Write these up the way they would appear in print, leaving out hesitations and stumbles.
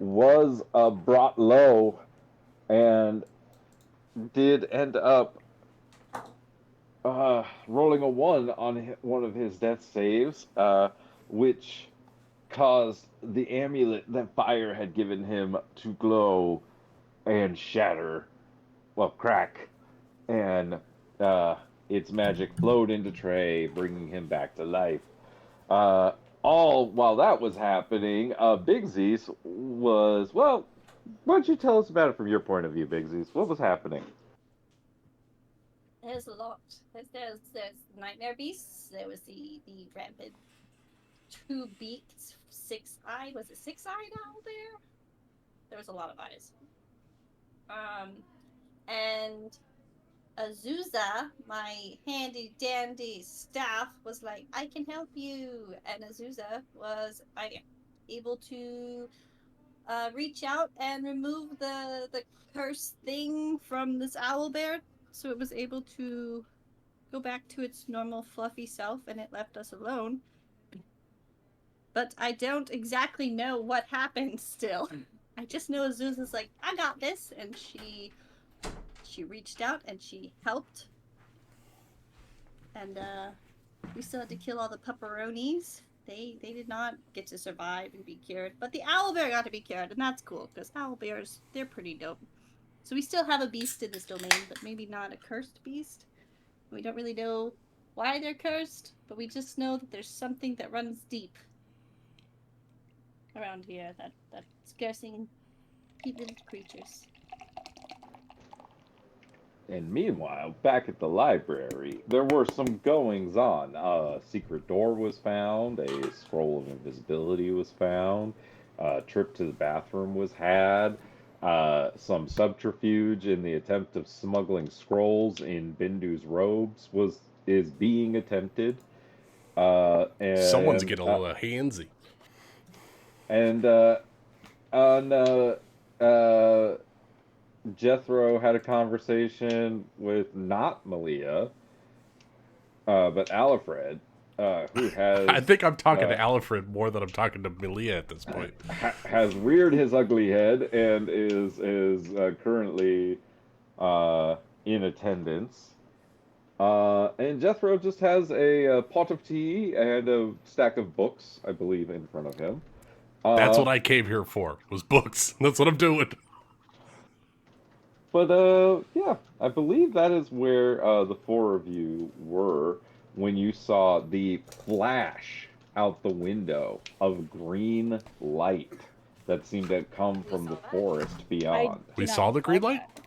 was brought low and did end up rolling a 1 on one of his death saves, which caused the amulet that fire had given him to glow and shatter, well, crack, and uh, its magic flowed into Trey, bringing him back to life. Uh, all while that was happening, Big Zeus was, well, why don't you tell us about it from your point of view, Big Zeus? What was happening? There's a lot. There's nightmare beasts. There was the rampant two beaked, six eyed. Was it six eyed owl bear? There was a lot of eyes. Um, and Azusa, my handy dandy staff, was like, "I can help you." And Azusa was able to reach out and remove the cursed thing from this owl bear, so it was able to go back to its normal fluffy self, and it left us alone. But I don't exactly know what happened still. I just know Azusa's like, "I got this," and she reached out and she helped. And we still had to kill all the pepperonis. They did not get to survive and be cured, but the owlbear got to be cured, and that's cool because owlbears, they're pretty dope. So we still have a beast in this domain, but maybe not a cursed beast. We don't really know why they're cursed, but we just know that there's something that runs deep around here that's cursing people and creatures. And meanwhile, back at the library, there were some goings on. A secret door was found, a scroll of invisibility was found, a trip to the bathroom was had, some subterfuge in the attempt of smuggling scrolls in Bindu's robes is being attempted. Uh, Someone's and getting a uh, little handsy. and on Jethro had a conversation with not Malia, but Alfred, who I has think I'm talking to uh, Alfred more than I'm talking to Melia at this point. has reared his ugly head and is currently uh, in attendance. And Jethro just has a pot of tea and a stack of books, I believe, in front of him. That's Uh, what I came here for, was books. That's what I'm doing. but yeah, I believe that is where the four of you were when you saw the flash out the window of green light that seemed to come We from the saw that? forest I beyond. We do not saw the recall green light? that.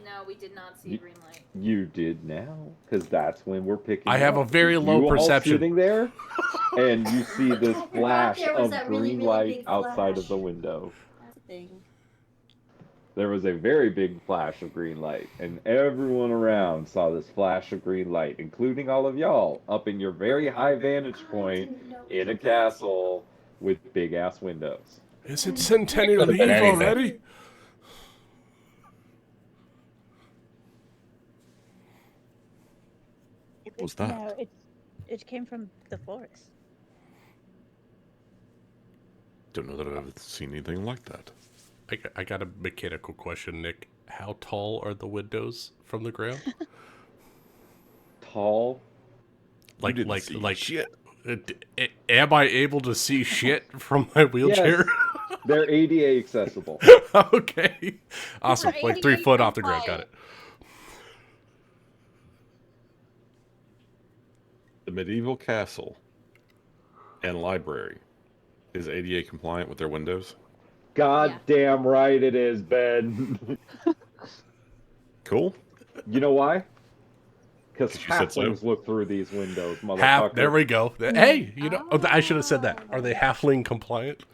No, we did not see a You, green light. you did now, because that's when we're I picking have a up. very low You all perception. sitting there, and you see this I forgot flash there was of that really, green really light big outside of flash. the window. That's a thing. There was a very big flash of green light, and everyone around saw this flash of green light, including all of y'all, up in your very high vantage I point didn't in a notice that. castle with big ass windows. Is it Centennial But Eve anything. already? What was No, that? it came from the forest. Don't know that I've ever seen anything like that. I got a mechanical question, Nick. How tall are the windows from the ground? Tall. You didn't see Like, shit. am I able to see shit from my wheelchair? Yes, they're ADA accessible. Okay. Awesome. Like 3 foot off the ground. Got it. The medieval castle and library is ADA compliant with their windows. God Yeah. damn right it is, Ben. Cool. You know why? Because 'Cause you said so. halflings look through these windows, There motherfucker. we go. Hey, you know, I should have said that. Are they halfling compliant?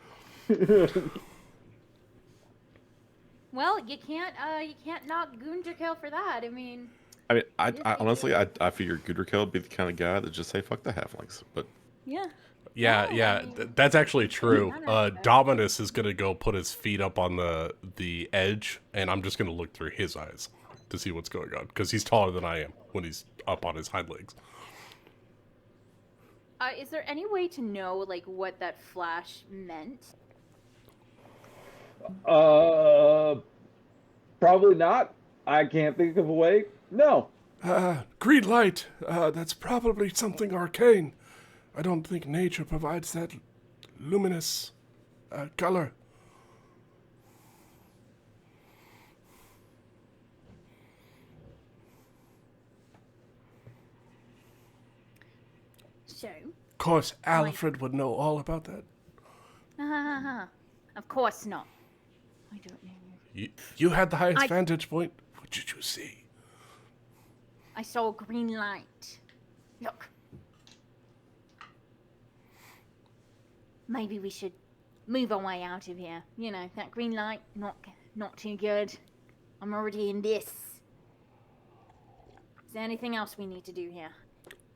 Well, you can't knock Gundrakel for that. I mean, I mean, It is I honestly, ADA. I figured Gudrikel would be the kind of guy that just say fuck the halflings. But Yeah. Yeah, No, yeah, I mean, that's actually it's true. none of that. Dominus is gonna go put his feet up on the edge, and I'm just gonna look through his eyes to see what's going on because he's taller than I am when he's up on his hind legs. Is there any way to know like what that flash meant? Probably not. I can't think of a way. No. Green light. That's probably something arcane. I don't think nature provides that luminous color. So, Of course, Alfred would know all about that. of course not. I don't know. You had the highest vantage point. What did you see? I saw a green light. Look. Maybe we should move our way out of here. You know, that green light, not too good. I'm already in this. Is there anything else we need to do here?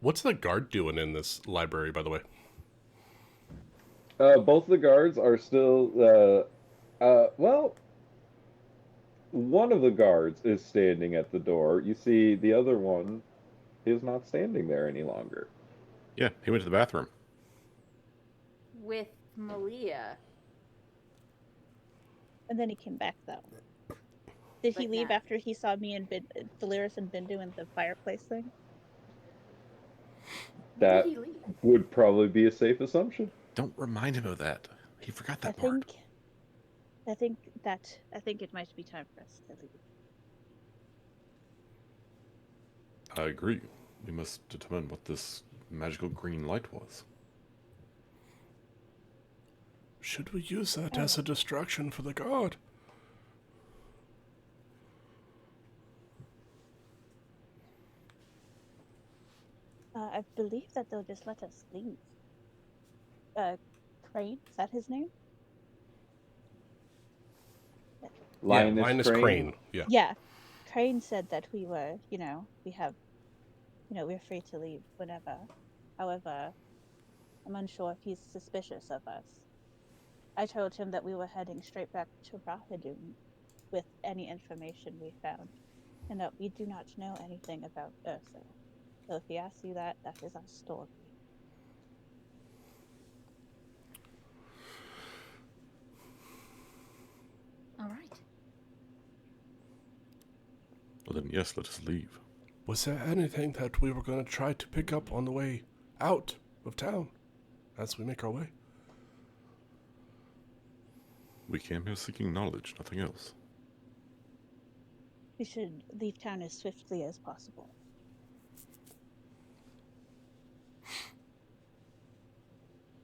What's the guard doing in this library, by the way? Both the guards are still. Well, one of the guards is standing at the door. You see, the other one is not standing there any longer. Yeah, he went to the bathroom. With Malia. And then he came back, though. Did he Like leave that. after he saw me and Valeris and Bindu in the fireplace thing? That Did he leave? would probably be a safe assumption. Don't remind him of that. He forgot I that part. think it might be time for us to leave. I agree. We must determine what this magical green light was. Should we use that as a distraction for the guard? I believe that they'll just let us leave. Crane, is that his name? Linus Crane. Yeah. Yeah. Crane said that we were, we're free to leave whenever. However, I'm unsure if he's suspicious of us. I told him that we were heading straight back to Rahadum with any information we found, and that we do not know anything about Ursa. So if he asks you that, that is our story. All right. Well then, yes, let us leave. Was there anything that we were going to try to pick up on the way out of town as we make our way? We came here seeking knowledge, nothing else. We should leave town as swiftly as possible.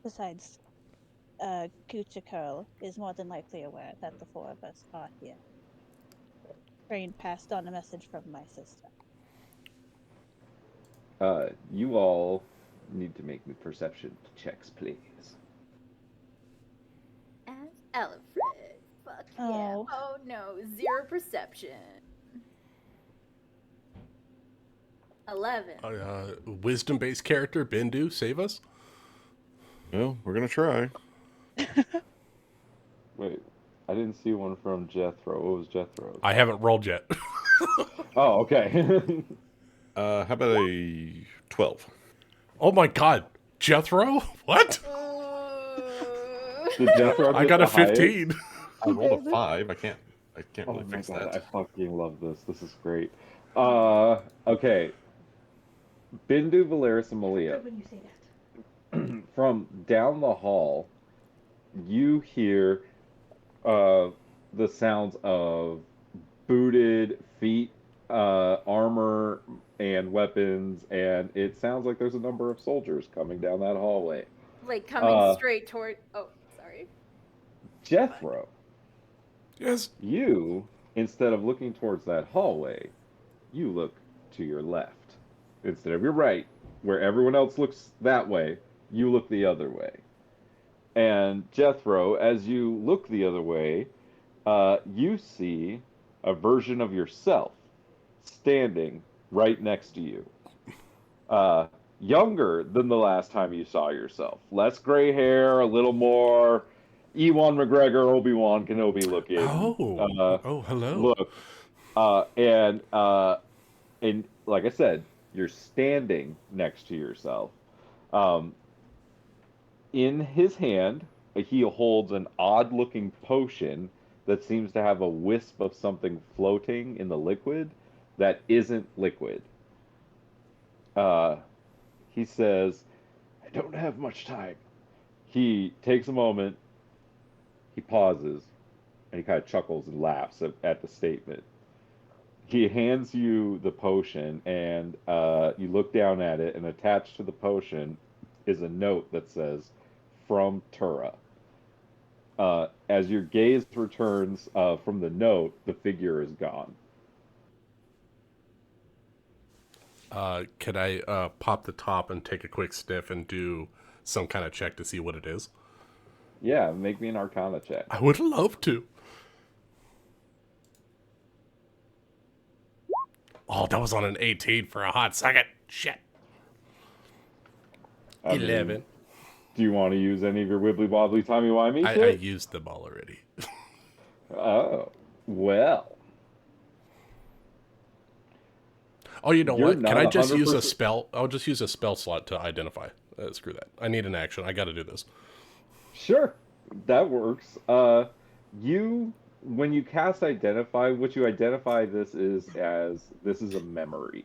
Besides, Gucci is more than likely aware that the four of us are here. Crane passed on a message from my sister. You all need to make me perception checks, please. As Alfred. Fuck yeah. Oh. Oh no, 0 perception. 11. Wisdom-based character, Bindu, save us? Well, we're gonna try. Wait, I didn't see one from Jethro. What was Jethro? I haven't rolled yet. Oh, okay. How about a 12? Oh my god. Jethro? What? Did Jethro I get got a the highest? 15. I rolled a 5. I can't Oh really my fix god, that. I fucking love this. This is great. Okay. Bindu, Valeris, and Malia. When you say that. From down the hall, you hear the sounds of booted feet, armor, and weapons, and it sounds like there's a number of soldiers coming down that hallway. Like coming straight toward. Oh, sorry. Jethro, Yes. you, instead of looking towards that hallway, you look to your left. Instead of your right, where everyone else looks that way, you look the other way. And Jethro, as you look the other way, you see a version of yourself standing right next to you. Younger than the last time you saw yourself. Less gray hair, a little more Ewan McGregor, Obi-Wan Kenobi looking. Hello. Look. And like I said, you're standing next to yourself. In his hand, he holds an odd-looking potion that seems to have a wisp of something floating in the liquid that isn't liquid. Uh, he says, I don't have much time. He takes a moment, he pauses, and he kind of chuckles and laughs at the statement. He hands you the potion, and you look down at it, and attached to the potion is a note that says, From Tura. As your gaze returns from the note, the figure is gone. Can I pop the top and take a quick sniff and do some kind of check to see what it is? Yeah, make me an Arcana check. I would love to. Oh, that was on an 18 for a hot second. Shit. I mean, 11. do you want to use any of your wibbly wobbly timey wimey I shit? used them all already. Oh, well. Oh, you know You're what? Can I not just use a 100%. spell? I'll just use a spell slot to identify. Screw that. I need an action. I got to do this. Sure, that works. When you cast identify, what you identify this is a memory.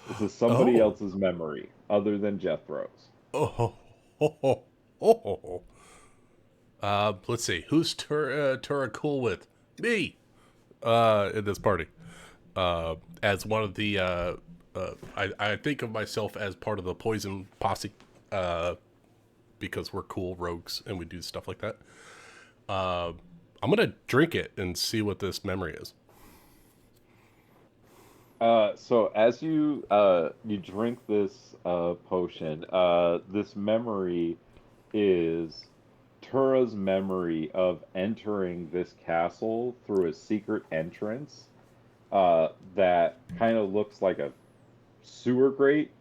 This is somebody Oh. else's memory other than Jethro's. Oh, oh, oh, oh, oh. Let's see. Who's Tura cool with? Me. In this party. As one of the, I think of myself as part of the poison posse, because we're cool rogues and we do stuff like that. I'm gonna drink it and see what this memory is. So as you drink this potion, this memory is Tura's memory of entering this castle through a secret entrance that kind of looks like a sewer grate,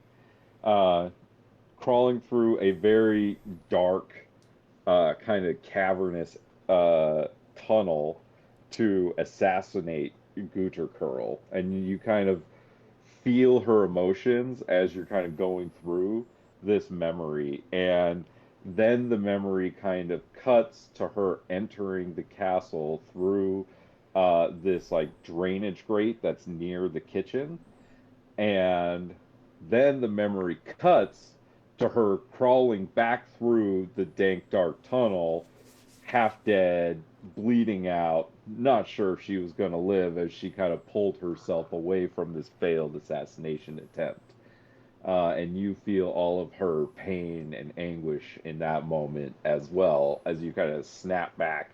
crawling through a very dark, kind of cavernous tunnel to assassinate Guter Curl, and you kind of feel her emotions as you're kind of going through this memory, and then the memory kind of cuts to her entering the castle through this like drainage grate that's near the kitchen, and then the memory cuts to her crawling back through the dank dark tunnel, half dead, bleeding out, not sure if she was going to live as she kind of pulled herself away from this failed assassination attempt. And you feel all of her pain and anguish in that moment as well as you kind of snap back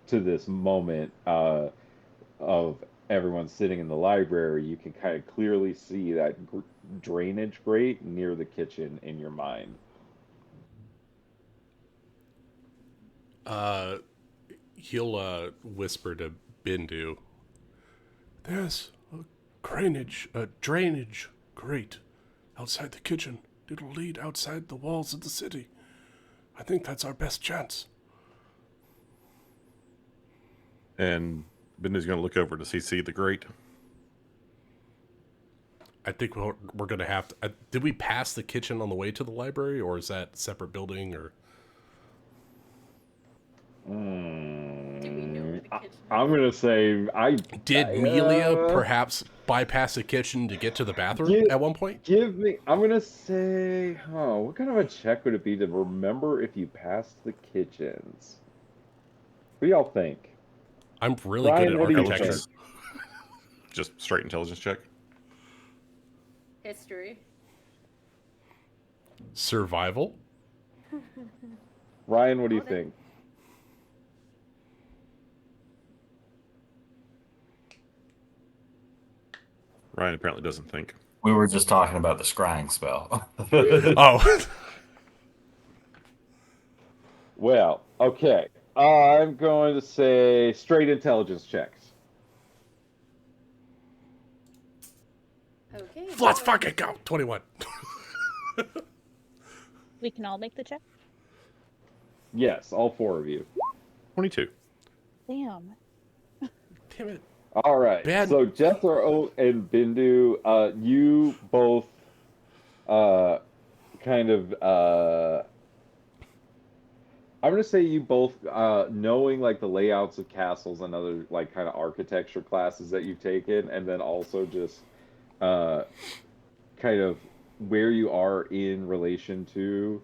to this moment of everyone sitting in the library. You can kind of clearly see that drainage grate near the kitchen in your mind. He'll whisper to Bindu. There's a drainage grate outside the kitchen. It'll lead outside the walls of the city. I think that's our best chance. And Bindu's going to look over to see the grate. I think we're going to have to... did we pass the kitchen on the way to the library, or is that a separate building, or... Do we know where the kitchen I'm gonna say Did Melia perhaps bypass the kitchen to get to the bathroom at one point? I'm gonna say, what kind of a check would it be to remember if you passed the kitchens? What do y'all think? I'm really Ryan, good at what do you architecture. think? Just straight intelligence check. History. Survival? Ryan, what do you Okay. think? Ryan apparently doesn't think. We were just talking about the scrying spell. Oh. Well, okay. I'm going to say straight intelligence checks. Okay. Let's fucking go. 21. We can all make the check. Yes, all four of you. 22. Damn. Damn it. All right. Bad- So Jethro and Bindu, you both kind of I'm gonna say you both knowing like the layouts of castles and other like kind of architecture classes that you've taken, and then also just uh, kind of where you are in relation to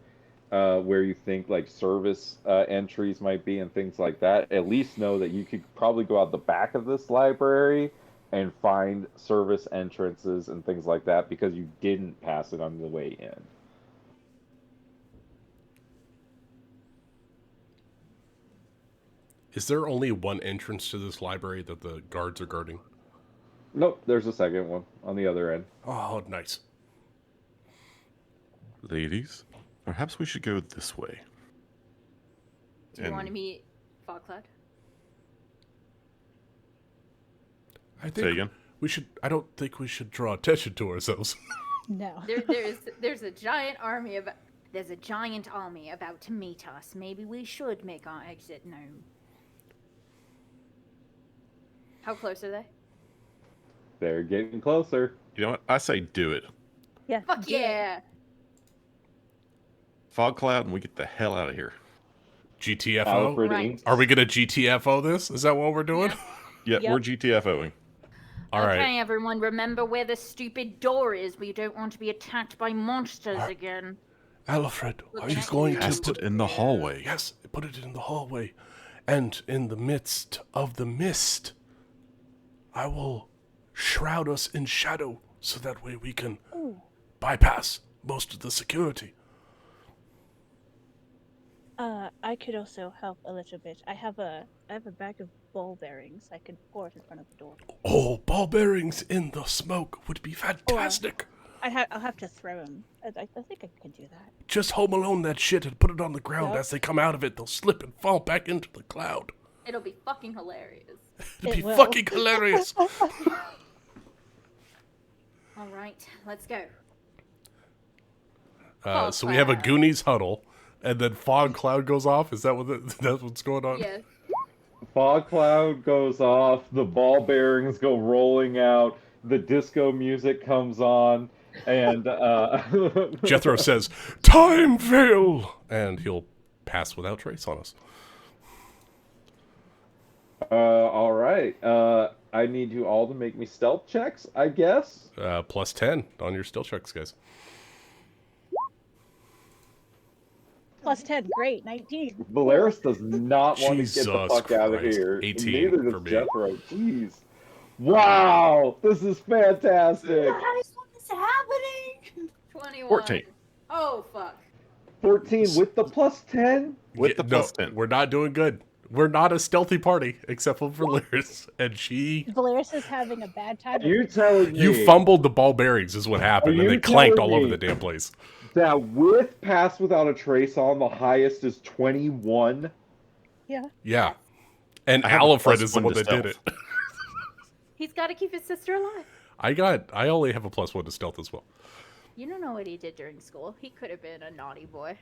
where you think like service entries might be and things like that. At least know that you could probably go out the back of this library and find service entrances and things like that because you didn't pass it on the way in. Is there only one entrance to this library that the guards are guarding? Nope, there's a second one on the other end. Oh, nice. Ladies, perhaps we should go this way. Do you want to meet Fogcloud? I Say think again? we should. I don't think we should draw attention to ourselves. No. There's a giant army about. There's a giant army about to meet us. Maybe we should make our exit known. How close are they? They're getting closer. You know what? I say do it. Yeah. Fuck do it. yeah! Fog cloud, and we get the hell out of here. GTFO? Alfred Right. Inc. Are we gonna GTFO this? Is that what we're doing? Yeah. Yeah, Yep. we're GTFOing. All right. Okay, everyone, remember where the stupid door is. We don't want to be attacked by monsters again. Alfred, are you Look going at to you. Cast it in the hallway. Yes, put it in the hallway. And in the midst of the mist, I will shroud us in shadow so that way we can Ooh. bypass most of the security. I could also help a little bit. I have a bag of ball bearings. I could pour it in front of the door. Oh, ball bearings in the smoke would be fantastic. I'll have to throw them. I think I can do that. Just Home Alone that shit and put it on the ground. Yep. As they come out of it, they'll slip and fall back into the cloud. It'll be fucking hilarious. It'd It be will. fucking hilarious. All right, let's go. So we have a Goonies huddle, and then fog cloud goes off. Is that that's what's going on? Yeah. Fog cloud goes off, the ball bearings go rolling out, the disco music comes on, and Jethro says, "Time veil," and he'll pass without trace on us. all right. I need you all to make me stealth checks, I guess. Plus 10 on your still checks, guys. Plus 10, great, 19. Valeris does not want to get the Jesus fuck out of Christ. here. 18 Neither for does me. Jethro. Jeez. Wow, this is fantastic. Guys, what is happening? 21. 14. Oh, fuck. 14 with the plus 10? With the no, plus 10. we're not doing good. We're not a stealthy party, except for Valeris, and she... Valeris is having a bad time. You're telling me You fumbled the ball bearings is what happened, Are and they you clanked telling all over me- the damn place. that with pass without a trace on, the highest is 21? Yeah. Yeah. And I have a Alfred plus is the one one to that did it. stealth. He's got to keep his sister alive. I only have a plus 1 to stealth as well. You don't know what he did during school. He could have been a naughty boy.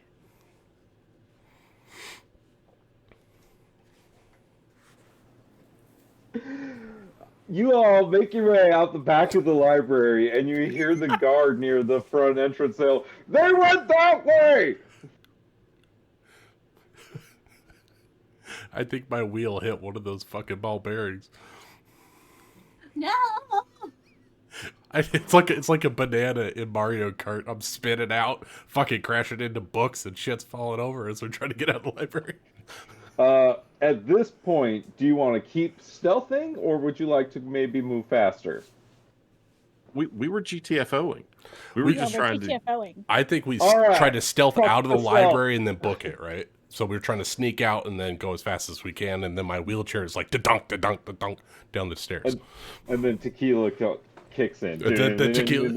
You all make your way out the back of the library, and you hear the guard near the front entrance say, "They went that way!" I think my wheel hit one of those fucking ball bearings. No. It's like a banana in Mario Kart. I'm spinning out, fucking crashing into books, and shit's falling over as we're trying to get out of the library. At this point, do you want to keep stealthing, or would you like to maybe move faster? We were GTFOing. We were We- just Yeah, we're trying to. GTFOing. I think we All right. tried to stealth Fuck out of the yourself. library and then book it, right? So we were trying to sneak out and then go as fast as we can, and then my wheelchair is like da-dunk, da-dunk, da-dunk down the stairs. And then tequila kicks in. The tequila.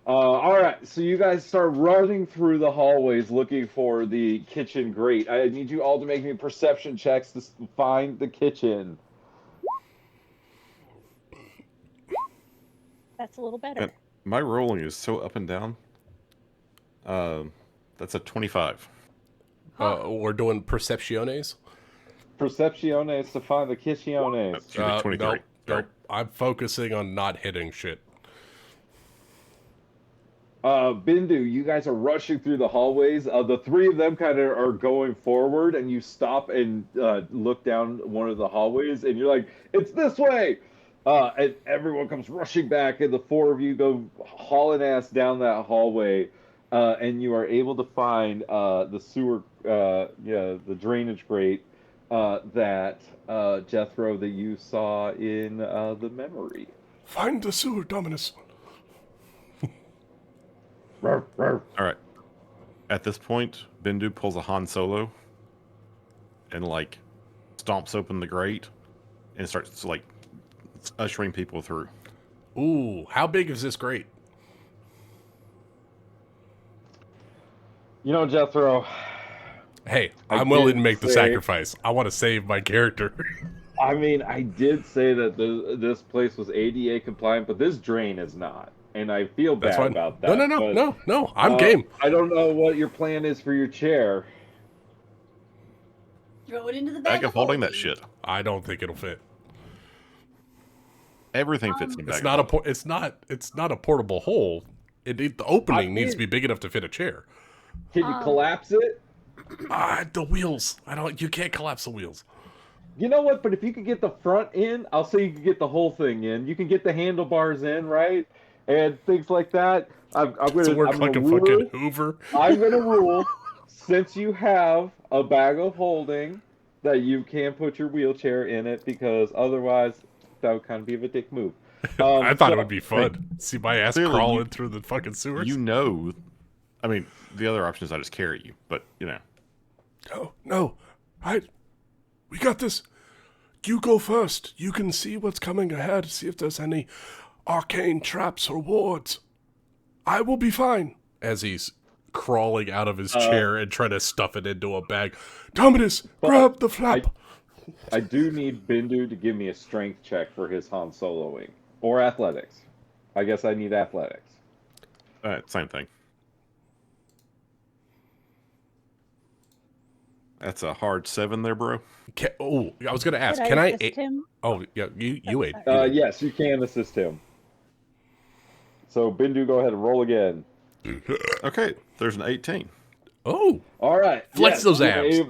All right, so you guys start running through the hallways looking for the kitchen grate. I need you all to make me perception checks to find the kitchen. That's a little better. And my rolling is so up and down. That's a 25. We're doing percepciones. Percepciones to find the kitchenes. Excuse me, 23. Nope, nope. I'm focusing on not hitting shit. Bindu, you guys are rushing through the hallways. The three of them kind of are going forward, and you stop and look down one of the hallways, and you're like, "It's this way!" And everyone comes rushing back, and the four of you go hauling ass down that hallway, and you are able to find the sewer, the drainage grate that Jethro that you saw in the memory. Find the sewer, Dominus. All All right. At this point, Bindu pulls a Han Solo and like stomps open the grate and starts like ushering people through. Ooh, how big is this grate? You know, Jethro. Hey, I I'm willing did to make the say- sacrifice. I want to save my character. I mean, I did say that this place was ADA compliant, but this drain is not, and I feel That's bad fine. about that. No. I'm game. I don't know what your plan is for your chair. Throw it into the Bag bag of holding that shit. I don't think it'll fit. Everything fits in a bag. It's of not a holding. it's not a portable hole. The opening I needs to mean- be big enough to fit a chair. Can you collapse it? The wheels. You can't collapse the wheels. You know what? But if you could get the front in, I'll say you can get the whole thing in. You can get the handlebars in, right? And things like that. I'm Does it work I'm like a gonna fucking rule- Hoover? I'm gonna rule, since you have a bag of holding, that you can put your wheelchair in it, because otherwise that would kind of be a dick move. I thought so- it would be fun. See my ass Clearly, crawling through the fucking sewers. You know, I mean, the other option is I just carry you, but you know. No. We got this. You go first. You can see what's coming ahead. See if there's any arcane traps or wards. I will be fine. As he's crawling out of his chair and trying to stuff it into a bag. Dominus, grab the flap. I do need Bindu to give me a strength check for his Han Soloing. Or athletics. I guess I need athletics. Same thing. That's a hard 7 there, bro. I was going to ask. Could Can I? assist him? Oh, yeah. You ate. Yes, you can assist him. So, Bindu, go ahead and roll again. Okay, there's an 18. Oh. All right. Flex those abs.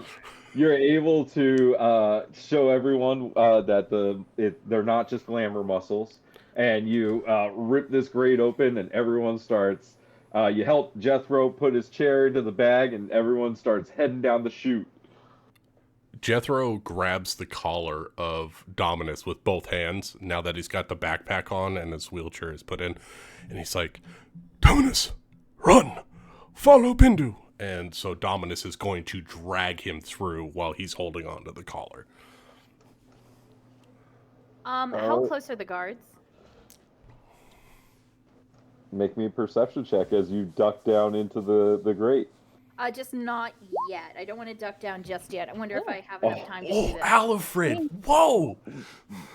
You're able to show everyone that they're not just glamour muscles, and you rip this grate open, and everyone starts. You help Jethro put his chair into the bag, and everyone starts heading down the chute. Jethro grabs the collar of Dominus with both hands now that he's got the backpack on and his wheelchair is put in. And he's like, Dominus, run! Follow Bindu! And so Dominus is going to drag him through while he's holding on to the collar. How close are the guards? Make me a perception check as you duck down into the grate. Just not yet. I don't want to duck down just yet. I wonder if I have enough time to do Oh, that. Alfred! Whoa!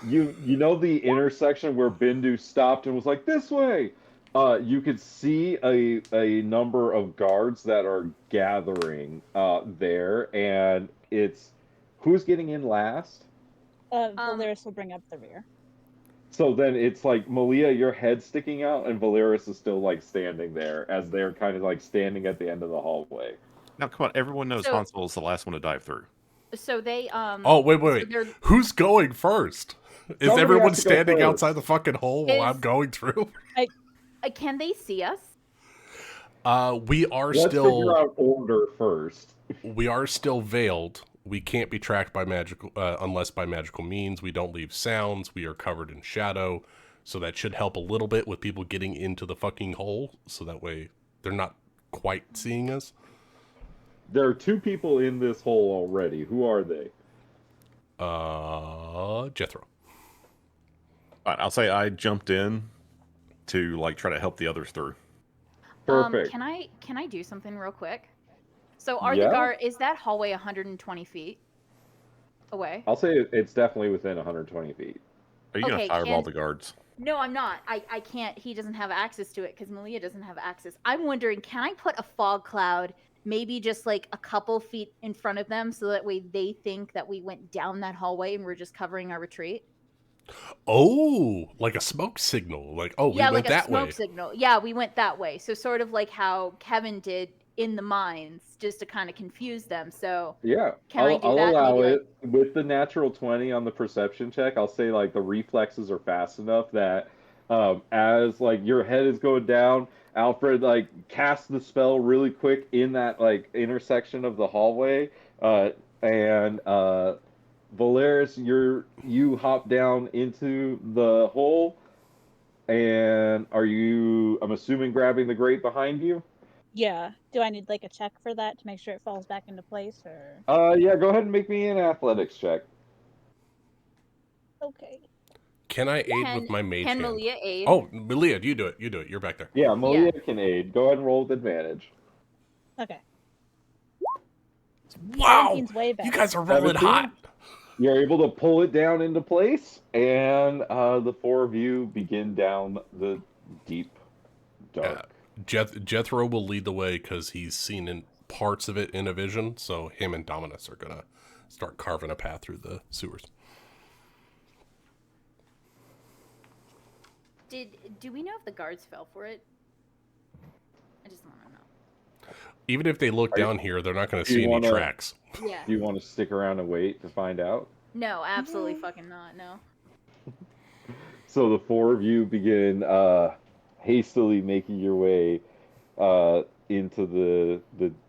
You know the intersection where Bindu stopped and was like, this way? You could see a number of guards that are gathering there, and it's who's getting in last? Valeris will bring up the rear. So then it's like, Malia, your head sticking out, and Valeris is still like standing there as they're kind of like standing at the end of the hallway. Now, come on, everyone knows So- Han Solo's the last one to dive through. So they Oh, wait. they're- Who's going first? Is Somebody everyone has to go standing first. outside the fucking hole while Is- I'm going through? can they see us? We are Let's still... figure out order first. We are still veiled. We can't be tracked by magical, unless by magical means. We don't leave sounds. We are covered in shadow. So that should help a little bit with people getting into the fucking hole. So that way they're not quite seeing us. There are two people in this hole already. Who are they? Jethro. All right, I'll say I jumped in to like try to help the others through. Perfect. Can I do something real quick? So are Yeah. is that hallway 120 feet away? I'll say it's definitely within 120 feet. Are you Okay, gonna fireball can- the guards? No, I'm not. I can't. He doesn't have access to it because Malia doesn't have access. I'm wondering, can I put a fog cloud maybe just like a couple feet in front of them so that way they think that we went down that hallway and we're just covering our retreat? Oh, like a smoke signal. Like, oh, Yeah, we went like a that smoke way. signal. Yeah, we went that way. So sort of like how Kevin did in the mines, just to kind of confuse them. So Yeah, can I do I'll that? allow Maybe like it with the natural 20 on the perception check. I'll say like the reflexes are fast enough that as like your head is going down, Alfred like casts the spell really quick in that like intersection of the hallway, and Valeris, you hop down into the hole, and are you? I'm assuming grabbing the grate behind you. Yeah. Do I need like a check for that to make sure it falls back into place, or? Yeah, go ahead and make me an athletics check. Okay. Can I aid with can my mage hand? Malia aid? Oh, Malia, you do it. You do it. You're back there. Yeah, Malia Yeah. can aid. Go ahead and roll with advantage. Okay. Wow, 17's way you better. guys are rolling 17? hot. You're able to pull it down into place, and the four of you begin down the deep Yeah, dark. Jethro will lead the way because he's seen in parts of it in a vision. So him and Dominus are gonna start carving a path through the sewers. Do we know if the guards fell for it? I just want to know. Even if they look Are you- down here, they're not going to do you see any wanna- tracks. Yeah. Do you want to stick around and wait to find out? No, absolutely fucking not. No. So the four of you begin hastily making your way into the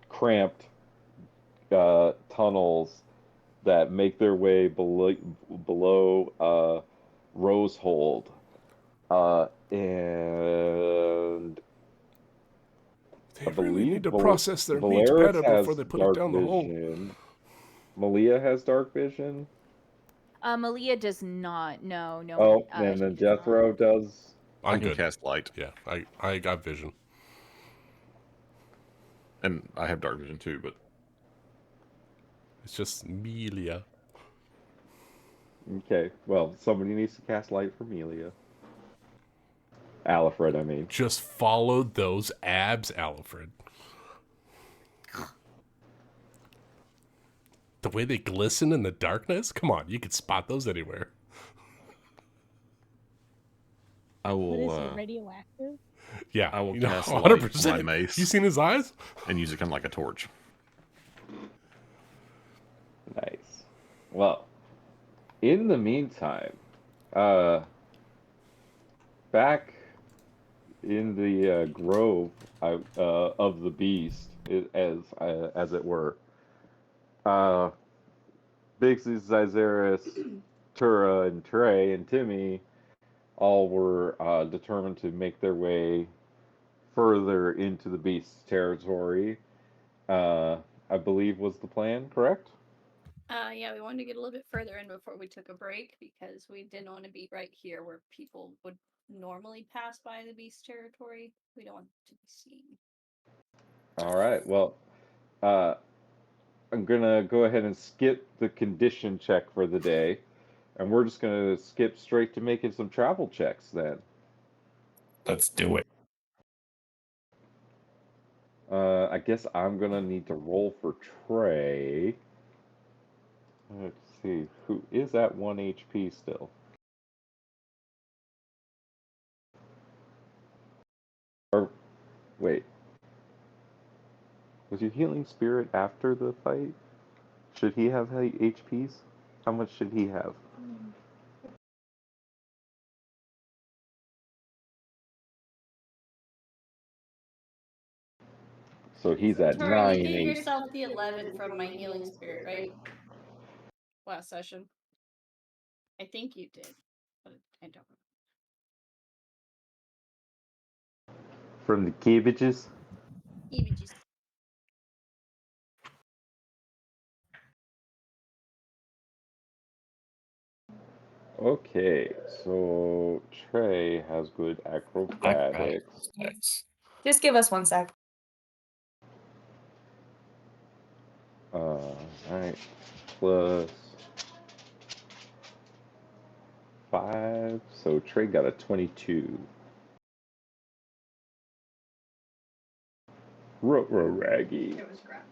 cramped tunnels that make their way below Rosehold. And They I really believe need to process their meat Valeris better has before they put it dark down the hole. vision. Malia has dark vision. Malia does not. No, no. Oh, she and then does not. Jethro does. I I'm can good. cast light, Yeah, I got vision. and I have dark vision too. But It's just Melia. Okay, well, somebody needs to cast light for Melia. Alfred, I mean. Just follow those abs, Alfred. The way they glisten in the darkness? Come on, you can spot those anywhere. I What is will it? Radioactive? Yeah, I will you know, cast light on my 100%. mace. You seen his eyes? and use it kind of like a torch. Nice. Well, in the meantime, back in the grove of the beast, as it were, Biggsy, Zyzeris, Tura, and Trey, and Timmy all were determined to make their way further into the beast's territory. I believe was the plan, correct? Yeah, we wanted to get a little bit further in before we took a break because we didn't want to be right here where people would normally pass by the beast territory. We don't want to be seen. All right. Well, I'm gonna go ahead and skip the condition check for the day, and we're just gonna skip straight to making some travel checks then. Let's do it. I guess I'm gonna need to roll for Trey. Let's see, who is at 1 HP still? Or wait, was your healing spirit after the fight? Should he have HPs? How much should he have? So he's at Tora, 9 you gave HP. yourself the 11 from my healing spirit, right? Last session. I think you did, but I don't know. From the cabbages? Even just Okay, so Trey has good acrobatics. Acrobatics. Just give us 1 sec. Alright, plus 5, so Trey got a 22. Raggy. there was crap.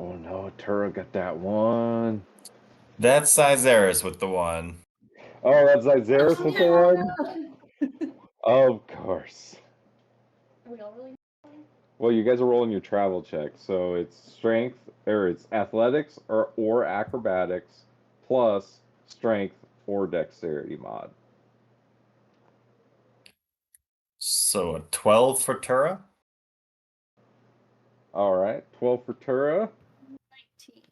Oh no, Tura got that one. That's Sizeris with the one. Oh, that's Izaris Oh, with no. the one? Of course. Are we all really? Well, you guys are rolling your travel check, so it's strength, or it's athletics or acrobatics, plus strength or dexterity mod. So a 12 for Tura. All right, 12 for Tura, 19.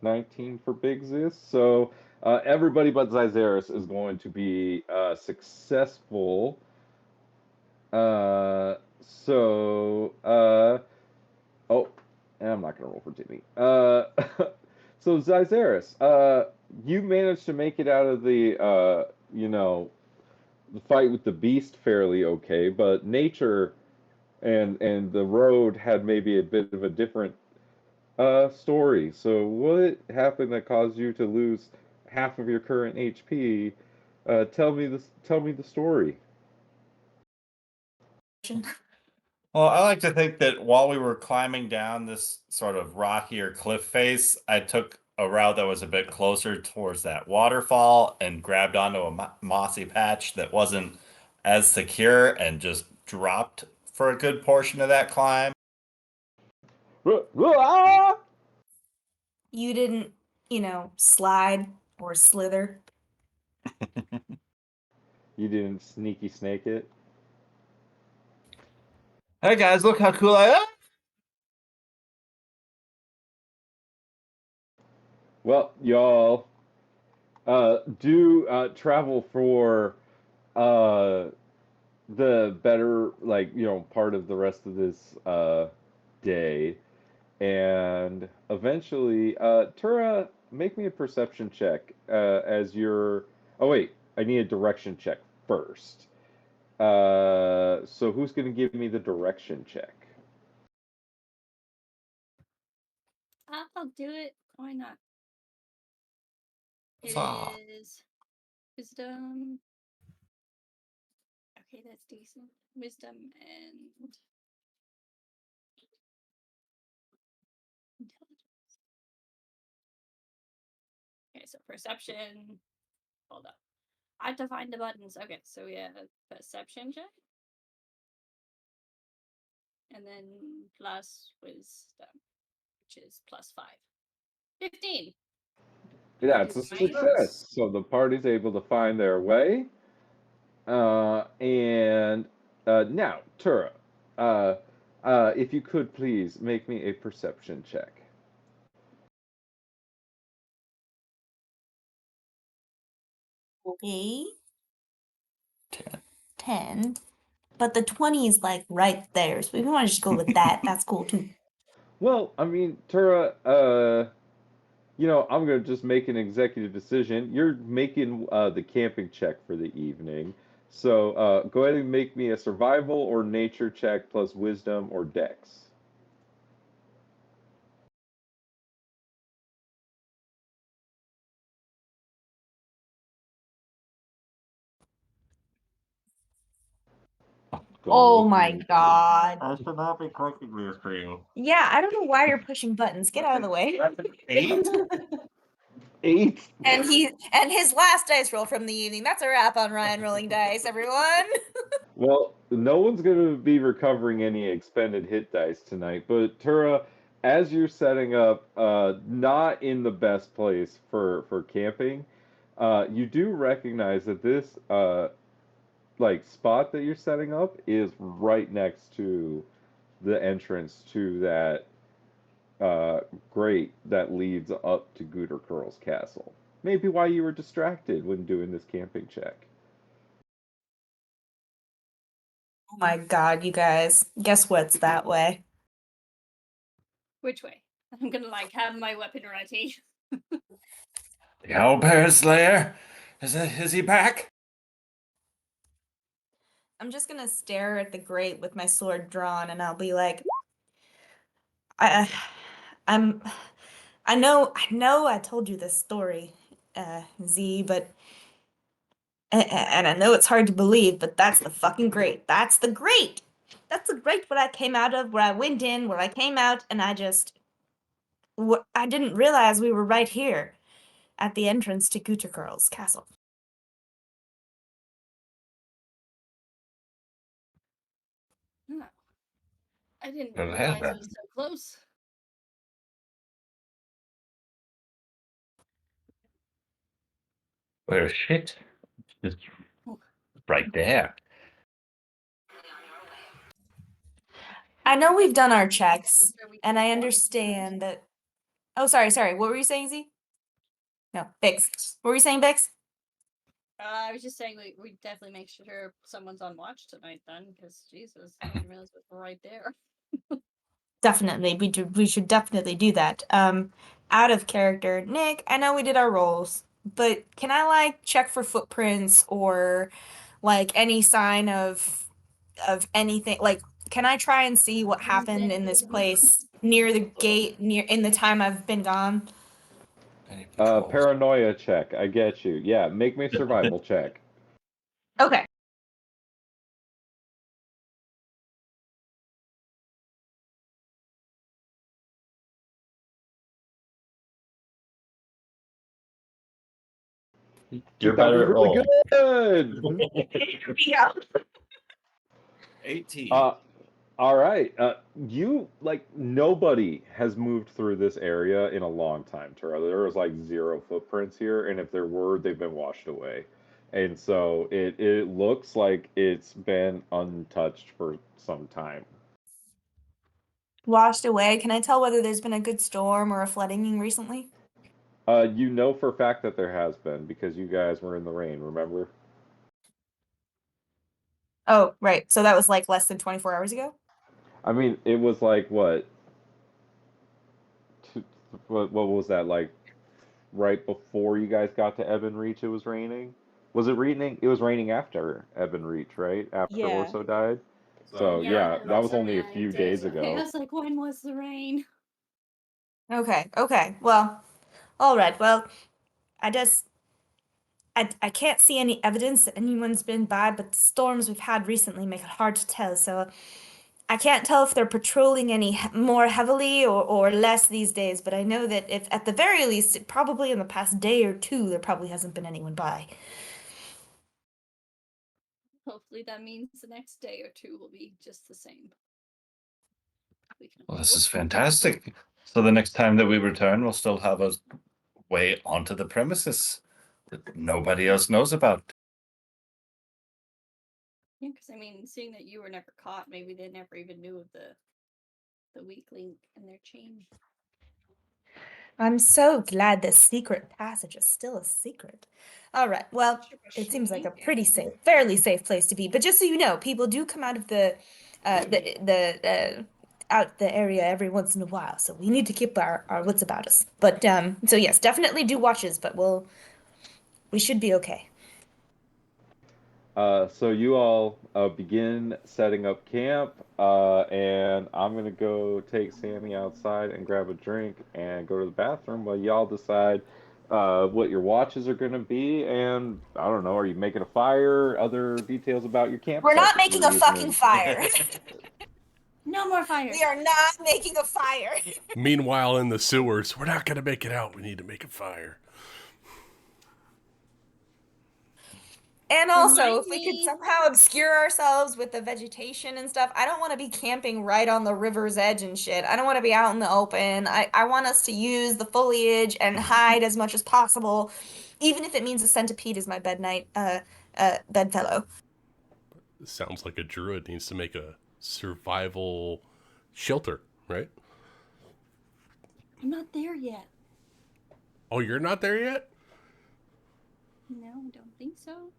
19 for Big Zeus. So everybody but Zyzeris is going to be successful. Oh, I'm not gonna roll for Timmy. So Zyzeris, you managed to make it out of the the fight with the beast fairly okay, but nature and the road had maybe a bit of a different story. So what happened that caused you to lose half of your current HP? Tell me the story. Well, I like to think that while we were climbing down this sort of rockier cliff face, I took a route that was a bit closer towards that waterfall and grabbed onto a mossy patch that wasn't as secure and just dropped for a good portion of that climb. Ah! You didn't, slide or slither. You didn't sneaky snake it. Hey guys, look how cool I am! Well, y'all do travel for uh, the better, part of the rest of this day, and eventually, Tura, make me a perception check as you're. Oh wait, I need a direction check first. So who's gonna give me the direction check? I'll do it. Why not? It Ah. is wisdom. Okay, that's decent. Wisdom and intelligence. Okay, so perception. Hold up. I have to find the buttons. Okay, so we have perception check. And then plus wisdom, which is +5. 15. Yeah, it's a success. So the party's able to find their way. And now, Tura, if you could please make me a perception check. Okay. 10. 10. But the 20 is like right there. So if you want to just go with that, that's cool too. Well, I mean, Tura, I'm gonna just make an executive decision. You're making the camping check for the evening, so go ahead and make me a survival or nature check plus wisdom or dex. Oh my god. I should not be clicking this for you. Yeah, I don't know why you're pushing buttons. Get out of the way. That's an 8? 8. And his last dice roll from the evening. That's a wrap on Ryan rolling dice, everyone. Well, no one's going to be recovering any expended hit dice tonight, but Tura, as you're setting up, not in the best place for camping, you do recognize that this spot that you're setting up is right next to the entrance to that uh, grate that leads up to Gooter Curl's castle. Maybe why you were distracted when doing this camping check. Oh my god, you guys. Guess what's that way? Which way? I'm gonna have my weapon ready. The Owlbear Slayer? Is he back? I'm just gonna stare at the grate with my sword drawn and I'll be like, I, I'm, I know I told you this story, Z, but, and I know it's hard to believe, but that's the fucking grate. That's the grate! That's the grate where I came out of, where I went in, where I came out, and I just I didn't realize we were right here at the entrance to Gootercurl's castle. No, I didn't Well, realize hell, it was so close. well, shit. Just right there. I know we've done our checks, and I understand that. Oh, sorry. What were you saying, Z? No, Bix. What were you saying, Bix? I was just saying we definitely make sure someone's on watch tonight then, because Jesus, I didn't realize it was right there. Definitely, we should definitely do that. Out of character, Nick, I know we did our rolls, but can I like check for footprints or like any sign of anything? Like, can I try and see what happened in this place near the gate, near in the time I've been gone? Any patrols? Paranoia check. I get you. Yeah, make me a survival check. Okay. You're That was better at really rolling. good. Yeah. 18. All right. You like nobody has moved through this area in a long time, Tara. There was like zero footprints here, and if there were, they've been washed away. And so it looks like it's been untouched for some time. Washed away. Can I tell whether there's been a good storm or a flooding recently? You know for a fact that there has been because you guys were in the rain, remember? Oh, right. So that was like less than 24 hours ago? I mean, it was like what? Two, what was that like? Right before you guys got to Ebon Reach, it was raining. Was it raining? It was raining after Ebon Reach, right? After Yeah. Orso died. So yeah, that was only a few days I ago. was like, when was the rain? Okay. Well, all right. Well, I just I can't see any evidence that anyone's been bad, but the storms we've had recently make it hard to tell. So I can't tell if they're patrolling any more heavily or less these days, but I know that if at the very least, probably in the past day or two, there probably hasn't been anyone by. Hopefully that means the next day or two will be just the same. We can Well, this hope. is fantastic. So the next time that we return, we'll still have a way onto the premises that nobody else knows about. Yeah, because I mean, seeing that you were never caught, maybe they never even knew of the weak link in their chain. I'm so glad the secret passage is still a secret. All right. Well, it seems like a pretty safe, fairly safe place to be. But just so you know, people do come out of the out the area every once in a while, so we need to keep our wits about us. But so yes, definitely do watches, but we should be okay. So you all begin setting up camp, and I'm gonna go take Sammy outside and grab a drink and go to the bathroom while y'all decide what your watches are gonna be. And I don't know, are you making a fire? Other details about your We're campsite not that you making were a using fucking in. fire. No more fires. We are not making a fire. Meanwhile, in the sewers, we're not going to make it out. We need to make a fire. And also, Remind if we could me. somehow obscure ourselves with the vegetation and stuff, I don't want to be camping right on the river's edge and shit. I don't want to be out in the open. I want us to use the foliage and hide as much as possible, even if it means a centipede is my bedfellow. Sounds like a druid needs to make a survival shelter, right? I'm not there yet. Oh, you're not there yet? No, I don't think so.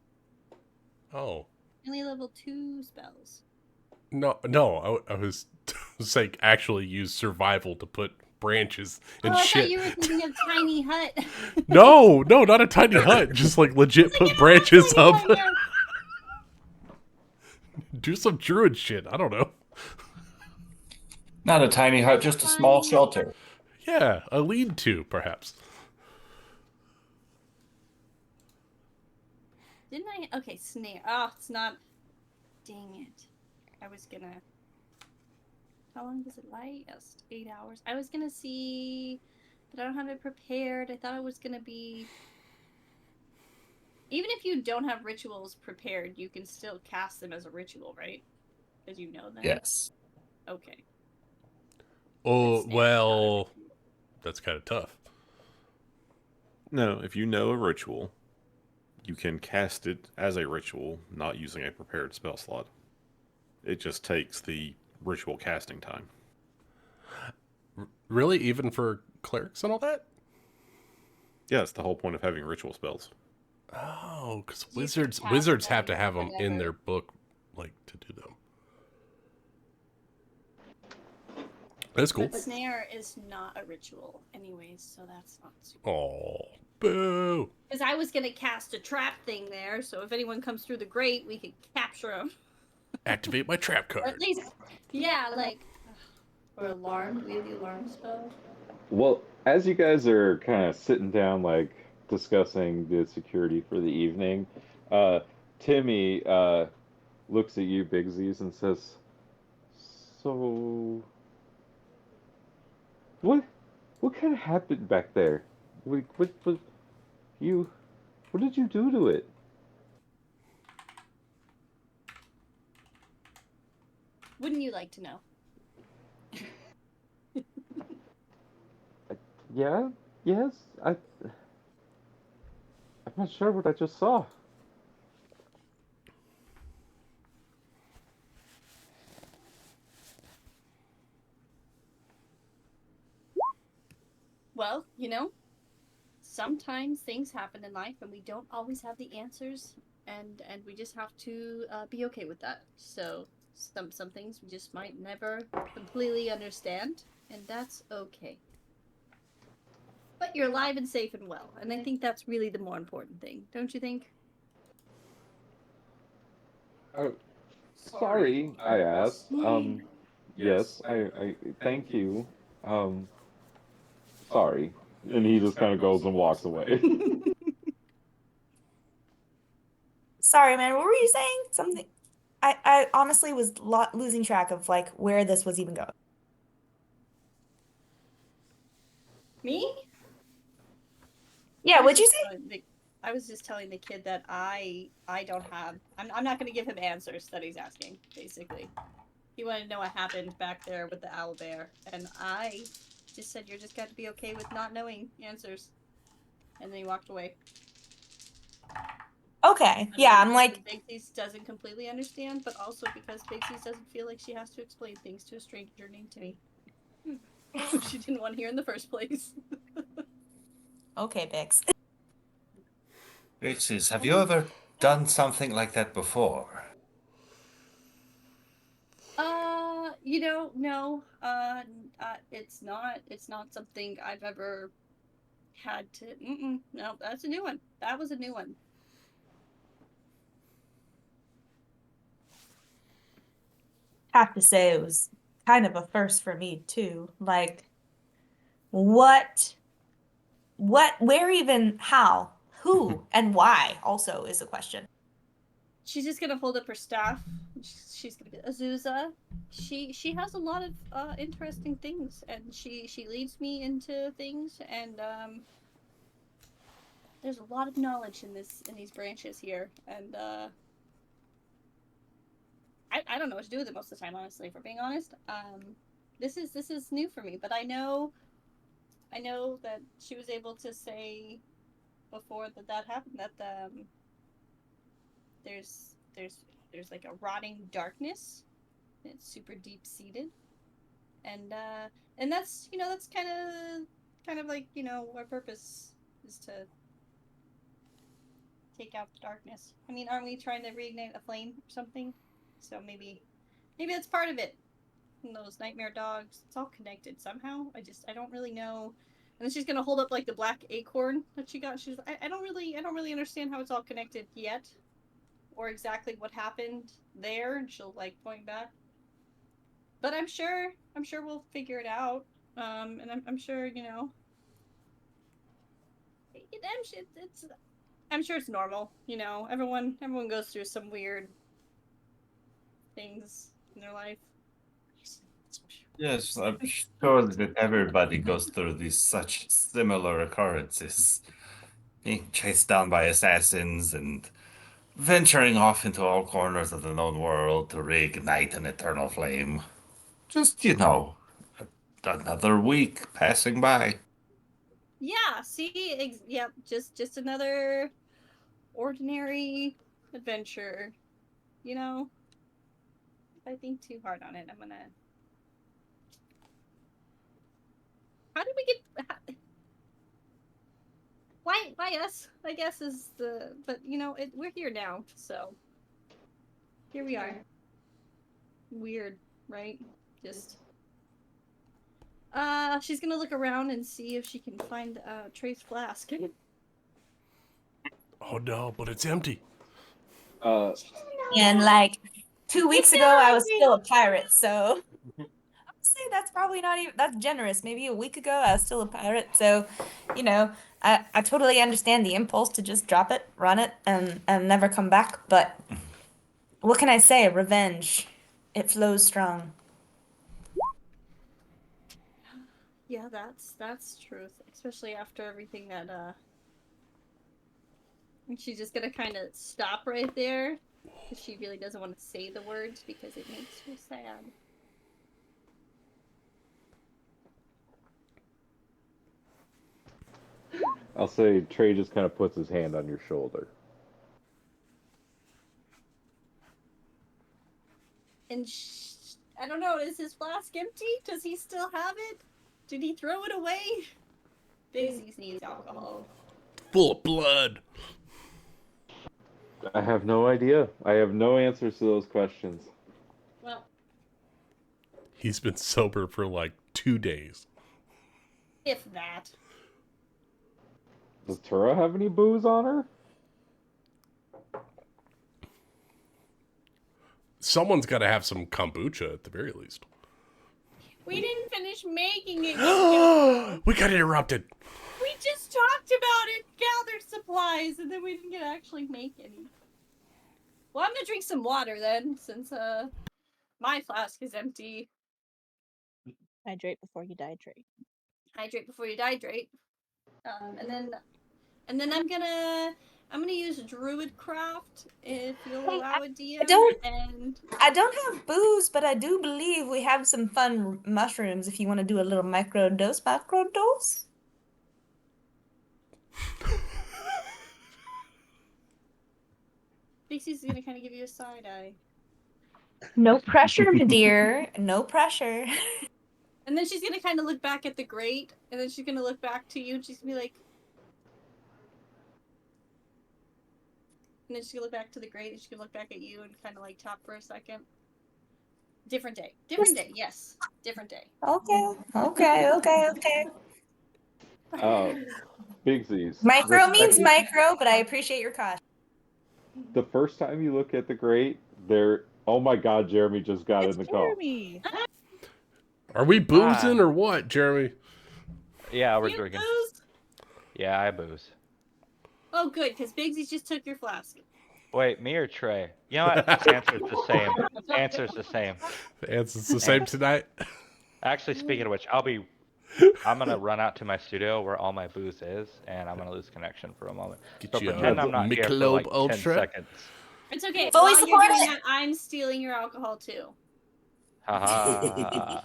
Oh. Only level 2 spells. No, I was, was like actually use survival to put branches and I shit. thought you were thinking of tiny hut. No, not a tiny hut. Just like legit put branches up. Do some druid shit. I don't know. Not a tiny hut, just a small shelter. Yeah, a lead to perhaps. Didn't I? Okay, snare. Oh, it's not. Dang it. I was gonna. How long does it last? 8 hours. I was gonna see, but I don't have it prepared. I thought it was gonna be. Even if you don't have rituals prepared, you can still cast them as a ritual, right? Because you know them. Yes. Okay. Oh, It's not a well, ritual. that's kind of tough. No, if you know a ritual, you can cast it as a ritual, not using a prepared spell slot. It just takes the ritual casting time. Really? Even for clerics and all that? Yeah, it's the whole point of having ritual spells. Oh, because You can cast wizards have to them have them in whenever. their book, like, to do them. That's cool. But snare is not a ritual, anyways, so that's not super. Oh, boo! Because I was gonna cast a trap thing there, so if anyone comes through the grate, we could capture them. Activate my trap Or at card. least, yeah, like. Or alarm. Do we have the alarm spell? Well, as you guys are kind of sitting down, like discussing the security for the evening, Timmy looks at you, Bigsies, and says, "So, what, what kind of happened back there? What you, what did you do to it?" Wouldn't you like to know? Yeah, yes, I'm not sure what I just saw. Well, sometimes things happen in life and we don't always have the answers, and we just have to be okay with that. So some things we just might never completely understand, and that's okay. But you're alive and safe and well, and I think that's really the more important thing, don't you think? Oh, sorry, I asked. Yes, I thank you. Um, sorry. And he just kind of goes and walks away. Sorry, man. What were you saying? Something. I honestly was losing track of like where this was even going. Me? Yeah, what'd you say? I was just telling the kid that I don't have. I'm not going to give him answers that he's asking. Basically, he wanted to know what happened back there with the owl bear, and I just said you're just got to be okay with not knowing answers, and then he walked away. Okay, yeah, I'm like, Bigsies doesn't completely understand, but also because Bigsies doesn't feel like she has to explain things to a stranger named Timmy. She didn't want to hear in the first place. okay, Bix. Bitches, have you ever done something like that before? No. It's not something I've ever had to. No, that's a new one. That was a new one. Have to say it was kind of a first for me too. Like, what, where even, how, who, and why also is a question. She's just gonna hold up her staff. She's gonna be Azusa. She has a lot of interesting things, and she leads me into things, and there's a lot of knowledge in these branches here, and I don't know what to do with it most of the time, honestly, for being honest. This is new for me, but I know that she was able to say before that happened that there's like a rotting darkness. It's super deep seated, and that's that's kind of like our purpose is to take out the darkness. I mean, aren't we trying to reignite a flame or something? So maybe that's part of it. And those nightmare dogs, it's all connected somehow. I don't really know. And then she's gonna hold up like the black acorn that she got. She's I don't really understand how it's all connected yet, or exactly what happened there. And she'll like point back. But I'm sure we'll figure it out. And I'm sure I'm sure it's normal. Everyone goes through some weird things in their life. Yes, I'm sure that everybody goes through these such similar occurrences. Being chased down by assassins and venturing off into all corners of the known world to reignite an eternal flame. Just, another week passing by. Yeah, see, yep, just another ordinary adventure. You know, if I think too hard on it, I'm gonna. How did we get? Why us? I guess is the. But we're here now, so here we are. Weird, right? Just. She's gonna look around and see if she can find Trace flask. Oh no, but it's empty. And like 2 weeks It's ago, I was empty. still a pirate, so I'd say that's probably not even that's generous. Maybe a week ago, I was still a pirate, so I totally understand the impulse to just drop it, run it, and never come back. But what can I say? Revenge, it flows strong. Yeah, that's truth, especially after everything that And she's just gonna kind of stop right there because she really doesn't want to say the words because it makes her sad. I'll say Trey just kind of puts his hand on your shoulder. And I don't know, is his flask empty? Does he still have it? Did he throw it away? Bigsies needs alcohol. Full of blood. I have no idea. I have no answers to those questions. Well, He's been sober for like 2 days. if that. Does Tura have any booze on her? Someone's got to have some kombucha at the very least. We didn't finish making it. We got interrupted. We just talked about it, gathered supplies, and then we didn't get to actually make any. Well, I'm gonna drink some water then, since my flask is empty. Hydrate before you dihydrate. Hydrate before you dihydrate. And then I'm gonna use Druidcraft if you'll allow it, DM. I don't have booze, but I do believe we have some fun mushrooms if you want to do a little micro dose. Dixie's gonna kind of give you a side eye. No pressure, my dear. No pressure. And then she's gonna kind of look back at the grate, and then she's gonna look back to you, and she's gonna be like, and then she's gonna look back to the grate, and she's gonna look back at you, and kind of like talk for a second. Different day. Different day. Yes. Different day. Okay. Bigsies. Micro means micro, but I appreciate your caution. The first time you look at the grate, oh my god, Jeremy just got in the call. Jeremy. Are we boozing or what, Jeremy? Yeah, we're You drinking. booze? Yeah, I booze. Oh, good, because Bigsy's just took your flask. Wait, me or Trey? You know what? The answer's the same. The answer's the same. The answer's the same tonight. Actually, speaking of which, I'm gonna run out to my studio where all my booze is, and I'm gonna lose connection for a moment. Get So you pretend I'm not here for Michelob like 10 Ultra. seconds. It's okay. Fully While you're support doing it. that, I'm stealing your alcohol too. Haha.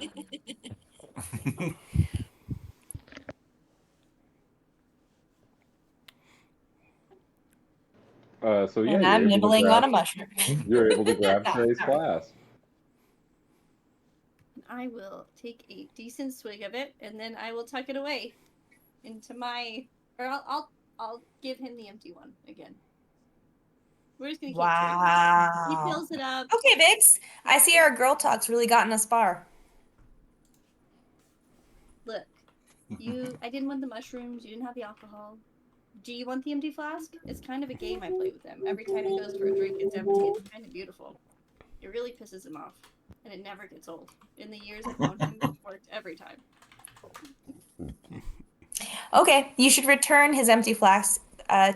So yeah, And you're I'm able to nibbling grab- on a mushroom. You're able to grab Trey's flask. I will take a decent swig of it, and then I will tuck it away into my. Or I'll give him the empty one again. We're just gonna keep Wow. drinking. He fills it up. Okay, Biggs. I see our girl talk's really gotten us far. Look, I didn't want the mushrooms. You didn't have the alcohol. Do you want the empty flask? It's kind of a game I play with him. Every time he goes for a drink, it's empty. It's kind of beautiful. It really pisses him off, and it never gets old. In the years I've known him, it's worked every time. Okay, you should return his empty flask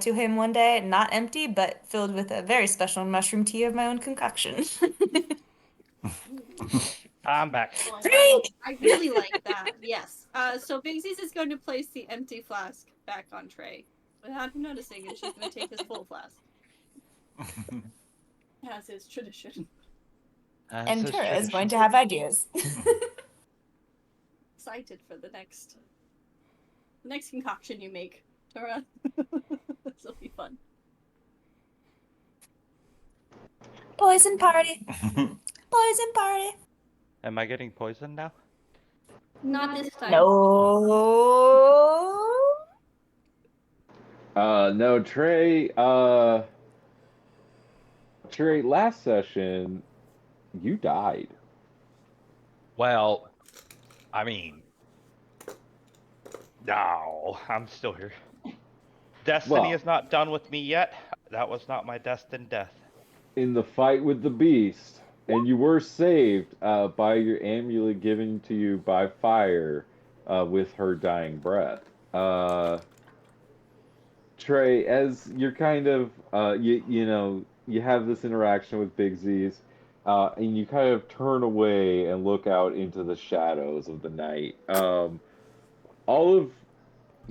to him one day, not empty, but filled with a very special mushroom tea of my own concoction. I'm back. Oh, I really like that. Yes. So Bigsies is going to place the empty flask back on Trey without him noticing, and she's going to take his full flask. As is tradition. And Tura is going to have ideas. Excited for the next concoction you make, Tura. This will be fun. Poison party. Poison party. Am I getting poisoned now? Not this time. No. No, Trey. Trey, last session, you died. Well, I mean, no, I'm still here. Destiny is not done with me yet. That was not my destined death. In the fight with the beast, and you were saved by your amulet given to you by fire with her dying breath. Trey, as you're kind of, you have this interaction with Big Z's, and you kind of turn away and look out into the shadows of the night. All of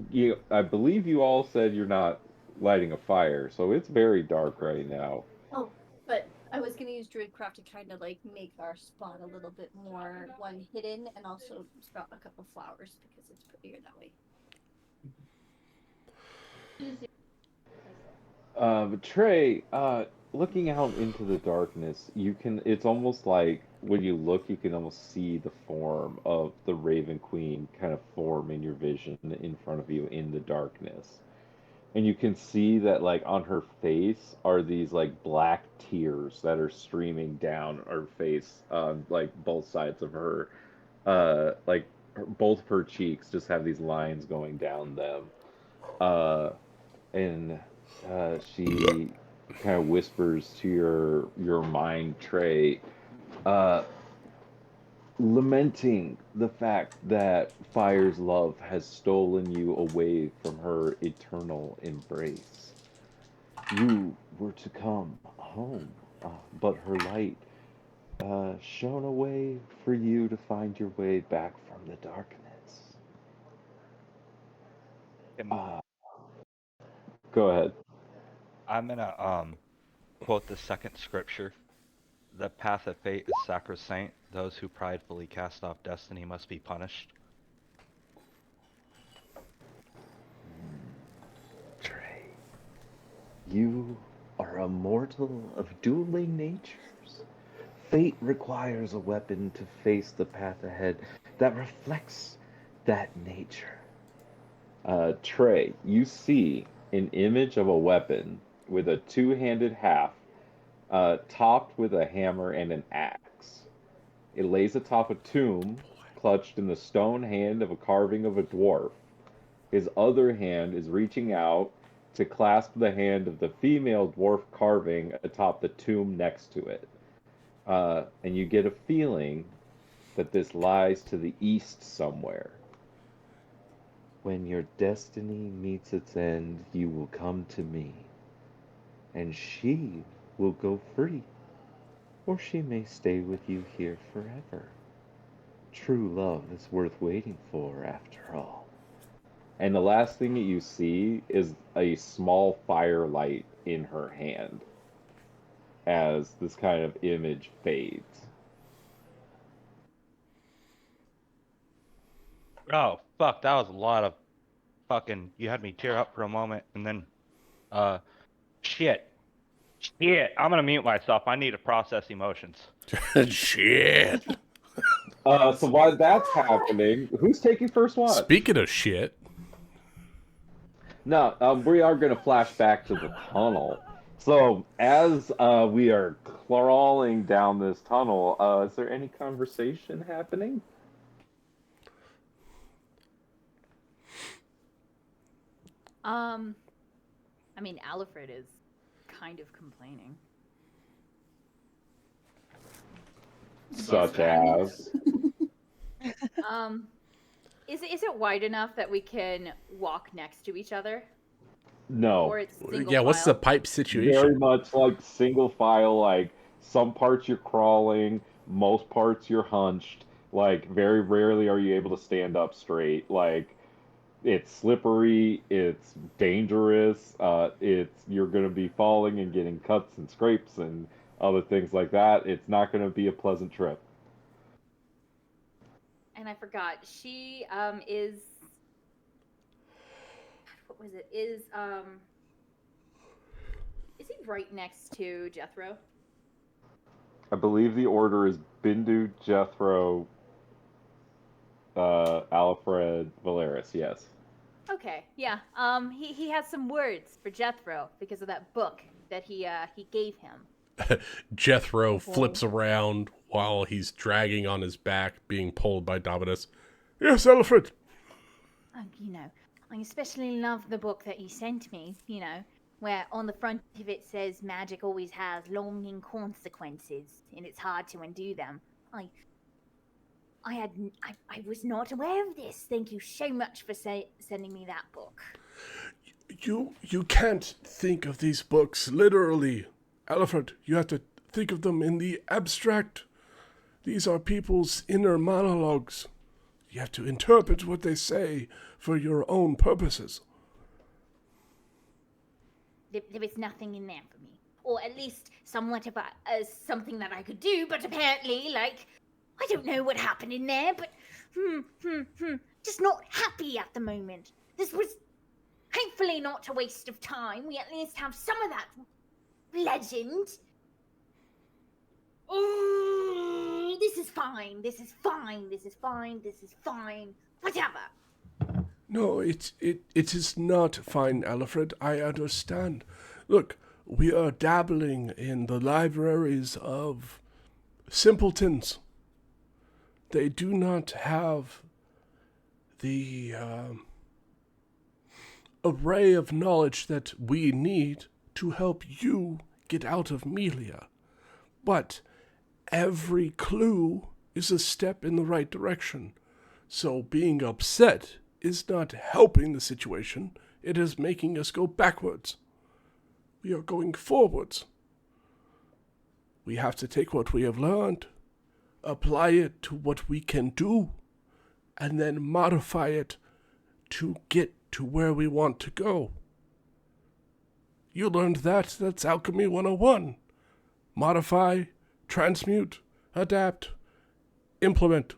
you, I believe you all said you're not lighting a fire, so it's very dark right now. Oh, but I was going to use Druidcraft to kind of like make our spot a little bit more hidden, and also sprout a couple flowers because it's prettier that way. But Trey, looking out into the darkness, it's almost like when you look, you can almost see the form of the Raven Queen kind of form in your vision in front of you in the darkness. And you can see that, like, on her face are these, like, black tears that are streaming down her face, like, both sides of her, both of her cheeks just have these lines going down them. And she kind of whispers to your mind, Trey, lamenting the fact that Fire's love has stolen you away from her eternal embrace. You were to come home, but her light shone a way for you to find your way back from the darkness. Go ahead. I'm gonna quote the second scripture. The path of fate is sacrosanct. Those who pridefully cast off destiny must be punished. Trey, you are a mortal of dueling natures. Fate requires a weapon to face the path ahead that reflects that nature. Trey, you see an image of a weapon with a two-handed half, topped with a hammer and an axe. It lays atop a tomb, clutched in the stone hand of a carving of a dwarf. His other hand is reaching out to clasp the hand of the female dwarf carving atop the tomb next to it. And you get a feeling that this lies to the east somewhere. When your destiny meets its end, you will come to me, and she will go free, or she may stay with you here forever. True love is worth waiting for, after all. And the last thing that you see is a small firelight in her hand as this kind of image fades. Oh, fuck, that was a lot of fucking... You had me tear up for a moment, and then... Shit. I'm gonna mute myself. I need to process emotions. Shit. So while that's happening, who's taking first watch? Speaking of shit. No, we are going to flash back to the tunnel. So as we are crawling down this tunnel, is there any conversation happening? I mean, Alfred is kind of complaining. Such as? Is it wide enough that we can walk next to each other? No. Or it's single Yeah, what's the file? pipe situation? Very much like single file, like some parts you're crawling, most parts you're hunched. Like, very rarely are you able to stand up straight. Like, it's slippery, it's dangerous, you're going to be falling and getting cuts and scrapes and other things like that. It's not going to be a pleasant trip. And I forgot. She is what was it? Is he right next to Jethro? I believe the order is Bindu, Jethro, Alfred, Valeris. Yes. Okay, yeah. He has some words for Jethro because of that book that he gave him. Jethro flips around while he's dragging on his back, being pulled by Dominus. Yes, Alfred. I especially love the book that you sent me. Where on the front of it says magic always has longing consequences, and it's hard to undo them. I was not aware of this. Thank you so much for sending me that book. You can't think of these books literally, Alfred. You have to think of them in the abstract. These are people's inner monologues. You have to interpret what they say for your own purposes. There is nothing in there for me, or at least somewhat of something that I could do. But apparently, I don't know what happened in there. But just not happy at the moment. This was hopefully not a waste of time. We at least have some of that legend. Oh, this is fine. This is fine. This is fine. This is fine. Whatever. No, it is not fine, Alfred. I understand. Look, we are dabbling in the libraries of simpletons. They do not have the array of knowledge that we need to help you get out of Melia. But every clue is a step in the right direction. So being upset is not helping the situation. It is making us go backwards. We are going forwards. We have to take what we have learned, apply it to what we can do, and then modify it to get to where we want to go. You learned that. That's Alchemy 101. Modify, transmute, adapt, implement.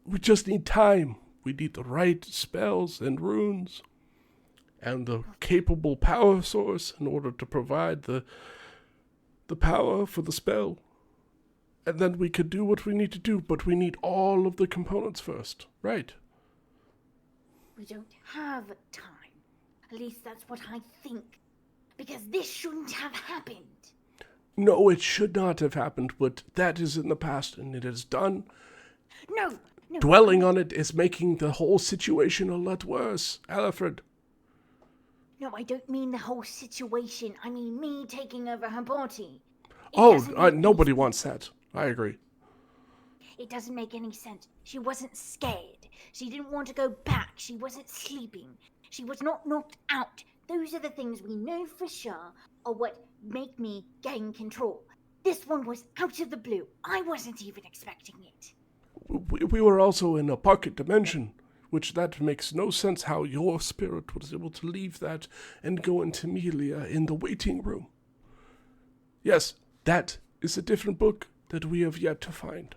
We just need time. We need the right spells and runes and the capable power source in order to provide the power for the spell. And then we could do what we need to do, but we need all of the components first, right? We don't have time. At least that's what I think. Because this shouldn't have happened. No, it should not have happened, but that is in the past and it is done. No. Dwelling on it is making the whole situation a lot worse, Alfred. No, I don't mean the whole situation. I mean me taking over her body. Nobody wants that. I agree. It doesn't make any sense. She wasn't scared. She didn't want to go back. She wasn't sleeping. She was not knocked out. Those are the things we know for sure are what make me gain control. This one was out of the blue. I wasn't even expecting it. We were also in a pocket dimension, which that makes no sense how your spirit was able to leave that and go into Melia in the waiting room. Yes, that is a different book that we have yet to find.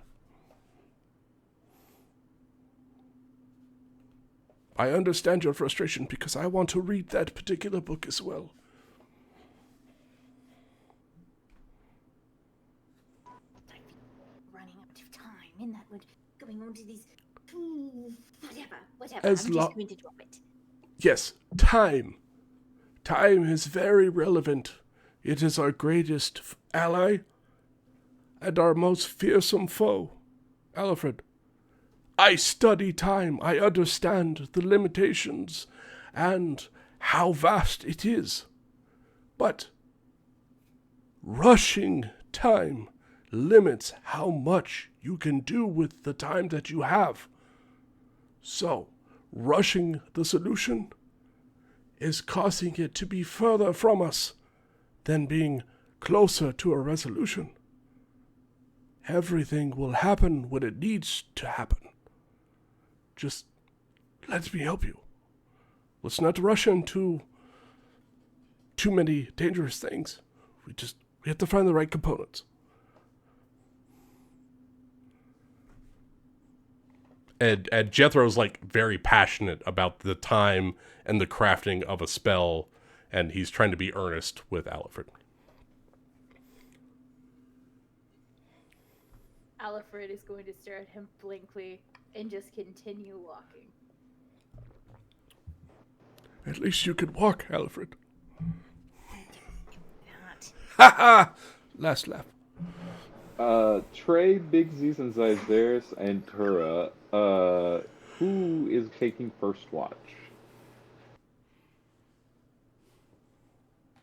I understand your frustration because I want to read that particular book as well. Running out of time, and that would going on to these whatever. As I'm just going to drop it. Yes, time. Time is very relevant. It is our greatest ally and our most fearsome foe. Alfred, I study time. I understand the limitations and how vast it is. But rushing time limits how much you can do with the time that you have. So, rushing the solution is causing it to be further from us than being closer to a resolution. Everything will happen when it needs to happen. Just let me help you. Let's not rush into too many dangerous things. We have to find the right components. And Jethro's like very passionate about the time and the crafting of a spell, and he's trying to be earnest with Alfred. Alfred is going to stare at him blankly and just continue walking. At least you can walk, Alfred. Not. Ha ha! Last laugh. Trey, Big Z's, and Zyzeris, and Tura, who is taking first watch?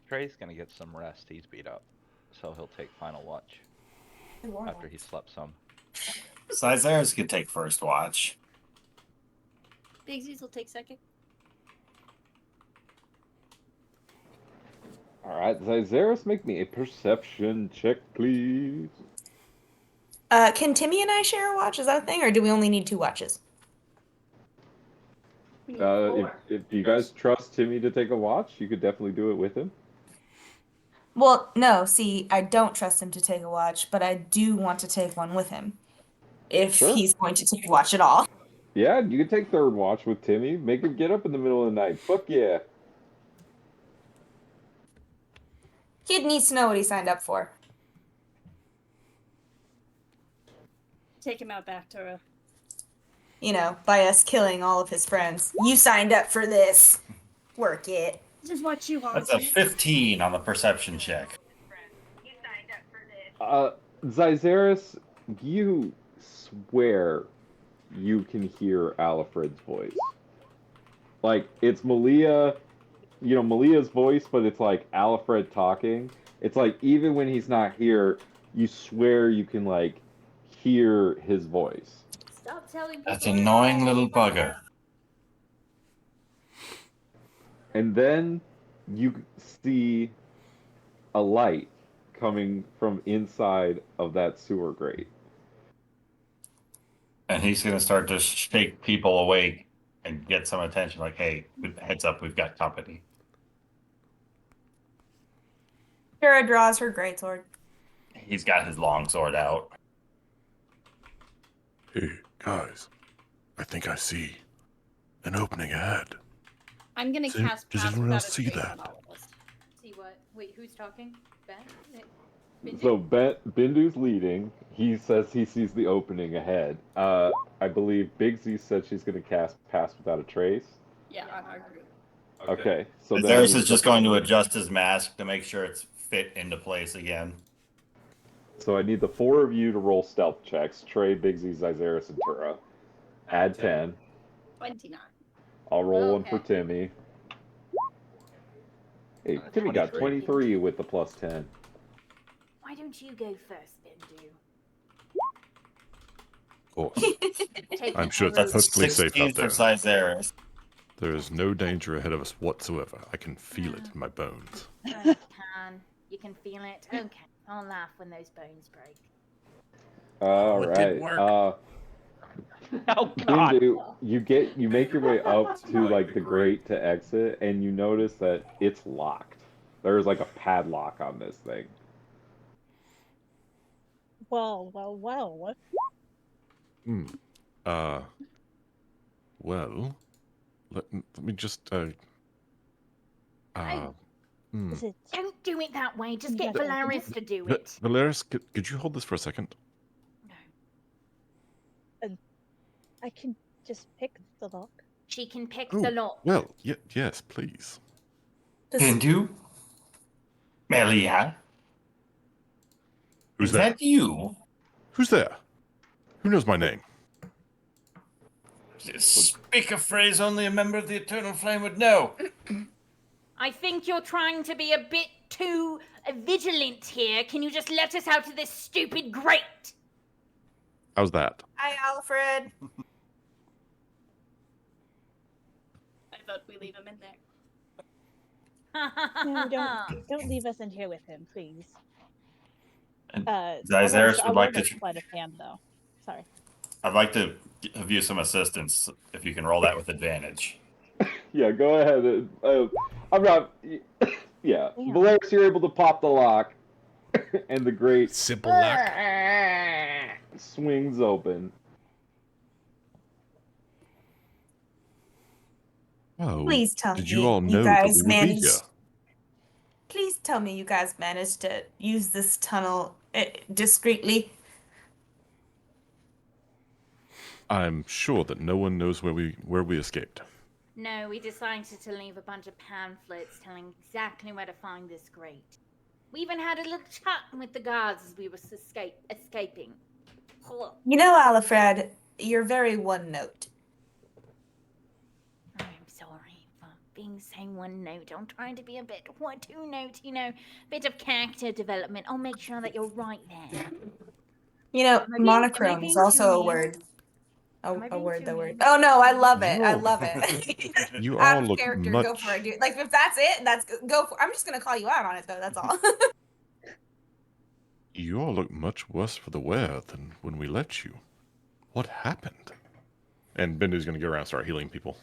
Trey's gonna get some rest. He's beat up, so he'll take final watch after he slept some. Zyzeris can take first watch. Big Z's will take second. Alright, Zyzeris, make me a perception check, please. Can Timmy and I share a watch? Is that a thing, or do we only need 2 watches? If you guys trust Timmy to take a watch, you could definitely do it with him. Well, no. See, I don't trust him to take a watch, but I do want to take one with him. If Sure. he's going to take a watch at all. Yeah, you can take third watch with Timmy. Make him get up in the middle of the night. Fuck yeah. Kid needs to know what he signed up for. Take him out back, Tura. You know, by us killing all of his friends. You signed up for this. Work it. This is what you want. That's a 15 on the perception check. Zyzeris, you swear you can hear Alfred's voice. Like, it's Malia, Malia's voice, but it's like Alfred talking. It's like, even when he's not here, you swear you can, like, hear his voice. Stop telling people. That's annoying little bugger. And then you see a light coming from inside of that sewer grate. And he's going to start to shake people awake and get some attention. Like, hey, heads up, we've got company. Kara draws her greatsword. He's got his long sword out. Hey, guys. I think I see an opening ahead. I'm gonna Does cast does Pass anyone Without else a see Trace that? on all of us. See what? Wait, who's talking? Ben? Bindu? So Bindu's leading. He says he sees the opening ahead. I believe Big Z said she's going to cast Pass Without a Trace. Yeah, on our group. Okay, so then Theirs is just going to adjust his mask to make sure it's fit into place again. So I need the 4 of you to roll stealth checks. Trey, Big Z, Zyzeris, and Tura. Add 10. 29. I'll roll one Okay. for Timmy. Hey, Timmy got 23 with the plus 10. Why don't you go first, Bindu? Of course. Take I'm sure the it's perfectly safe 16 out for there. Zyzeris. There is no danger ahead of us whatsoever. I can feel it in my bones. You can. You can feel it. Okay. I'll laugh when those bones break. All it didn't right. work. Oh God! Bindu, you make your way up to like the grate to exit, and you notice that it's locked. There's like a padlock on this thing. Well. Well, let me just, Is it? Don't do it that way. Just get Yeah. Valaris to do it. Valeris, could you hold this for a second? I can just pick the lock. She can pick Oh, the lock. well, yes, please. Bindu? Melia? Who's Is there? that you? Who's there? Who knows my name? Speak a phrase only a member of the Eternal Flame would know. I think you're trying to be a bit too vigilant here. Can you just let us out of this stupid grate? How's that? Hi, Alfred. I vote we leave him in there. No, don't leave us in here with him, please. And Although Zyzaris would like to. sleight of hand, though. Sorry. I'd like to give you some assistance if you can roll that with advantage. Yeah, go ahead. I'm not. Yeah, Damn. Valeris, you're able to pop the lock, and the grate Simple luck. swings open. Oh, Please tell did me you all you know that guys we would be managed. here? Please tell me you guys managed to use this tunnel discreetly. I'm sure that no one knows where we escaped. No, we decided to leave a bunch of pamphlets telling exactly where to find this grate. We even had a little chat with the guards as we were escaping. You know, Alfred, you're very one note. I'm sorry for being so one note. I'm trying to be a bit two note, bit of character development. I'll make sure that you're right there. You know, Am I being monochrome is too also a mean? word. Am I A being word, too the word. mean? Oh no, I love it. I No. love it. You Out all of look character, go much. for it, dude. Like if that's it, go for. I'm just gonna call you out on it though. That's all. You all look much worse for the wear than when we left you. What happened? And Bendu's gonna go around and start healing people.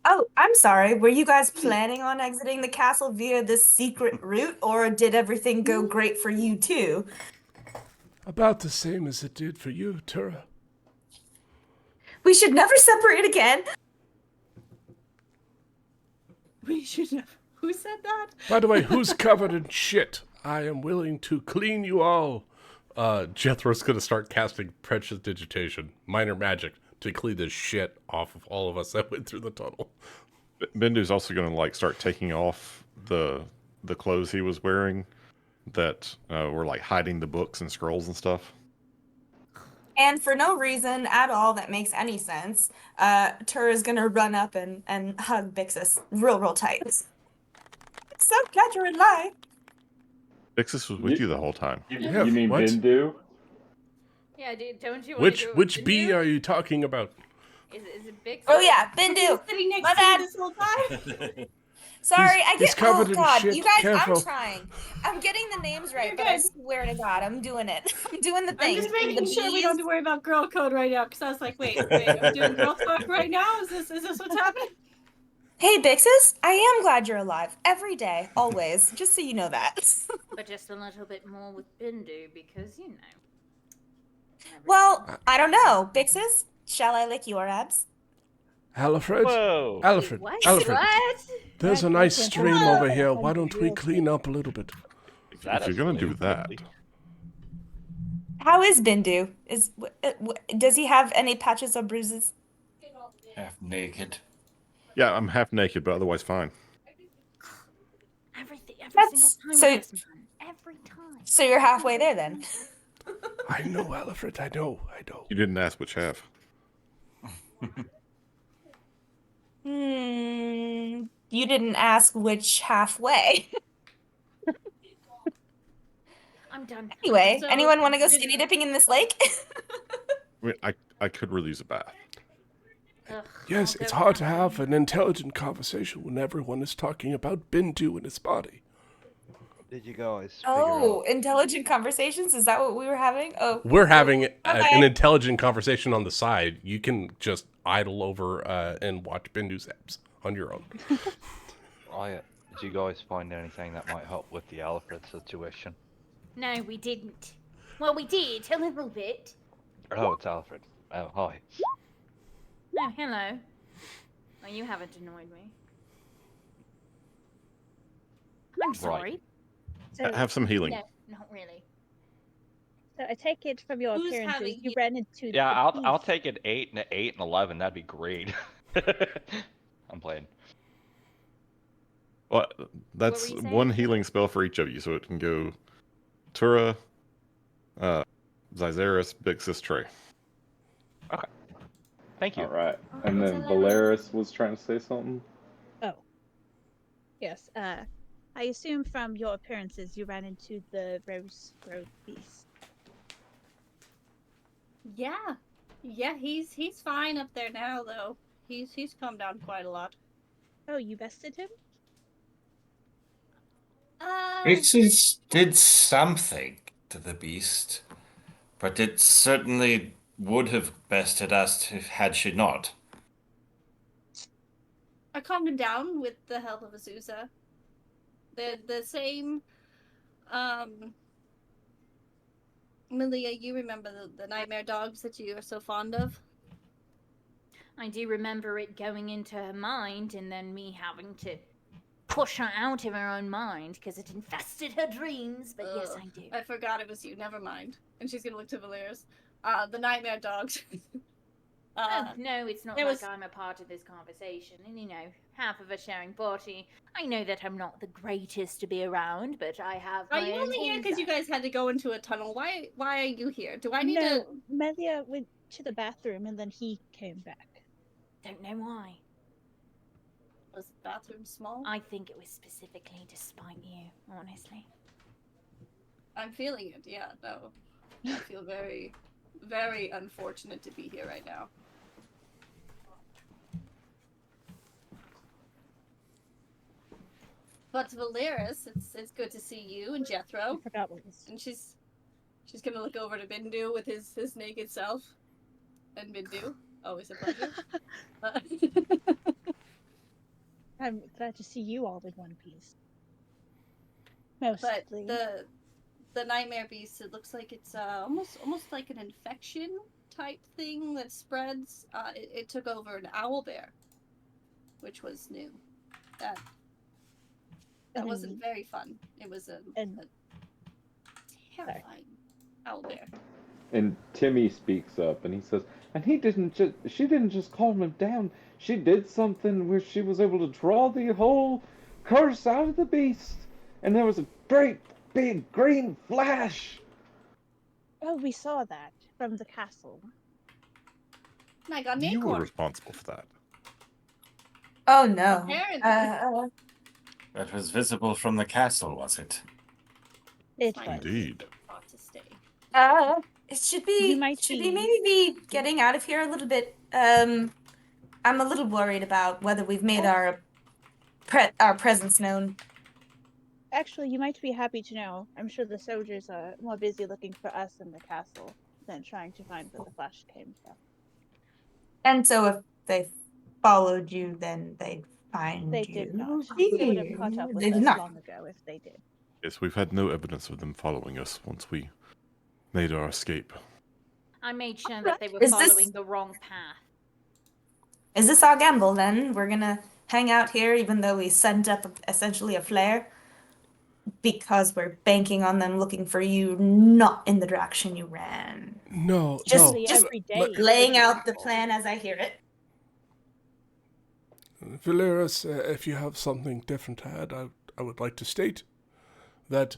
Oh, I'm sorry. Were you guys planning on exiting the castle via this secret route, or did everything go great for you too? About the same as it did for you, Tura. We should never separate again. We should have. Who said that? By the way, who's covered in shit? I am willing to clean you all. Jethro's gonna start casting prestidigitation, minor magic, to clean this shit off of all of us that went through the tunnel. Bendu's also gonna start taking off the clothes he was wearing that were hiding the books and scrolls and stuff. And for no reason at all that makes any sense, Tura's gonna run up and hug Bixus real tight. So glad you're alive. Bixus was with you the whole time. Yeah, You mean what? Bindu? Yeah, dude, don't you want to do Which bee are you talking about? Is it big? Oh yeah, Bindu. Sitting next My to you bad. this whole time. Sorry, He's covered oh in god, shit. you guys, Careful. I'm trying. I'm getting the names right, You're but I good. swear to God, I'm doing it. I'm doing the thing. I'm just making sure we don't have to worry about girl code right now, because I was like, wait, are we doing girl talk right now? Is this what's happening? Hey, Bixus, I am glad you're alive. Every day, always. Just so you know that. But just a little bit more with Bindu because, Well, I don't know. Bixus, shall I lick your abs? Alfred? Whoa. Alfred, What? Alfred, What? there's a That nice doesn't stream sound over like here. a Why don't we real clean up a little bit? If you're gonna do that, How is Bindu? Does he have any patches or bruises? Half naked. yeah, I'm half naked, but otherwise fine. Every That's- single time so- with this man. Every time. So you're halfway there then. I know, Alfred, I know. You didn't ask which half. You didn't ask which halfway. I'm done. Anyway, So- anyone want to go skinny dipping in this lake? I mean, I could really use a bath. Ugh, Yes, I'll it's go hard to down. have an intelligent conversation when everyone is talking about Bindu and his body. Did you guys figure Oh, out? intelligent conversations? Is that what we were having? Oh, We're having an Okay. intelligent conversation on the side. You can just idle over and watch Bindu's apps on your own. Riot, did you guys find anything that might help with the Alfred situation? No, we didn't. Well, we did, a little bit. Oh, it's Alfred. Oh, hi. Oh, hello. Well, you haven't annoyed me. I'm sorry. So, Have some healing. No, not really. so I take it from your Who's appearances, having you you- ran into Yeah, the I'll beast. take an 8 and 11. That'd be great. I'm playing. Well, that's were you one saying? healing spell for each of you, so it can go Tura, Zyzaris, Bixus, Trey. Thank you. All right. Oh, And it's then 11. Valeris was trying to say something. Oh. Yes, I assume from your appearances you ran into the Rose Grove beast. Yeah, he's fine up there now though. He's come down quite a lot. Oh, you bested him? Creatures did something to the beast, but it certainly would have bested us had she not. I calmed him down with the help of Azusa. The same. Malia, you remember the nightmare dogs that you are so fond of? I do remember it going into her mind and then me having to push her out of her own mind because it infested her dreams, but yes, I do. I forgot it was you. Never mind. And she's gonna look to Valeris. The nightmare dogs. No, it's not it like was- I'm a part of this conversation. And you know, half of a sharing body. I know that I'm not the greatest to be around, but I have. Are my you own only here because you insight. guys had to go into a tunnel? Why are you here? Do I need No, to? Melia went to the bathroom and then he came back. Don't know why. Was the bathroom small? I think it was specifically to spite you, honestly. I'm feeling it. Yeah, no. I feel very, very unfortunate to be here right now. But Valeris, it's good to see you and I Jethro. forgot what was. And she's gonna look over to Bindu with his naked self. And Bindu, always a pleasure. I'm glad to see you all in one piece. But Mostly. the nightmare beast, it looks like it's almost like an infection type thing that spreads. It took over an owl bear, which was new. That wasn't very fun. It was a terrifying owl bear. And Timmy speaks up and he says, and she didn't just calm him down. She did something where she was able to draw the whole curse out of the beast. And there was a great big green flash. Oh, we saw that from the castle. And I got an You were acorn. responsible for that. Oh no. Apparently. That was visible from the castle, was it? It Fine. was. Indeed. Ought to stay. It should be You might should be- be maybe be getting out of here a little bit. I'm a little worried about whether we've made our presence known. Actually, you might be happy to know. I'm sure the soldiers are more busy looking for us in the castle than trying to find where the flash came from. And so if they followed you, then they'd find They you. did not. They would have caught up with They did us not. long ago if they did. Yes, we've had no evidence of them following us once we made our escape. I made sure that they were Is this- following the wrong path. Is this our gamble then? We're gonna hang out here even though we sent up essentially a flare? Because we're banking on them looking for you not in the direction you ran. No, Just- no. just every day. Laying out the plan as I hear it. Valeris, if you have something different to add, I would like to state that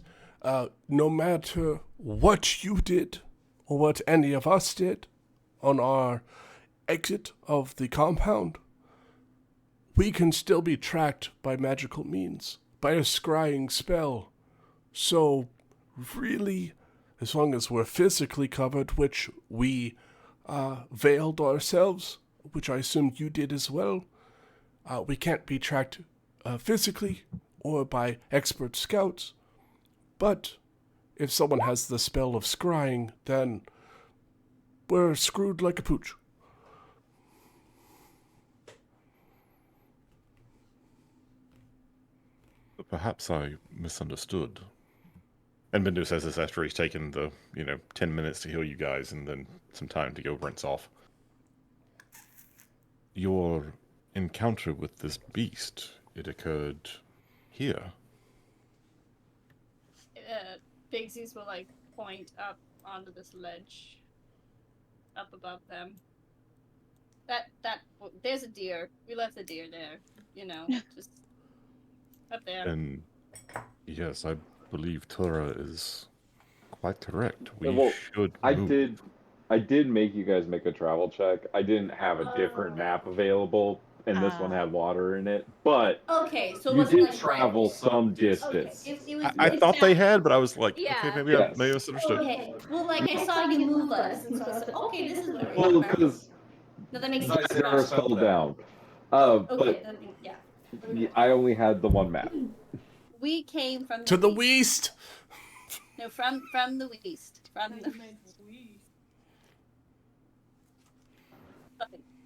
no matter what you did or what any of us did on our exit of the compound, we can still be tracked by magical means, by a scrying spell. So, really, as long as we're physically covered, which we veiled ourselves, which I assume you did as well, we can't be tracked physically or by expert scouts. But if someone has the spell of scrying, then we're screwed like a pooch. But perhaps I misunderstood. And Bindu says this after he's taken the, 10 minutes to heal you guys and then some time to go rinse off. Your encounter with this beast, it occurred here. Bigsies will point up onto this ledge up above them. There's a deer. We left the deer there. Just up there. And yes, I believe Tura is quite correct. We Well, should I move. did make you guys make a travel check. I didn't have a different map available, and this one had water in it. But Okay, so it you wasn't did like travel some distance. Okay, it was. I thought they had, but I was like, Yeah. okay, maybe Yes. I misunderstood. Okay. Well, I saw you move us, and so I said, okay, this is where we Well, are. because No, that makes my sense. Sarah fell down. Okay, But then, yeah. I only had the one map. We came from To the west. west. No, from the west. From the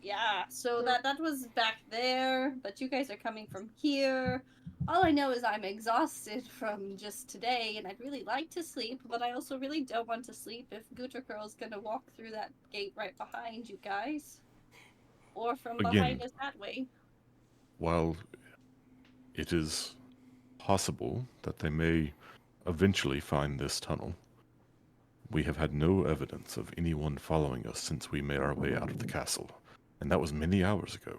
yeah. So that was back there, but you guys are coming from here. All I know is I'm exhausted from just today, and I'd really like to sleep, but I also really don't want to sleep if Guterkurl's gonna walk through that gate right behind you guys, or from behind us that way. While it is possible that they may eventually find this tunnel, we have had no evidence of anyone following us since we made our way out of the castle, and that was many hours ago.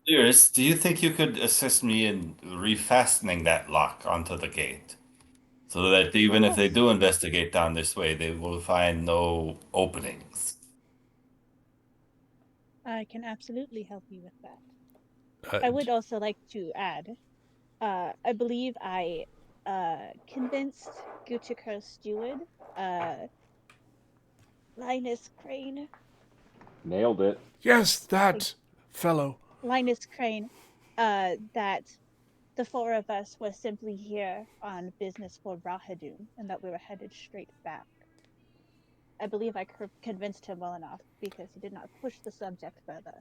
Dearest, do you think you could assist me in refastening that lock onto the gate? So that even if they do investigate down this way, they will find no openings. I can absolutely help you with that. I would also like to add, I believe I convinced Gucciker's steward, Linus Crane. Nailed it. Yes, that fellow. Linus Crane, that the four of us were simply here on business for Rahadum, and that we were headed straight back. I believe I convinced him well enough, because he did not push the subject further.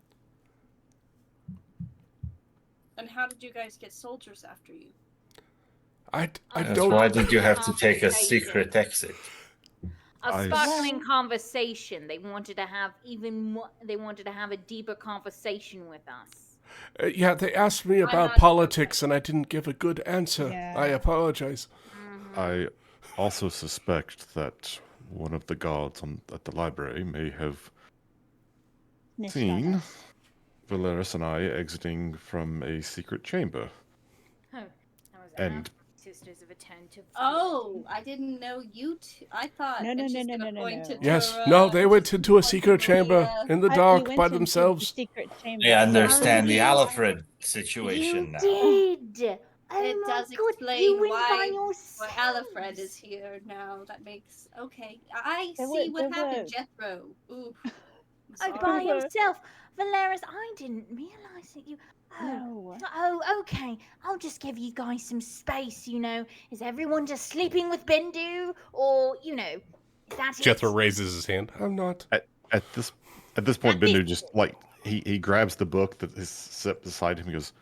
And how did you guys get soldiers after you? I Yes, don't. why did you have to take a secret exit? A sparkling conversation. They wanted to have even more. They wanted to have a deeper conversation with us. Yeah, they asked me about not politics, and I didn't give a good answer. Yeah. I apologize. I also suspect that one of the guards at the library may have Snitched seen on us. Valeris and I exiting from a secret chamber. Oh, that was And- Sisters of Attentive. Oh, I didn't know you two. I thought. No, and no, she's no, gonna no, point no. to Yes, Tura, no, they and went she's into a gonna point secret to chamber Maria. in the We dark went by into themselves. The secret chamber. I understand the Oh, Alfred situation You now. did. Oh It my does God, explain you went by why yourselves. Alfred is here now. That makes okay. I There see were- what there happened, were- Jethro. Ooh. Oh, by Sorry. yourself, Valeris. I didn't realise that you. Oh, No. oh, okay. I'll just give you guys some space. Is everyone just sleeping with Bendu, or is that Jethro it? raises his hand. I'm not. At this point, Bendu just he grabs the book that is set beside him. He goes,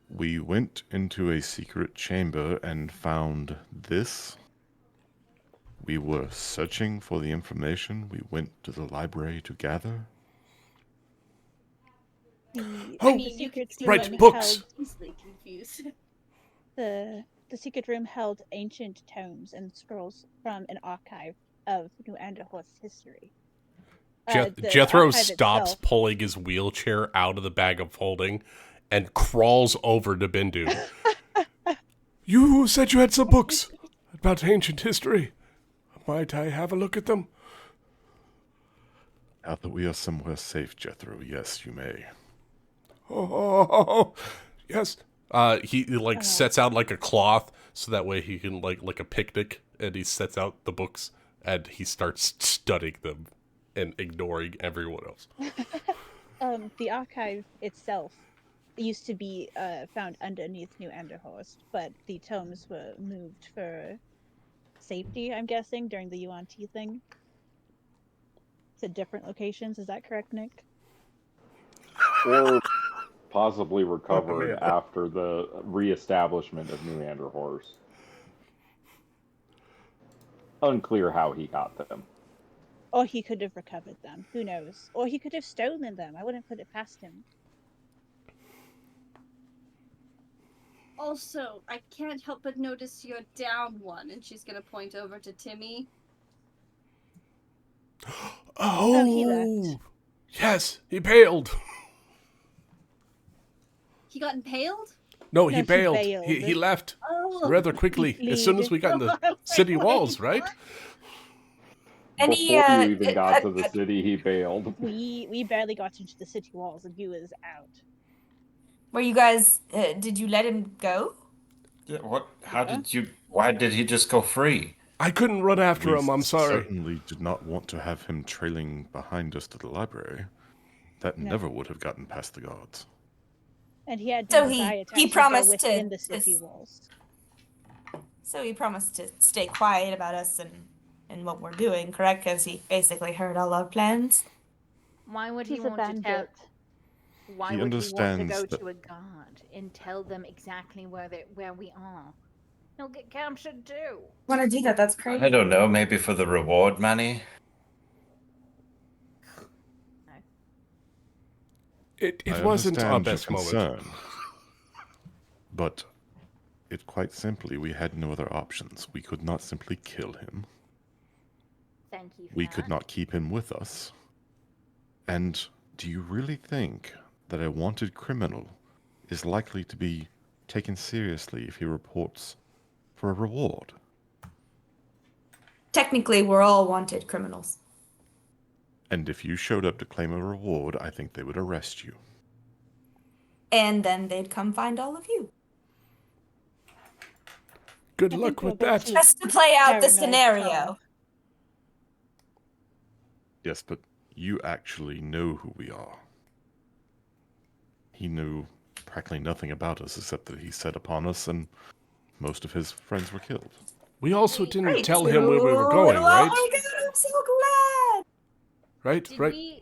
"We went into a secret chamber and found this. We were searching for the information we went to the library to gather." Oh, You secret can see right, why we books. got easily confused. The secret room held ancient tomes and scrolls from an archive of New Anderhorst's history. The Jethro archive stops itself- pulling his wheelchair out of the bag of holding and crawls over to Bindu. You said you had some books about ancient history. Might I have a look at them? Now that we are somewhere safe, Jethro, yes, you may. Oh, yes. He sets out like a cloth so that way he can like a picnic, and he sets out the books and he starts studying them and ignoring everyone else. The archive itself used to be found underneath New Anderhorst, but the tomes were moved for safety, I'm guessing, during the UNT thing. To different locations, is that correct, Nick? Or possibly recovered man. after the reestablishment of New Anderhorst. Unclear how he got them. Or he could have recovered them. Who knows? Or he could have stolen them. I wouldn't put it past him. Also, I can't help but notice you're down one, and she's gonna point over to Timmy. Oh, he left. Yes, he bailed. He got impaled? No, No, he he bailed. bailed. He left Oh, rather quickly as soon as we got in the city walls, right? Any, Before you even got to the city, he bailed. We barely got into the city walls and he was out. were you guys? Did you let him go? Yeah, what? How did you? Why did he just go free? I couldn't run after him. I'm sorry. Certainly did not want to have him trailing behind us to the library. That No. never would have gotten past the guards. And he had So Demon he Eye attacks that go promised within to- the city walls. So he promised to stay quiet about us and what we're doing, correct? Because he basically heard all our plans. Why would He's he a want to tell? bandit. Why He would he want to understands go that- to a guard and tell them exactly where we are? He'll get captured too. Want to do that? That's crazy. I don't know. Maybe for the reward money. It I wasn't our understand your best moment. concern, but it quite simply, we had no other options. We could not simply kill him. Thank you for We that. could not keep him with us. And do you really think that a wanted criminal is likely to be taken seriously if he reports for a reward? Technically, we're all wanted criminals. And if you showed up to claim a reward, I think they would arrest you. And then they'd come find all of you. Good I luck think we're with a bit that. too Just to play out the paranoid, scenario. Tom. Yes, but you actually know who we are. He knew practically nothing about us except that he set upon us and most of his friends were killed. We also didn't Great. tell him where we were going, Oh right? my god, I'm so glad. Right, Did right. we?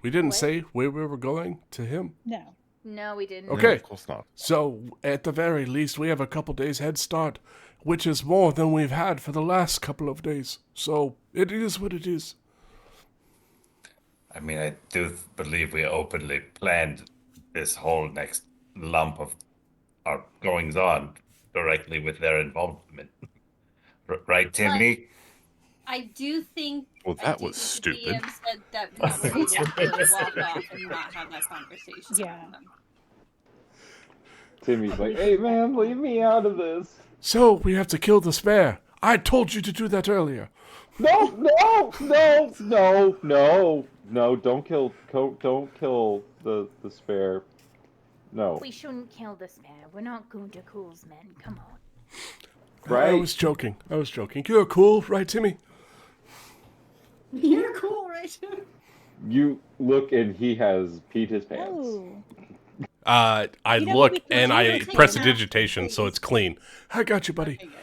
didn't what? say where we were going to him. No. No, we didn't. Okay. No, of course not. So, at the very least, we have a couple days head start, which is more than we've had for the last couple of days. So, it is what it is. I mean, I do believe we openly planned this whole next lump of our goings on directly with their involvement. Right, Timmy? I do think. Well, I that do was think the stupid. DM said that we were able to walk off and not have that conversation. Yeah. with them. Timmy's like, hey man, leave me out of this. So, we have to kill the spare. I told you to do that earlier. No, don't kill the spare. No. We shouldn't kill the spare. We're not Gunter Cool's men. Come on. Right? I was joking. You're cool, right, Timmy? You're cool, right? You look and he has peed his pants. Oh. I You know what look we can and do I is press take the him out, digitation so it's clean. I got you, buddy. Okay, good.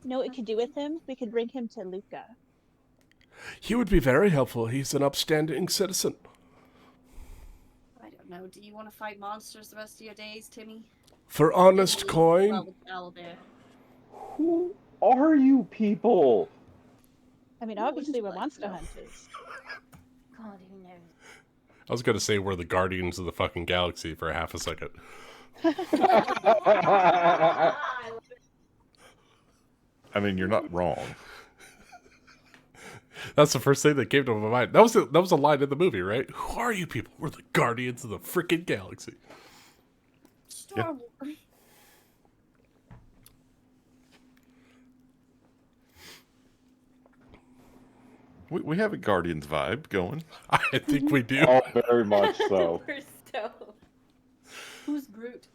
You know what we could do with him? We could bring him to Luca. He would be very helpful. He's an upstanding citizen. I don't know. Do you want to fight monsters the rest of your days, Timmy? For honest Well, coin, with Owlbear. Who are you people? I mean, No, obviously would we're you like monster to know? hunters. God, who knows? I was going to say we're the guardians of the fucking galaxy for half a second. I mean, you're not wrong. That's the first thing that came to my mind. That was a line in the movie, right? Who are you people? We're the guardians of the freaking galaxy. Star Wars. We have a Guardians vibe going. I think we do. Oh, very much so. We're still. Who's Groot?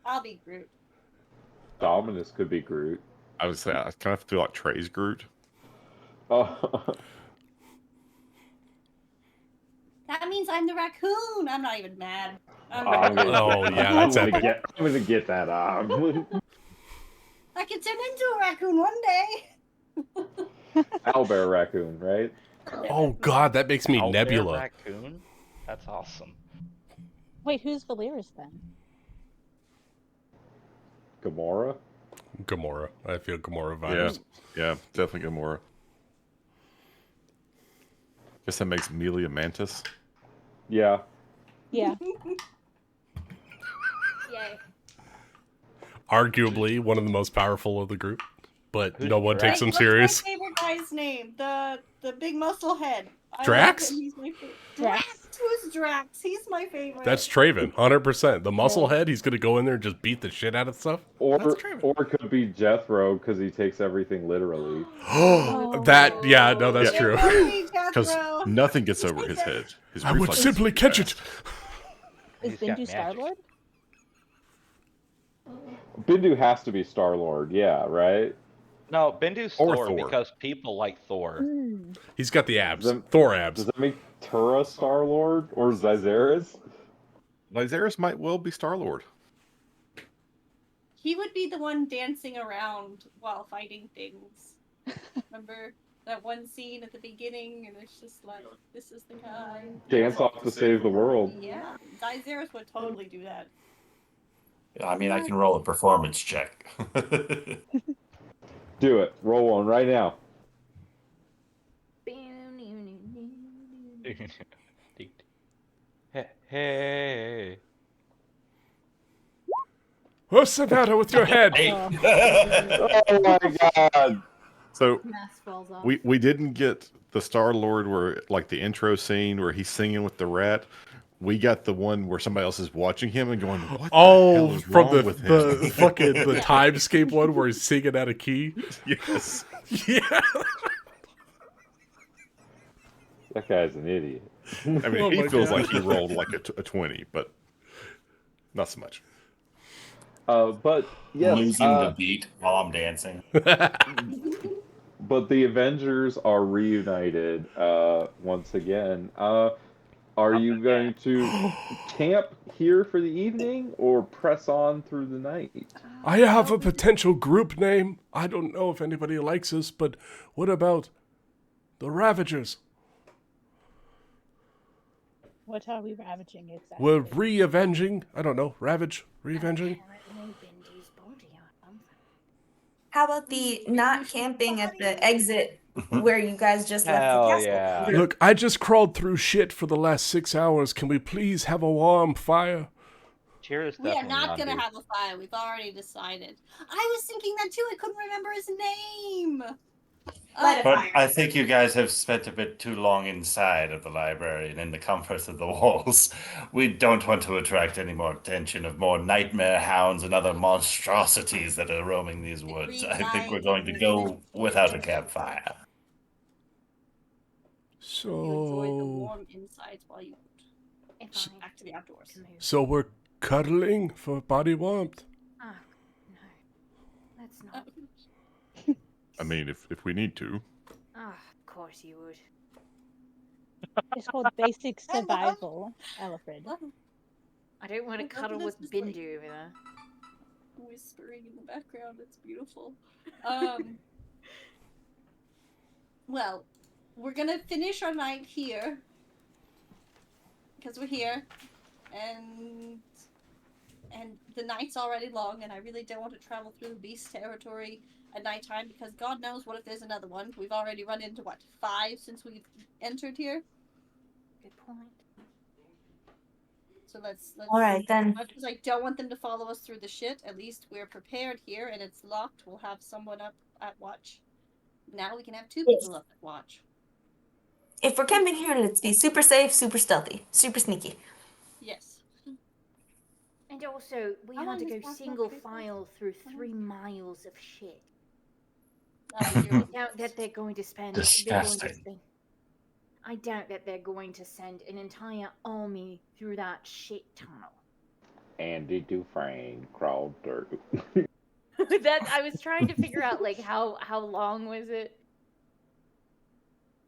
I'll be Groot. Dominus could be Groot. I would say I kind of feel like Trey's Groot. Oh, That means I'm the raccoon. I'm not even mad. I'm gonna, Oh, yeah, that's I'm gonna epic. I'm gonna get that on. I can turn into a raccoon one day. Owlbear raccoon, right? Oh god, that makes me Owlbear Nebula. Raccoon? That's awesome. Wait, who's Valeris then? Gamora. Gamora. I feel Gamora Yeah, vibes. yeah, definitely Gamora. Guess that makes Melia Mantis. Yeah. Yeah. Yay. Arguably one of the most powerful of the group, but Who's no one Drax? takes him What's serious. my favorite guy's name? The big muscle head. I Drax? love him. He's my favorite. Drax. Drax. Who's Drax? He's my favorite. That's Traven, 100%. The musclehead, he's gonna go in there and just beat the shit out of stuff. Or That's Traven. or it could be Jethro because he takes everything literally. That, yeah, no, that's Yeah. true. Because Jethro. nothing gets over his head. His I would reflexes simply are catch it. fast. Is He's got Bindu Star magic. Lord? Bindu has to be Star Lord, yeah, right? No, Bindu's Or Thor, Thor. because people like Thor. Hmm. He's got the abs. Then- Thor abs. Does that make Tura Star Lord or Zyzeris? Lysaris might well be Star-Lord. He would be the one dancing around while fighting things. Remember that one scene at the beginning, and it's just like, this is the guy. Dance off to save the world. Yeah, Lysaris would totally do that. I mean, I can roll a performance check. Do it. Roll one right now. Hey. What's the matter with your head? Oh my god. So Mask falls off. we didn't get the Star-Lord where, like, the intro scene where he's singing with the rat. We got the one where somebody else is watching him and going, "What the hell is from wrong with him?" the fucking the timescape one where he's singing out a key. Yes. Yeah. That guy's an idiot. I mean, Oh he my feels God. like he rolled like a 20, but not so much. But yes, Losing the beat while I'm dancing. but the Avengers are reunited once again. Are you going to camp here for the evening or press on through the night? I have a potential group name. I don't know if anybody likes us, but what about the Ravagers? What are we ravaging exactly? We're re-avenging. I don't know. Ravage? Re-avenging? Apparently Bendy's body or something. How about the not camping at the exit where you guys just left the Hell castle? yeah. Look, I just crawled through shit for the last 6 hours. Can we please have a warm fire? Cheers. We are not going to have a fire. We've already decided. I was thinking that too. I couldn't remember his name. Light a But fire. I think you guys have spent a bit too long inside of the library and in the comfort of the walls. We don't want to attract any more attention of more nightmare hounds and other monstrosities that are roaming these woods. I think we're going to go without a campfire. You enjoy the So, warm insides while you If go I back to the outdoors. can move. so we're cuddling for body warmth. Ah, no. That's not. I mean, if we need to. Ah, of course you would. It's called basic survival, Alfred. I don't want to Well, cuddle with that's just like- Bindu over there. Whispering in the background. It's beautiful. Well, we're gonna finish our night here because we're here, and the night's already long, and I really don't want to travel through the beast territory at nighttime because God knows what if there's another one. We've already run into 5 since we've entered here. Good point. So let's All right, then. as much as I don't want them to follow us through the shit, at least we're prepared here and it's locked. We'll have someone up at watch. Now we can have 2 people up at watch. If we're camping here, let's be super safe, super stealthy, super sneaky. Yes. And also, we How had long to is go that single for? file through 3 miles of shit. Oh, I doubt that they're going to spend. Disgusting. I doubt that they're going to send an entire army through that shit tunnel. Andy Dufresne crawled through. That I was trying to figure out, like, how long was it?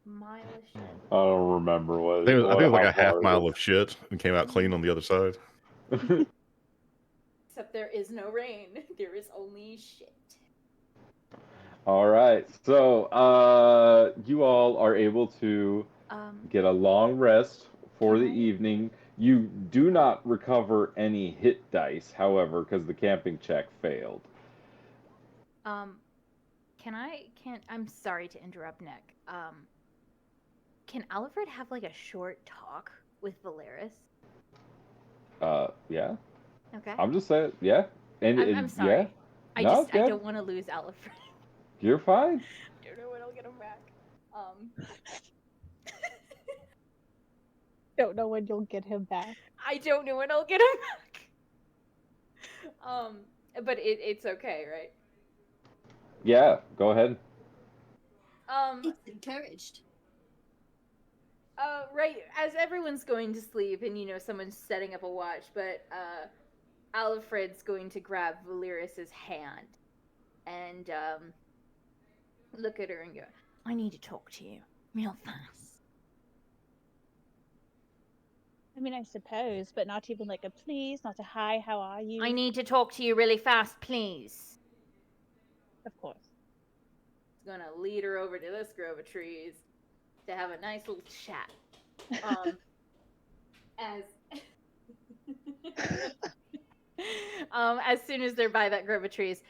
Mile of shit. I don't remember what. I think it was like a how half far it mile was. of shit and came out clean on the other side. Except there is no rain. There is only shit. All right, so you all are able to get a long rest for the evening. You do not recover any hit dice, however, because the camping check failed. I'm sorry to interrupt, Nick. Can Alfred have like a short talk with Valeris? Yeah. Okay. I'm just saying, yeah. And I'm sorry. Yeah. I No, just it's I good. don't want to lose Alfred. You're fine. I don't know when I'll get him back. Don't know when you'll get him back. I don't know when I'll get him back. But it's okay, right? Yeah, go ahead. It's encouraged. Right, as everyone's going to sleep and, someone's setting up a watch, but, Alfred's going to grab Valeris's hand and, look at her and go, I need to talk to you real fast. mean, I suppose, but not even like a please, not a hi, how are you? I need to talk to you really fast, please. Of course. He's gonna lead her over to this grove of trees to have a nice little chat. As soon as they're by that grove of trees,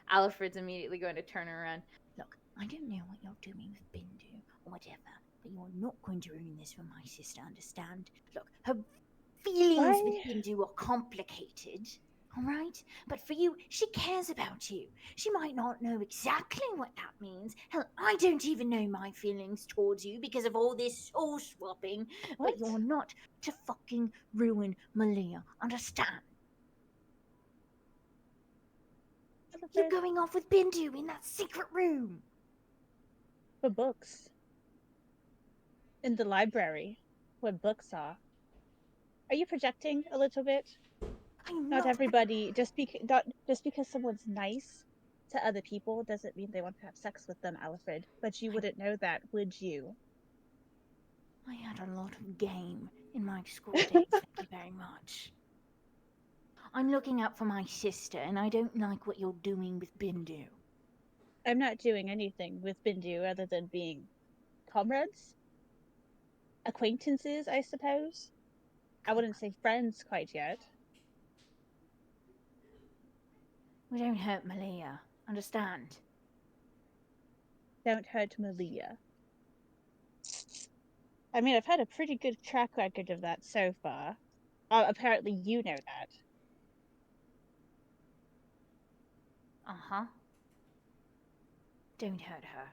Alfred's immediately going to turn her around. Look, I don't know what you're doing with Bindu or whatever, but you're not going to ruin this for my sister, understand? Look, her feelings with Bindu are complicated, all right? But for you, she cares about you. She might not know exactly what that means. Hell, I don't even know my feelings towards you because of all this soul swapping. What? But you're not to fucking ruin Malia, understand? You're going off with Bindu in that secret room. For books. In the library, where books are. Are you projecting a little bit? I'm Not everybody, just because someone's nice to other people doesn't mean they want to have sex with them, Alfred. But you wouldn't know that, would you? I had a lot of game in my school days, thank you very much. I'm looking out for my sister, and I don't like what you're doing with Bindu. I'm not doing anything with Bindu other than being comrades? Acquaintances, I suppose? I wouldn't say friends quite yet. We don't hurt Malia, understand? Don't hurt Malia. I mean, I've had a pretty good track record of that so far. Apparently you know that. Uh-huh. Don't hurt her.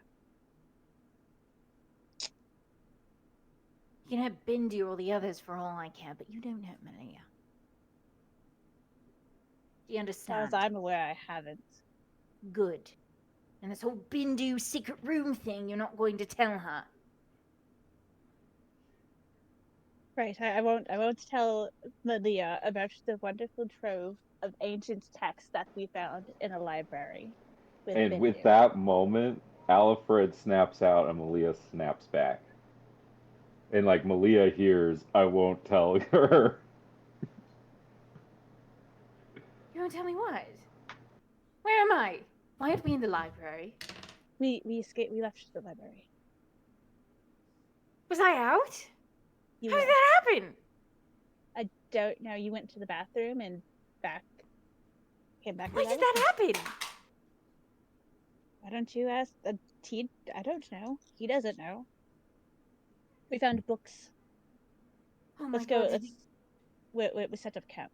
You can hurt Bindu or the others for all I care, but you don't hurt Malia. Do you understand? As far as I'm aware, I haven't. Good. And this whole Bindu secret room thing, you're not going to tell her. Right, I won't tell Malia about the wonderful trove of ancient texts that we found in a library. And Bindu. with that moment, Alfred snaps out and Malia snaps back. And like Malia hears, I won't tell her. You won't tell me what? Where am I? Why aren't we in the library? We escaped. We left the library. Was I out? You How did were. that happen? I don't know. You went to the bathroom and back. Came back. Why did that happen? Why don't you ask T? I don't know. He doesn't know. We found books. Oh my Let's go. God, We set up camp.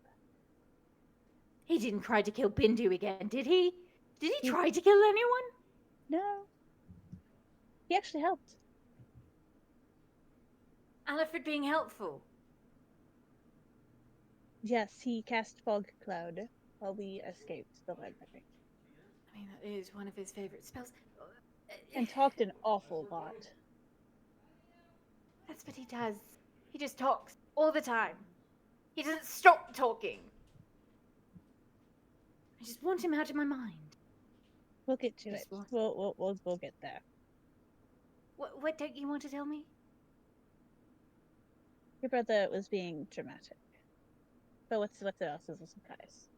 He didn't try to kill Bindu again, did he? Did he try to kill anyone? No. He actually helped. Alfred being helpful. Yes, he cast fog cloud while we escaped the library. I mean, that is one of his favorite spells. And talked an awful lot. That's what he does. He just talks all the time. He doesn't stop talking. I just want him out of my mind. We'll get to it. We'll get there. What don't you want to tell me? Your brother was being dramatic. But what else is a surprise?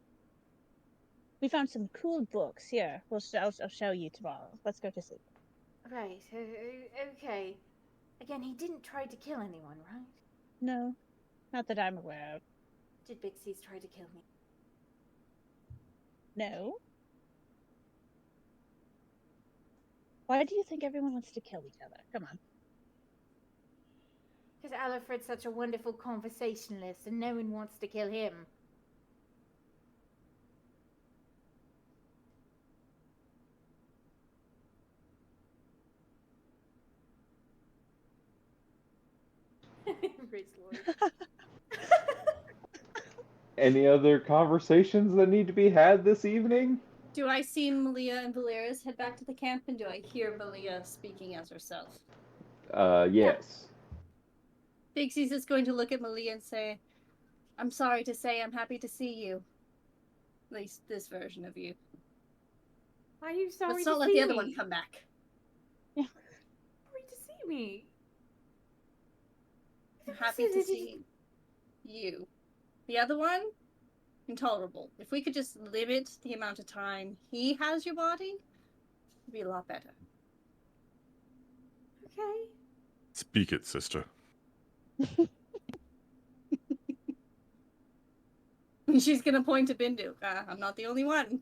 We found some cool books here. I'll show you tomorrow. Let's go to sleep. Right. Okay. Again, he didn't try to kill anyone, right? No, not that I'm aware of. Did Bixies try to kill me? No. Why do you think everyone wants to kill each other? Come on. Because Alfred's such a wonderful conversationalist and no one wants to kill him. Praise the Lord. Any other conversations that need to be had this evening? Do I see Malia and Valeris head back to the camp, and do I hear Malia speaking as herself? Yes. Bigsy's is going to look at Malia and say, I'm sorry to say I'm happy to see you. At least this version of you. Why are you sorry Let's to not let see the other me? one come back. Sorry to see me. I'm happy to see you. you. The other one, intolerable. If we could just limit the amount of time he has your body, it'd be a lot better. Okay. Speak it, sister. She's gonna point to Bindu. I'm not the only one.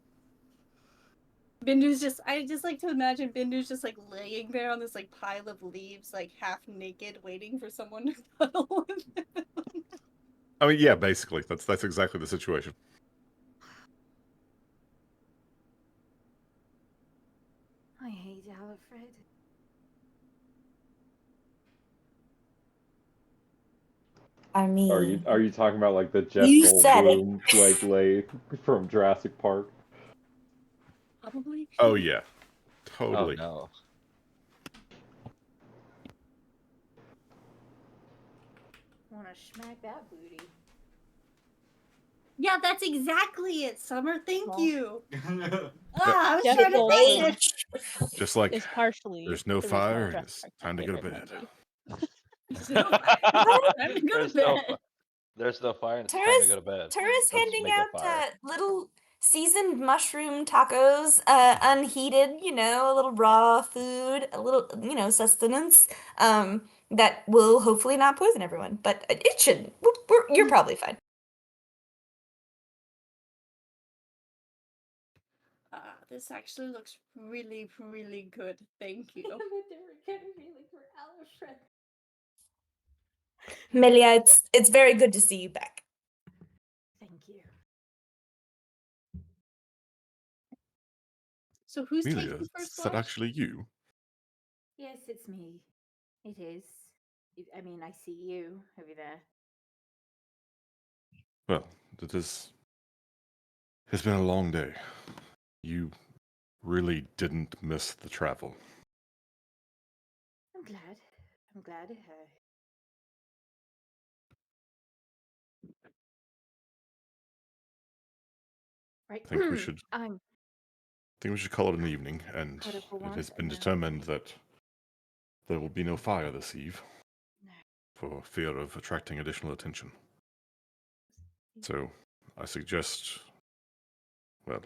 Bindu's just, I just like to imagine Bindu's just like laying there on this like pile of leaves, like half naked, waiting for someone to cuddle with him. I mean, yeah, basically, that's exactly the situation. I hate Alfred. I mean, Are you talking about like the Jeff You said it. Goldblum like lay from Jurassic Park? Probably. Oh yeah, Oh totally. no. Wanna smack that booty? Yeah, that's exactly it, Summer. Thank Well. you. I was Jeff trying to Goldblum find it. Just like is partially there's no the reason why fire, Jurassic it's Park's my time to go to favorite bed. movie. Time to go to bed. There's no fire. And it's time to Tara's go to bed. Tara's Let's handing make a out fire. little seasoned mushroom tacos, unheated, a little raw food, a little, sustenance, that will hopefully not poison everyone, but it shouldn't. You're probably fine. This actually looks really, really good. Thank you. Melia, it's very good to see you back. Thank you. So who's Amelia, taking is first that watch? actually you? Yes, it's me. It is. I mean, I see you over there. Well, it's been a long day. You really didn't miss the travel. I'm glad. I'm glad. Right. I think we should I'm call it an evening, and caught up for it once. has been I know. determined that there will be no fire this eve No. for fear of attracting additional attention. So, I suggest, well,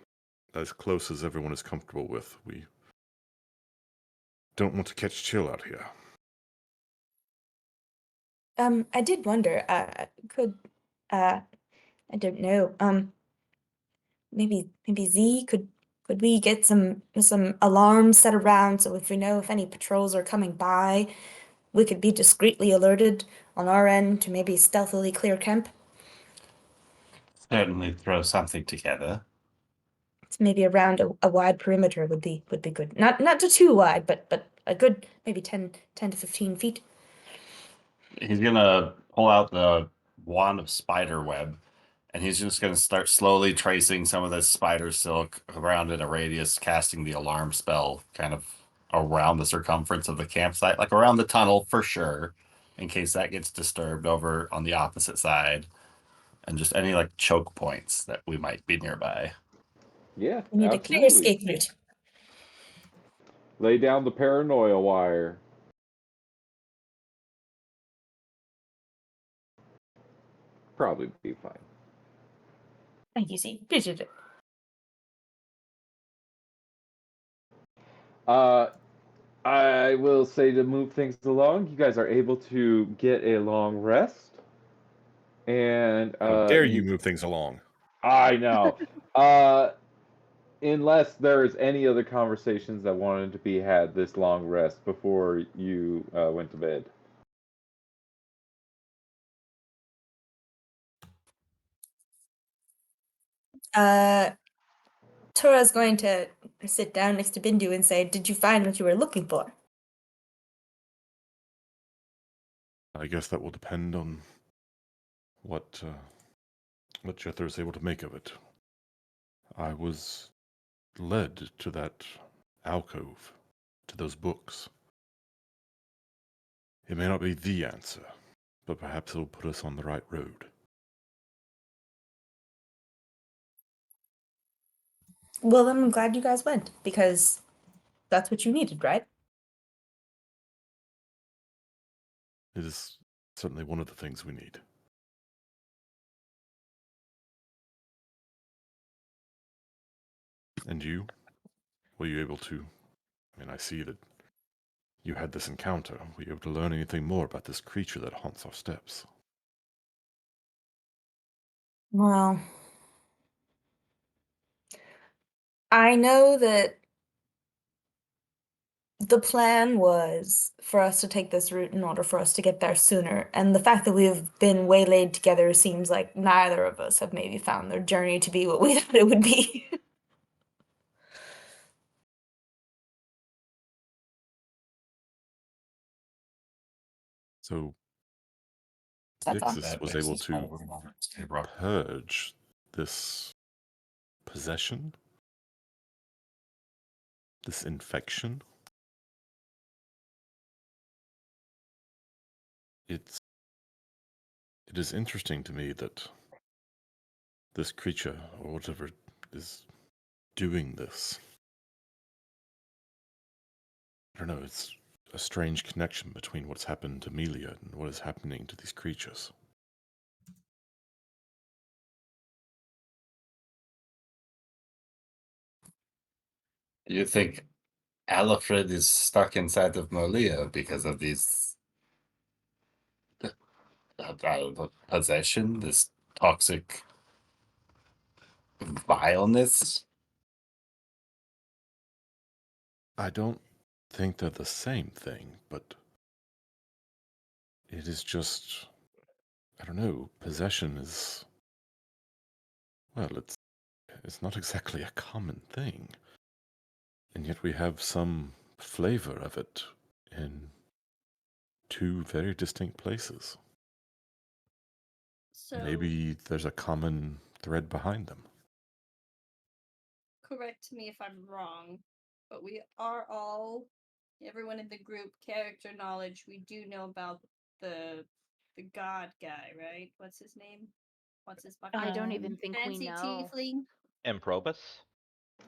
as close as everyone is comfortable with. We don't want to catch chill out here. I did wonder, I don't know, maybe Z, could we get some alarms set around so if we know if any patrols are coming by, we could be discreetly alerted on our end to maybe stealthily clear camp? Certainly throw something together. So maybe around a wide perimeter would be good. Not too wide, but a good maybe 10 to 15 feet. He's gonna pull out the wand of spider web, and he's just gonna start slowly tracing some of this spider silk around in a radius, casting the alarm spell kind of around the circumference of the campsite, like around the tunnel for sure, in case that gets disturbed over on the opposite side, and just any like choke points that we might be nearby. Yeah, We need a clear absolutely. escape route. Lay down the paranoia wire. Probably be fine. Thank you, Z. Appreciate it. I will say to move things along, you guys are able to get a long rest. And How dare you move things along? I know. Unless there's any other conversations that wanted to be had this long rest before you went to bed. Tora's going to sit down next to Bindu and say, "Did you find what you were looking for?" I guess that will depend on what Jethro is able to make of it. I was led to that alcove, to those books. It may not be the answer, but perhaps it'll put us on the right road. Well, then I'm glad you guys went, because that's what you needed, right? It is certainly one of the things we need. And you? Were you able to... I mean, I see that you had this encounter. Were you able to learn anything more about this creature that haunts our steps? Well, I know that the plan was for us to take this route in order for us to get there sooner, and the fact that we've been waylaid together seems like neither of us have maybe found their journey to be what we thought it would be. So, That's on Vixis that was able to purge this possession? This infection? It is interesting to me that this creature, or whatever, is doing this. I don't know, it's a strange connection between what's happened to Melia and what is happening to these creatures. You think Alfred is stuck inside of Malia because of these possession, this toxic vileness? I don't think they're the same thing, but it is just, I don't know, possession is, well, it's not exactly a common thing. And yet we have some flavor of it in two very distinct places. So Maybe there's a common thread behind them. correct me if I'm wrong, but we are all, everyone in the group, character knowledge. We do know about the god guy, right? What's his name? What's his fucking I don't name? even think we Fancy know. tiefling. Improbus?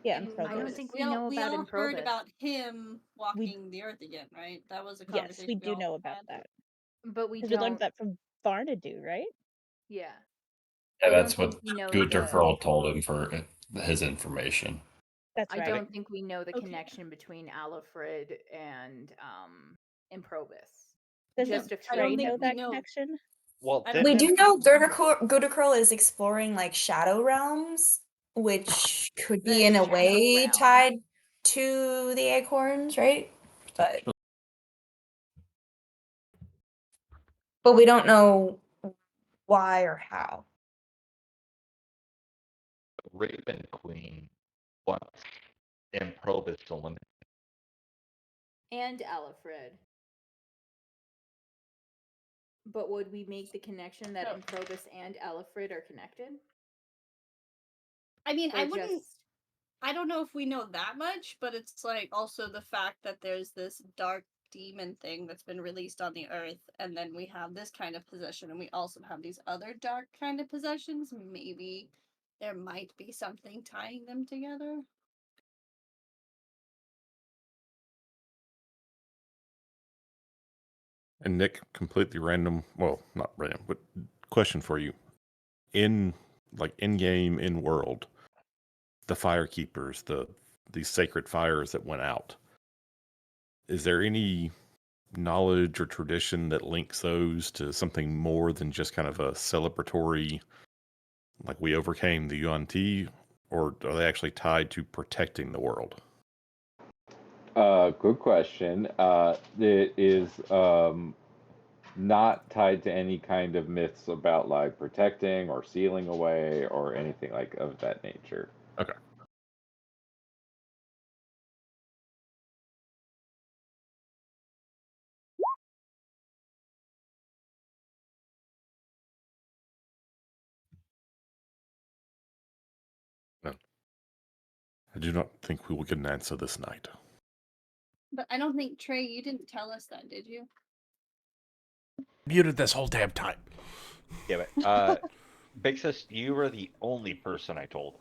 Yeah, And Improbus. I don't think we all, know we about all heard Improbus. about him walking the earth again, right? That was a Yes, conversation we do all know about had. that. But we Because we learned don't. that from Varnadu, right? Yeah. Yeah, I don't that's what think we know Gunter the. Curl told him for his information. That's I right. don't think we know the Okay. connection between Alfred and Improbus. Does Just a I don't Frey think know we that know. connection? Well, I don't We think do know Gudakral is exploring like shadow realms, which could be The in a shadow way realm. tied to the acorns, right? But we don't know why or how. Raven Queen wants Improbus eliminated. And Alfred. But would we make the connection that No. Improbus and Alfred are connected? I mean, Or I wouldn't. just I don't know if we know that much, but it's like also the fact that there's this dark demon thing that's been released on the earth, and then we have this kind of possession, and we also have these other dark kind of possessions. Maybe there might be something tying them together. And Nick, completely random, well, not random, but question for you. In in-game, in-world, the fire keepers, these sacred fires that went out, is there any knowledge or tradition that links those to something more than just kind of a celebratory, like we overcame the UNT, or are they actually tied to protecting the world? Good question. It is not tied to any kind of myths about like protecting or sealing away or anything like of that nature. Okay. No. I do not think we will get an answer this night. But I don't think, Trey, you didn't tell us that, did you? Muted this whole damn time. Damn it. Big Sis, you were the only person I told.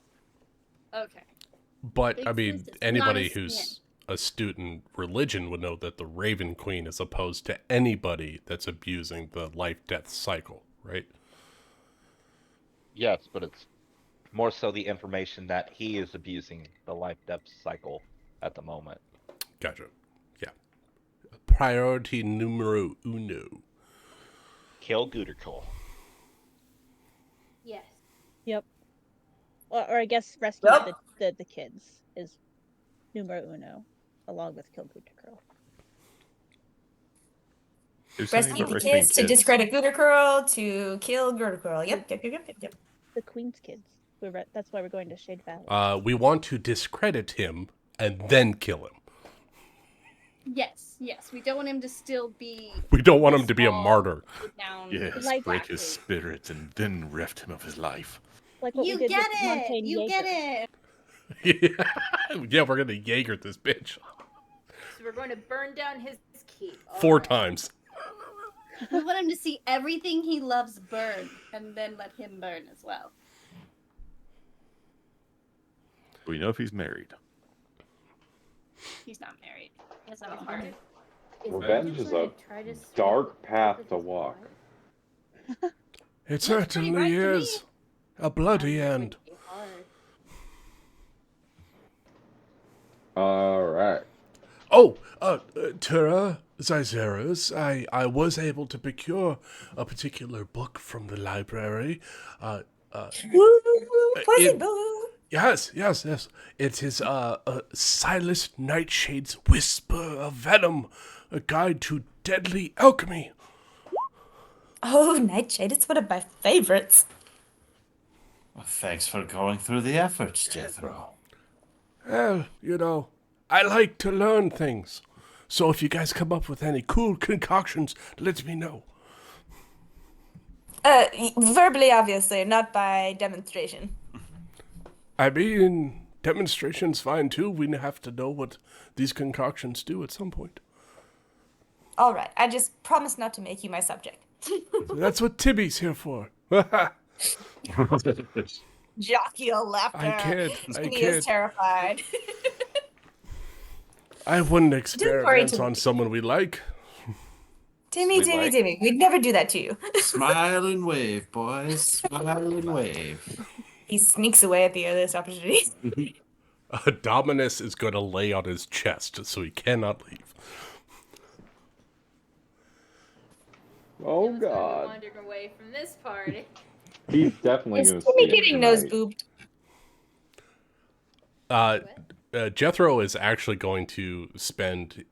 Okay. But, Big I mean, sis is anybody not a who's astute in religion would know that the Raven Queen is opposed to anybody that's abusing the life-death cycle, right? Yes, but it's More so the information that he is abusing the life depth cycle at the moment. Gotcha. Yeah. Priority numero uno. Kill Goodercole. Yes. Yep. Or I guess rescue Yep. the kids is numero uno, along with kill Good Girl. Rescue the kids to discredit Goodercurl, to kill Goodercurl. Yep. The Queen's kids. That's why we're going to Shade Valley. We want to discredit him and then kill him. Yes. We don't want him to still be. We don't want him to be a martyr. Down. Yes, Like- break his spirit and then reft him of his life. Like what You we did get with it. Montaigne You Jaeger. get it. Yeah, we're gonna Jaeger this bitch So we're going to burn down his keep. 4 Alright. times. We want him to see everything he loves burn, and then let him burn as well. We know if he's married. He's not married. He has not a heart. Revenge is a dark path to walk. It certainly right to me. is a bloody end. All right. Oh, Tura, Zyzeros, I was able to procure a particular book from the library. Possible. Yes. It is Silas Nightshade's Whisper of Venom, a guide to deadly alchemy. Oh, Nightshade, it's one of my favorites. Well, thanks for going through the efforts, Jethro. Well, I like to learn things. So if you guys come up with any cool concoctions, let me know. Verbally, obviously, not by demonstration. I mean, demonstration's fine too. We have to know what these concoctions do at some point. All right, I just promise not to make you my subject. That's what Tibby's here for. Jocular laughter. I kid. He is terrified. I wouldn't worry, experiment Timmy. on someone we like. Timmy, we'd never do that to you. Smile and wave, boys. Smile and wave. He sneaks away at the earliest opportunity. Dominus is going to lay on his chest, so he cannot leave. Oh Tim's gonna be God. wandering away from this party. He's definitely Is going to Timmy see getting him nose tonight. booped? Jethro is actually going to spend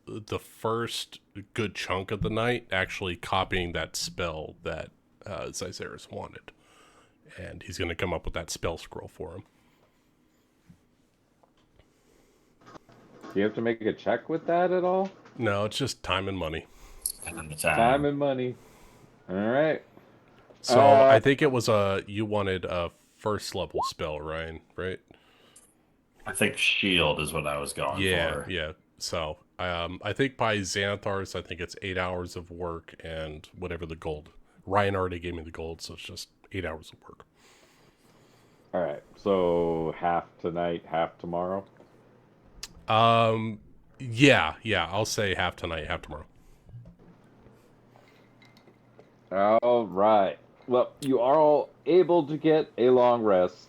the first good chunk of the night actually copying that spell that Zyzeris wanted. And he's going to come up with that spell scroll for him. Do you have to make a check with that at all? No, it's just time and money. Time and money. All right. So I think it was you wanted a first level spell, Ryan, right? I think shield is what I was going for. Yeah. So I think by Xanathar's, I think it's 8 hours of work and whatever the gold. Ryan already gave me the gold, so it's just 8 hours of work. All right. So half tonight, half tomorrow. Yeah. I'll say half tonight, half tomorrow. All right. Well, you are all able to get a long rest.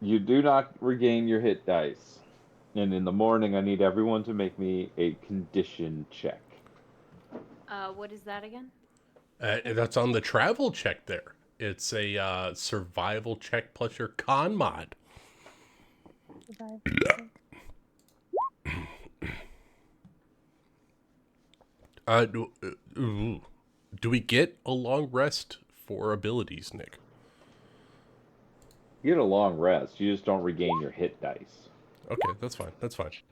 You do not regain your hit dice. And in the morning, I need everyone to make me a condition check. What is that again? That's on the travel check there. It's a survival check plus your con mod. Do we get a long rest for abilities, Nick? You get a long rest. You just don't regain your hit dice. Okay, that's fine.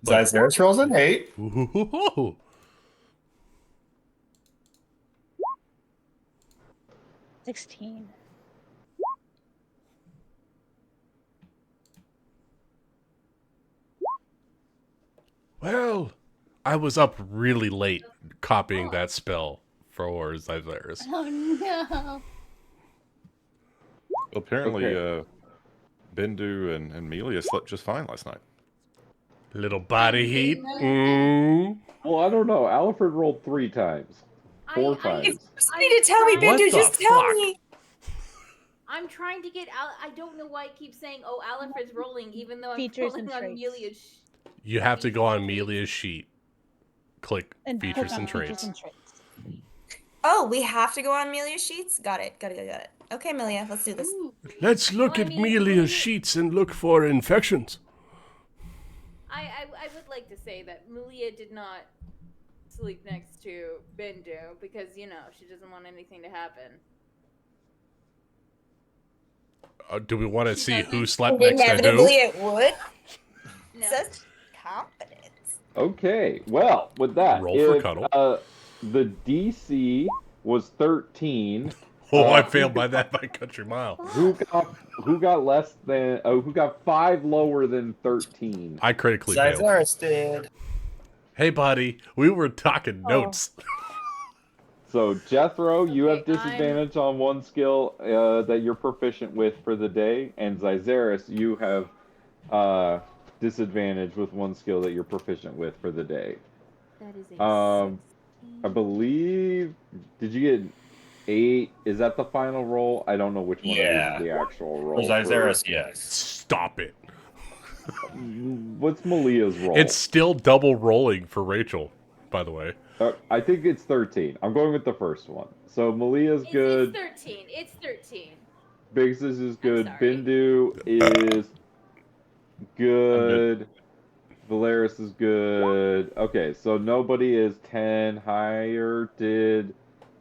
Zyzeris rolls an 8. Ooh. 16. Well, I was up really late copying that spell for Zyzeris. Oh no. Apparently, Okay. Bendu and Melia slept just fine last night. Little body heat. Mm. Well, I don't know. Alfred rolled 3 times. 4 times. You need to tell me, What Bendu. the Just tell fuck? me. I'm trying to get out. I don't know why it keeps saying, "Oh, Aleph is rolling," even though I'm Features rolling and on traits. Amelia's. You have to go on Features and Amelia's sheet. Click And features click on and features traits. and traits. Oh, we have to go on Amelia's sheets? Got it. Okay, Amelia, let's do this. Ooh. Let's look Well, I at mean, Amelia's Amelia- sheets and look for infections. I would like to say that Mulia did not sleep next to Bindu because, she doesn't want anything to happen. Do we want to She see who doesn't. slept next to Inevitably, who? it would. No. Such confidence. Okay, well, with that, Roll for if cuddle. the DC was 13, Oh, I who failed by got- that by country mile. Who got less than? Who got 5 lower than 13? I critically failed. Zyzaris did. Hey, buddy, we were talking notes. So Jethro, you have Okay, disadvantage on one skill that you're proficient with for the day, and Zyzaris, you have disadvantage with one skill that you're proficient with for the day. That is a I 16. believe. Did you get 8? Is that the final roll? I don't know which one of these Yeah. is the actual For roll. Zyzaris, yes. Stop it. What's Malia's roll? It's still double rolling for Rachel, by the way. I think it's 13. I'm going with the first one. So Malia's good. It's 13. It's 13. Biggs is good. sorry. Bindu is good. Valeris is good. Okay, so nobody is 10 higher. Did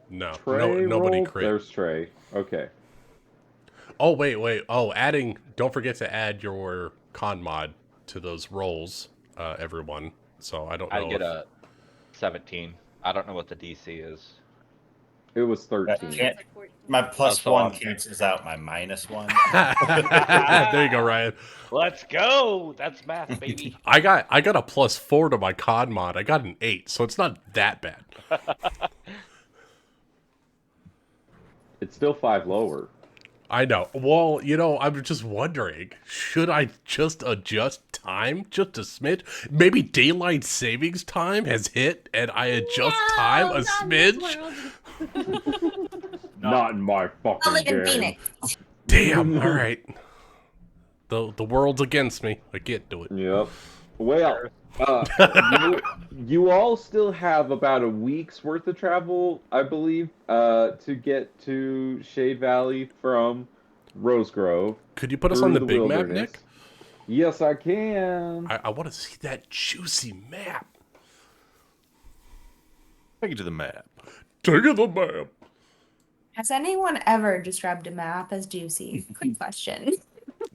No, Trey nobody roll? crit. There's Trey. Okay. Oh, wait. Oh, don't forget to add your con mod to those rolls, everyone. So I don't know. I get a 17. I don't know what the DC is. It was 13. Can't- It's like 14. My plus so one I'm- cancels out my minus one. There you go, Ryan. Let's go. That's math, baby. I got a +4 to my con mod. I got an 8, so it's not that bad. It's still 5 lower. I know. Well, I'm just wondering, should I just adjust time just a smidge? Maybe daylight savings time has hit and I adjust time a smidge? Not in my fucking I'll live in game. Phoenix. Damn, all right. The world's against me. I can't do it. Yep. Well, you all still have about a week's worth of travel, I believe, to get to Shade Valley from Rose Grove. Could you put us through on the the big map, wilderness. Nick? Yes, I can. I want to see that juicy map. Take it to the map. Take it the map. Has anyone ever described a map as juicy? Quick question.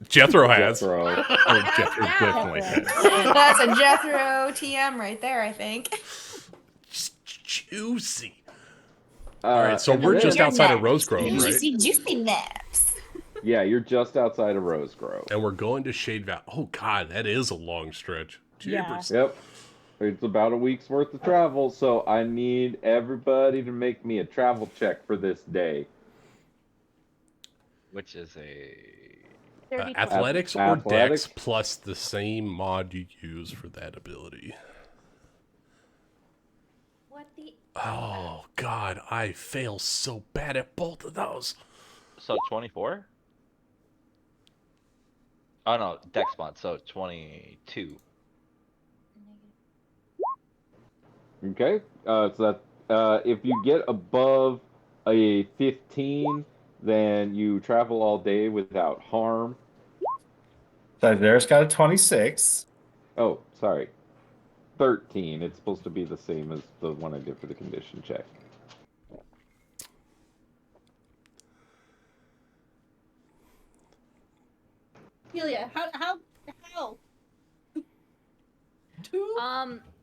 Jethro has. Jethro. Oh, Jethro definitely has. That's a Jethro TM right there, I think. Juicy. All right, so and we're then- just outside of Rose Grove, right? Juicy maps. Yeah, you're just outside of Rose Grove. And we're going to Shade Valley. Oh, God, that is a long stretch. Yeah. Jeepers. Yep. It's about a week's worth of travel, so I need everybody to make me a travel check for this day. Which is a 30 total. Athletics or Athletics? Dex plus the same mod you use for that ability. What the? Oh, God, I fail so bad at both of those. so 24. Oh no, Dex mod. So 22. Okay? So that if you get above a 15, then you travel all day without harm. Zyzaris got a 26. Oh, sorry. 13. It's supposed to be the same as the one I did for the condition check. Julia, how?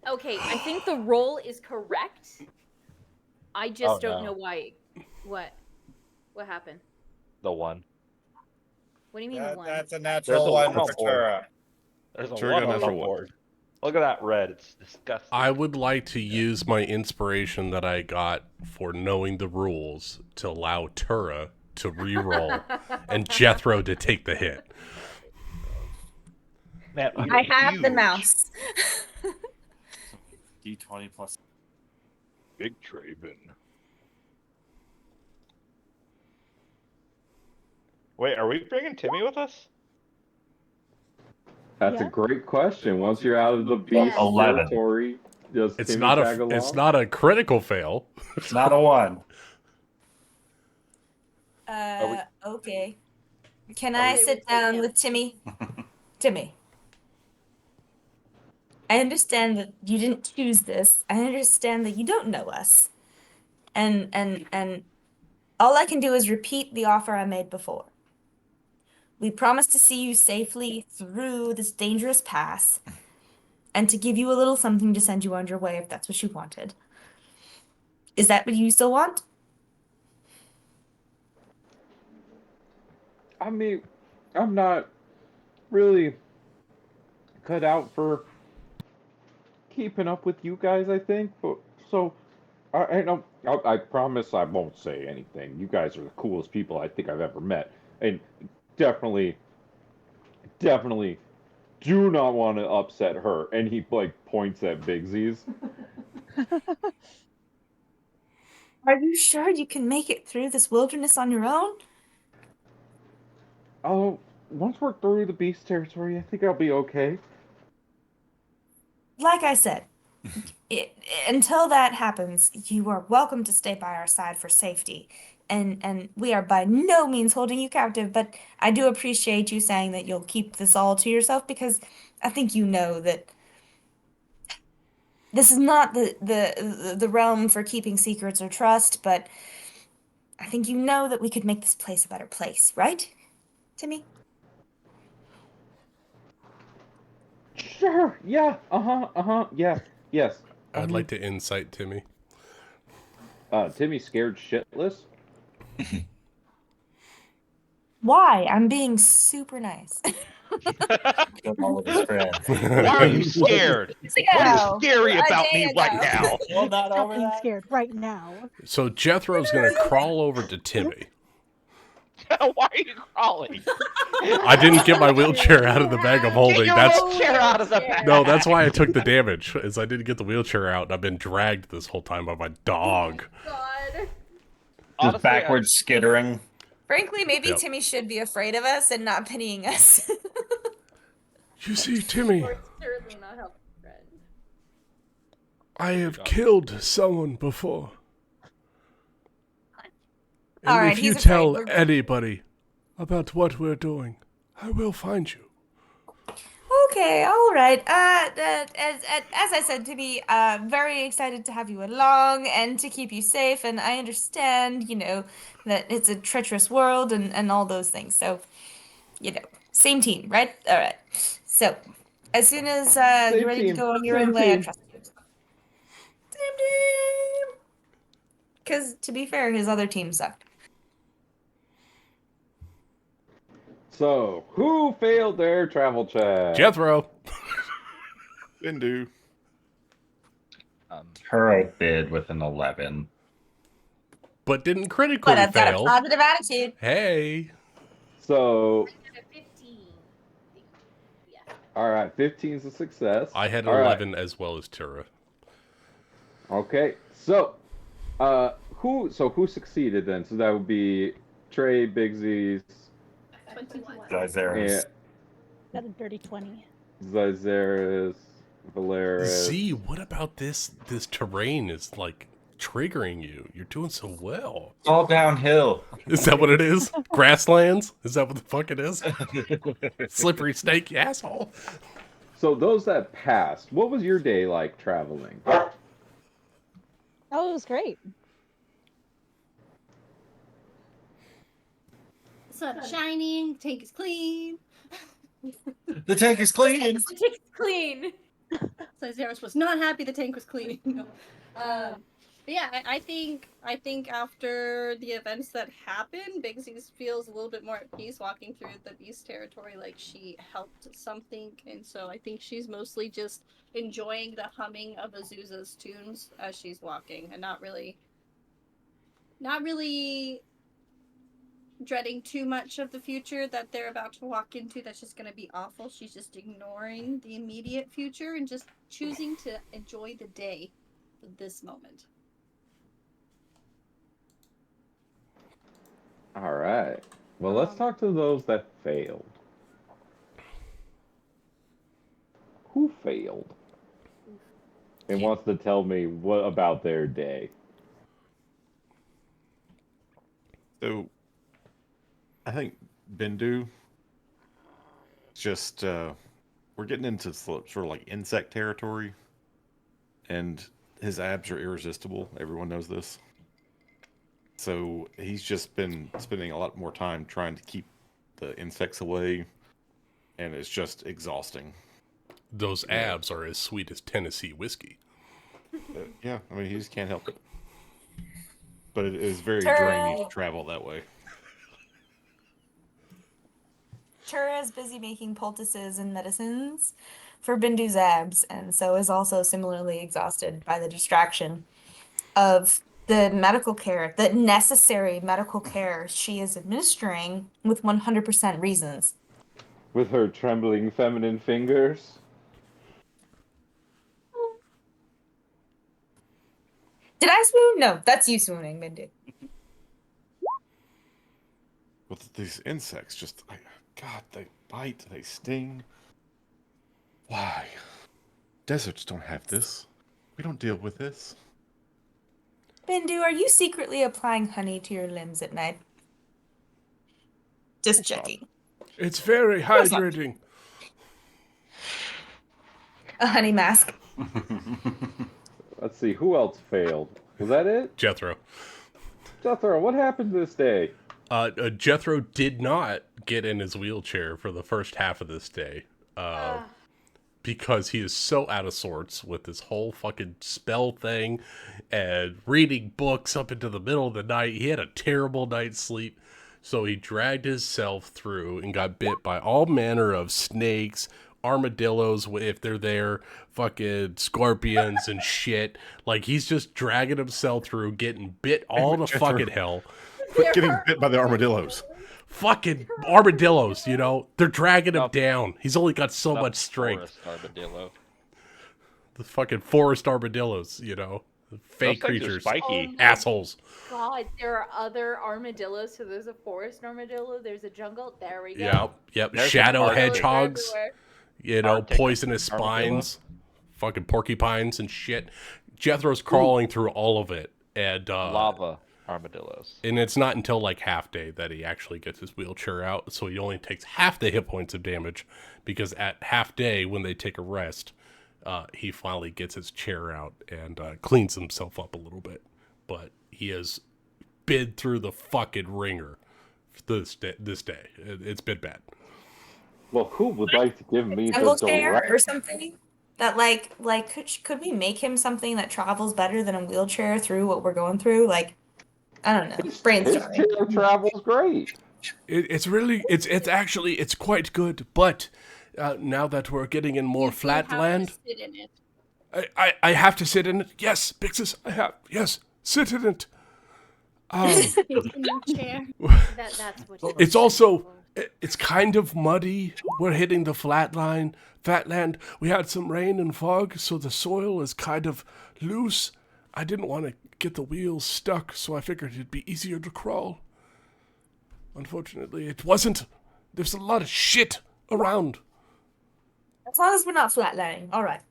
Okay, I think the roll is correct. I just Oh, don't no. know why. What happened? The one. What do you mean the one? That's a There's natural a one one for on board. Tura. There's a Sure one got on the natural one. board. Look at that red. It's disgusting. I would like to use my inspiration that I got for knowing the rules to allow Tura to re-roll and Jethro to take the hit. Man, I have the huge. mouse. D20 plus. Big Traven. Wait, are we bringing Timmy with us? That's a Yeah. great question. Once you're out of the beast 11. territory, does It's Timmy not tag along? it's not a critical fail. It's not a 1. Okay. Can Okay, I we sit take down him. with Timmy? Timmy. I understand that you didn't choose this. I understand that you don't know us. And all I can do is repeat the offer I made before. We promised to see you safely through this dangerous pass and to give you a little something to send you on your way if that's what you wanted. Is that what you still want? I mean, I'm not really cut out for keeping up with you guys, I think. But so I don't. I promise I won't say anything. You guys are the coolest people I think I've ever met, and definitely, definitely do not want to upset her. And he like points at Bigsy's. Are you sure you can make it through this wilderness on your own? Oh, once we're through the beast territory, I think I'll be okay. Like I said, until that happens, you are welcome to stay by our side for safety. And we are by no means holding you captive, but I do appreciate you saying that you'll keep this all to yourself because I think you know that this is not the realm for keeping secrets or trust, but I think you know that we could make this place a better place, right, Timmy? Sure. Yeah. Yeah. Yes. I'd like to insight Timmy. Timmy's scared shitless. Why? I'm being super nice. Kill all of his friends. Why are you scared? What Yeah. is scary A about day me right ago. now? Well, not Stop over being that. scared right now. So Jethro's gonna crawl over to Timmy. Why are you crawling? I didn't get my wheelchair out of the bag of Get holding. your That's wheelchair out of the bag. no, that's why I took the damage. Is I didn't get the wheelchair out, and I've been dragged this whole time by my dog. God. Just Honestly, backwards skittering. Frankly, maybe Yep. Timmy should be afraid of us and not pitying us. You see, Timmy, Or certainly not help a friend. I have killed someone before. And All right, if you he's afraid. tell We're- anybody about what we're doing, I will find you. Okay, all right. As I said, Timmy, very excited to have you along and to keep you safe. And I understand, that it's a treacherous world and all those things. So, same team, right? All right. So, as soon as Same you're ready to team, go on your same own way, I team. trust you. Same team. Because to be fair, his other team sucked. So, who failed their travel check? Jethro. Bindu. Hero bid with an 11. But didn't critically But I've got a fail. positive attitude. Hey. So, I got a 15. Yeah. all right, 15's a success. I had All right, 11 as well as Tura. Okay, so, who succeeded then? So that would be Trey, Bigsy's, 21. Gyzerus. Got a dirty 20. Zazaris, Valeris. Z, what about this terrain is like triggering you? You're doing so well. It's all downhill. Is that what it is? Grasslands? Is that what the fuck it is? Slippery snake, you asshole. So those that passed, what was your day like traveling? Oh, it was great. Sun's shining, tank is clean. The tank is clean. Tank's clean. So Zeros was not happy the tank was clean. No. But yeah, I think after the events that happened, Bigsy feels a little bit more at peace walking through the beast territory, like she helped something, and so I think she's mostly just enjoying the humming of Azusa's tunes as she's walking, and not really dreading too much of the future that they're about to walk into. That's just going to be awful. She's just ignoring the immediate future and just choosing to enjoy the day, this moment. All right. Well, let's talk to those that failed. Who failed? And wants to tell me what about their day. So, I think Bindu just we're getting into sort of like insect territory, and his abs are irresistible. Everyone knows this. So he's just been spending a lot more time trying to keep the insects away, and it's just exhausting. Those abs are as sweet as Tennessee whiskey. Yeah, I mean, he just can't help it. But it is very Turd. draining to travel that way. Tura is busy making poultices and medicines for Bindu's abs, and so is also similarly exhausted by the distraction of the medical care, the necessary medical care she is administering with 100% reasons. With her trembling feminine fingers. Did I swoon? No, that's you swooning, Bindu. With these insects, God, they bite, they sting. Why? Deserts don't have this. We don't deal with this. Bindu, are you secretly applying honey to your limbs at night? Just checking. It's very hydrating. A honey mask. Let's see, who else failed? Was that it? Jethro. Jethro, what happened this day? Jethro did not get in his wheelchair for the first half of this day. Because he is so out of sorts with this whole fucking spell thing and reading books up into the middle of the night. He had a terrible night's sleep. So he dragged himself through and got bit by all manner of snakes, armadillos, if they're there, fucking scorpions and shit. Like, he's just dragging himself through, getting bit all to fucking hell. Quit getting bit by the armadillos. Fucking armadillos, you know? They're dragging him down. He's only got so much strength. Forest armadillo. The fucking forest armadillos, you know? Fake Those things are creatures. spiky. Oh my Assholes. God, there are other armadillos. So there's a forest armadillo. There's a jungle. There we go. Yep. There's Shadow some hedgehogs. Everywhere. You know, Arctic poisonous armadillo. spines. Fucking porcupines and shit. Jethro's crawling through all of it. And Lava armadillos. and it's not until like half day that he actually gets his wheelchair out, so he only takes half the hit points of damage, because at half day when they take a rest, he finally gets his chair out and cleans himself up a little bit. But he has been through the fucking ringer this day. It's been bad. Well, who would like to give me the Jungle chair direct... or something? That could we make him something that travels better than a wheelchair through what we're going through? Like, I don't know. His Brainstorming. chair travels great. It's actually quite good, but now that we're getting in more You flat have land, to sit in it. I have to sit in it. Yes, Bixus, I have. Yes, sit in it. Sit in your chair. That's what It's also, it's kind of muddy. We're hitting the flat land. We had some rain and fog, so the soil is kind of loose. I didn't want to get the wheels stuck, so I figured it'd be easier to crawl. Unfortunately, it wasn't. There's a lot of shit around. As long as we're not flatlining. All right.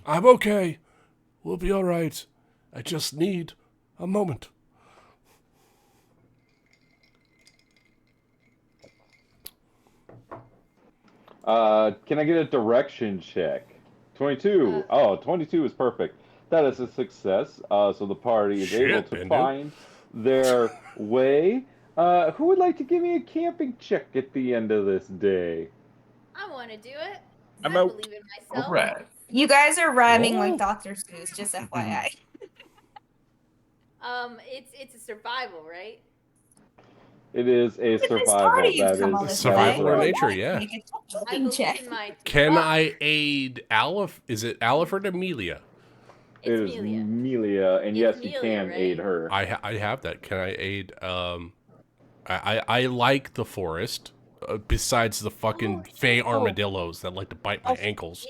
I'm okay. We'll be all right. I just need a moment. Can I get a direction check? 22. 22 is perfect. That is a success. So the party is Shit, able to Bindu. find their way. Who would like to give me a camping check at the end of this day? I want to do it. I'm I out. believe in myself. All right. You guys are rhyming Oh. like Dr. Seuss, just FYI. It's a survival, right? It is a It's survival. party you've That come on is this survival way. or right. nature, yeah. Make a I cooking believe check. in my. Can Well, I aid Aleph? Is it Aleph or Amelia? It It's is Amelia. Amelia, and It's yes, you Amelia, can right? aid her. I have that. Can I aid? I like the forest. Besides the fucking fey armadillos that like to bite my ankles.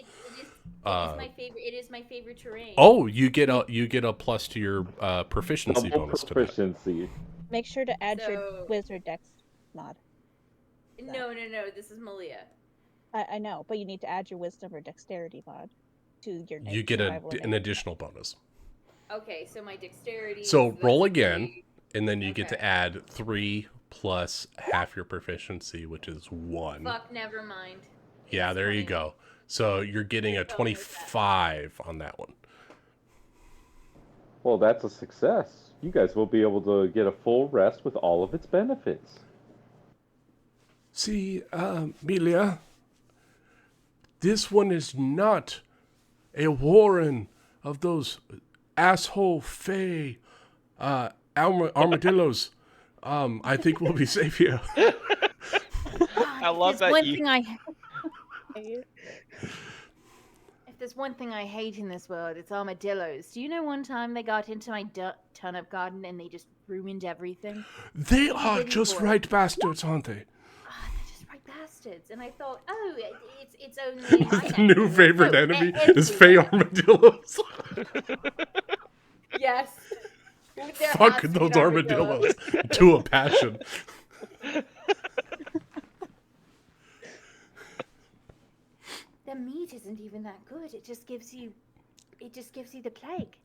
It is my favorite terrain. Oh, you get a plus to your proficiency Double bonus to that. proficiency. Make sure to add your So- wizard dex. mod. No. This is Malia. I know, but you need to add your wisdom or dexterity mod to your You get survival an additional bonus. Okay, so my dexterity. So is, roll let's again, see. and then you get Okay. to add 3 plus half your proficiency, which is 1. Fuck, never mind. Yeah, It's there you 20. go. So you're getting a Just going with that. 25 on that one. Well, that's a success. You guys will be able to get a full rest with all of its benefits. See, Melia, this one is not a warren of those asshole fey armadillos. I think we'll be safe here. I love There's that one you. thing If there's one thing I hate in this world, it's armadillos. Do you know one time they got into my turnip garden and they just ruined everything? They are Little just boy. right bastards, aren't they? They're just right bastards. And I thought, oh, it's only my The new neighborhood. favorite No, enemy they're is fey everywhere. armadillos. Yes. With their Fuck hats those made armadillos to a passion. The meat isn't even that good. It just gives you the plague.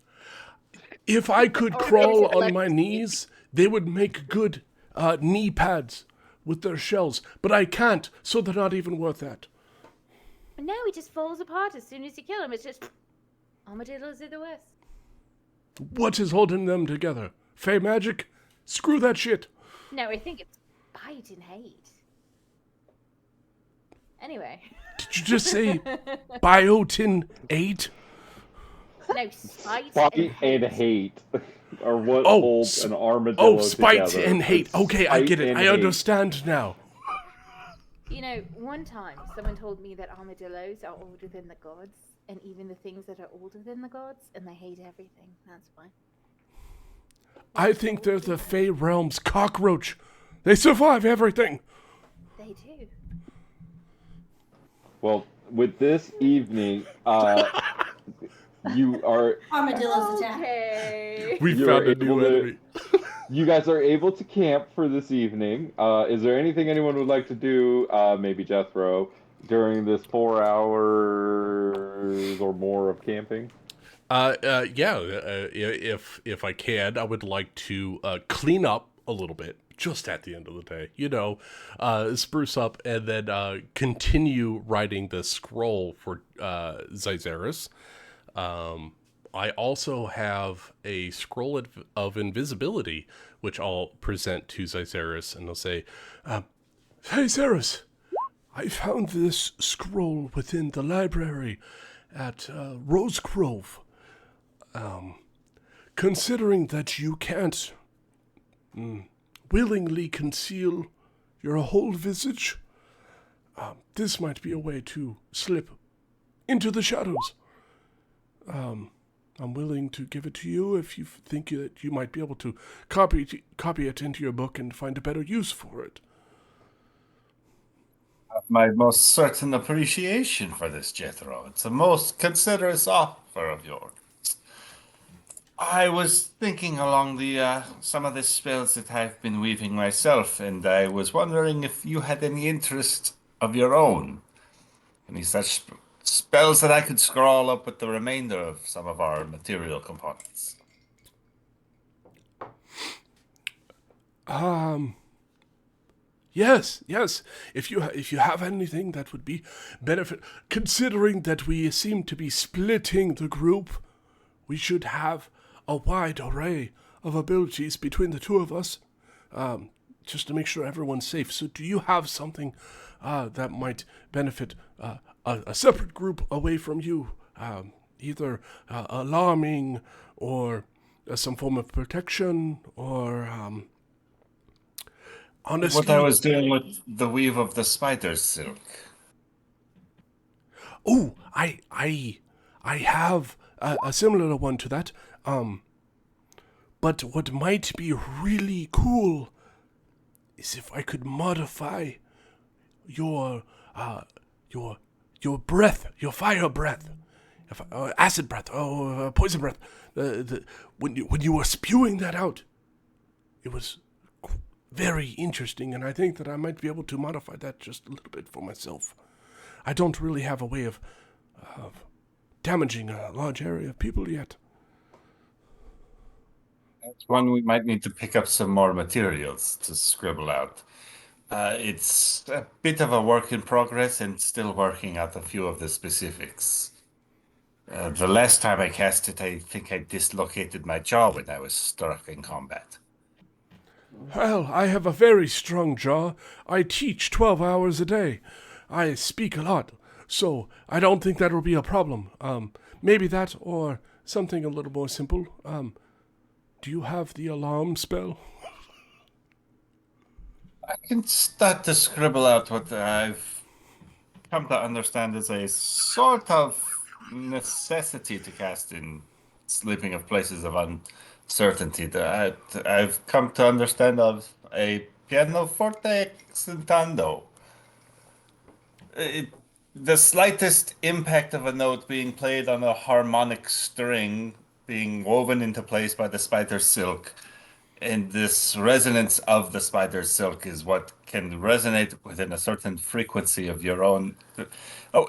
If I could Or crawl maybe on my knees, they would make good knee pads with their shells. But I can't, so they're not even worth that. But no, it just falls apart as soon as you kill him. It's just armadillos are the worst. What is holding them together? Fey magic? Screw that shit. No, I think it's bite and hate. Anyway. Did you just say biotin 8? No, spite Spite and and hate are what Oh, holds an armadillo Oh, spite together. and hate. It's Okay, I spite get it. and I hate. understand now. You know, one time someone told me that armadillos are older than the gods, and even the things that are older than the gods, and they hate everything. That's why. I think they're the Fey Realm's cockroach. They survive everything. They do. Well, with this evening, you are Armadillos attack. Okay. We You're found a able new to- enemy. you guys are able to camp for this evening. Is there anything anyone would like to do, maybe Jethro, during this 4 hours or more of camping? If I can, I would like to clean up a little bit, just at the end of the day, spruce up, and then continue writing the scroll for Zyzeris. I also have a scroll of invisibility, which I'll present to Zyzeris, and I'll say, Zyzeris, I found this scroll within the library at Rose Grove. Considering that you can't willingly conceal your whole visage, this might be a way to slip into the shadows. I'm willing to give it to you if you think that you might be able to copy it into your book and find a better use for it. My most certain appreciation for this, Jethro. It's a most considerate offer of yours. I was thinking along the some of the spells that I've been weaving myself, and I was wondering if you had any interest of your own. Any such spells that I could scroll up with the remainder of some of our material components. Yes. If you have anything that would be benefit, considering that we seem to be splitting the group, we should have a wide array of abilities between the two of us, just to make sure everyone's safe. So, do you have something that might benefit a separate group away from you, either alarming or some form of protection, or honestly, What I was doing with the weave of the spider's silk. Oh, I have a similar one to that. But what might be really cool is if I could modify your breath, your fire breath, acid breath, poison breath. When you were spewing that out, it was very interesting, and I think that I might be able to modify that just a little bit for myself. I don't really have a way of damaging a large area of people yet. That's one we might need to pick up some more materials to scribble out. It's a bit of a work in progress and still working out a few of the specifics. The last time I cast it, I think I dislocated my jaw when I was struck in combat. Well, I have a very strong jaw. I teach 12 hours a day. I speak a lot, so I don't think that will be a problem. Maybe that or something a little more simple. Do you have the alarm spell? I can start to scribble out what I've come to understand is a sort of necessity to cast in sleeping of places of uncertainty that I've come to understand of a pianoforte accentando. The slightest impact of a note being played on a harmonic string being woven into place by the spider's silk. And this resonance of the spider's silk is what can resonate within a certain frequency of your own. Oh,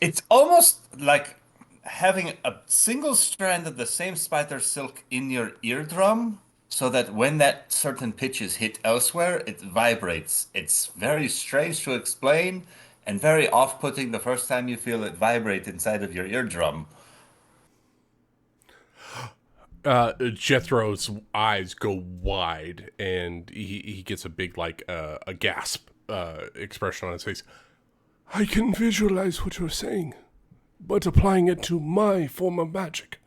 it's almost like having a single strand of the same spider silk in your eardrum so that when that certain pitch is hit elsewhere, it vibrates. It's very strange to explain and very off-putting the first time you feel it vibrate inside of your eardrum. Jethro's eyes go wide, and he gets a big, like, a gasp expression on his face. I can visualize what you're saying, but applying it to my form of magic,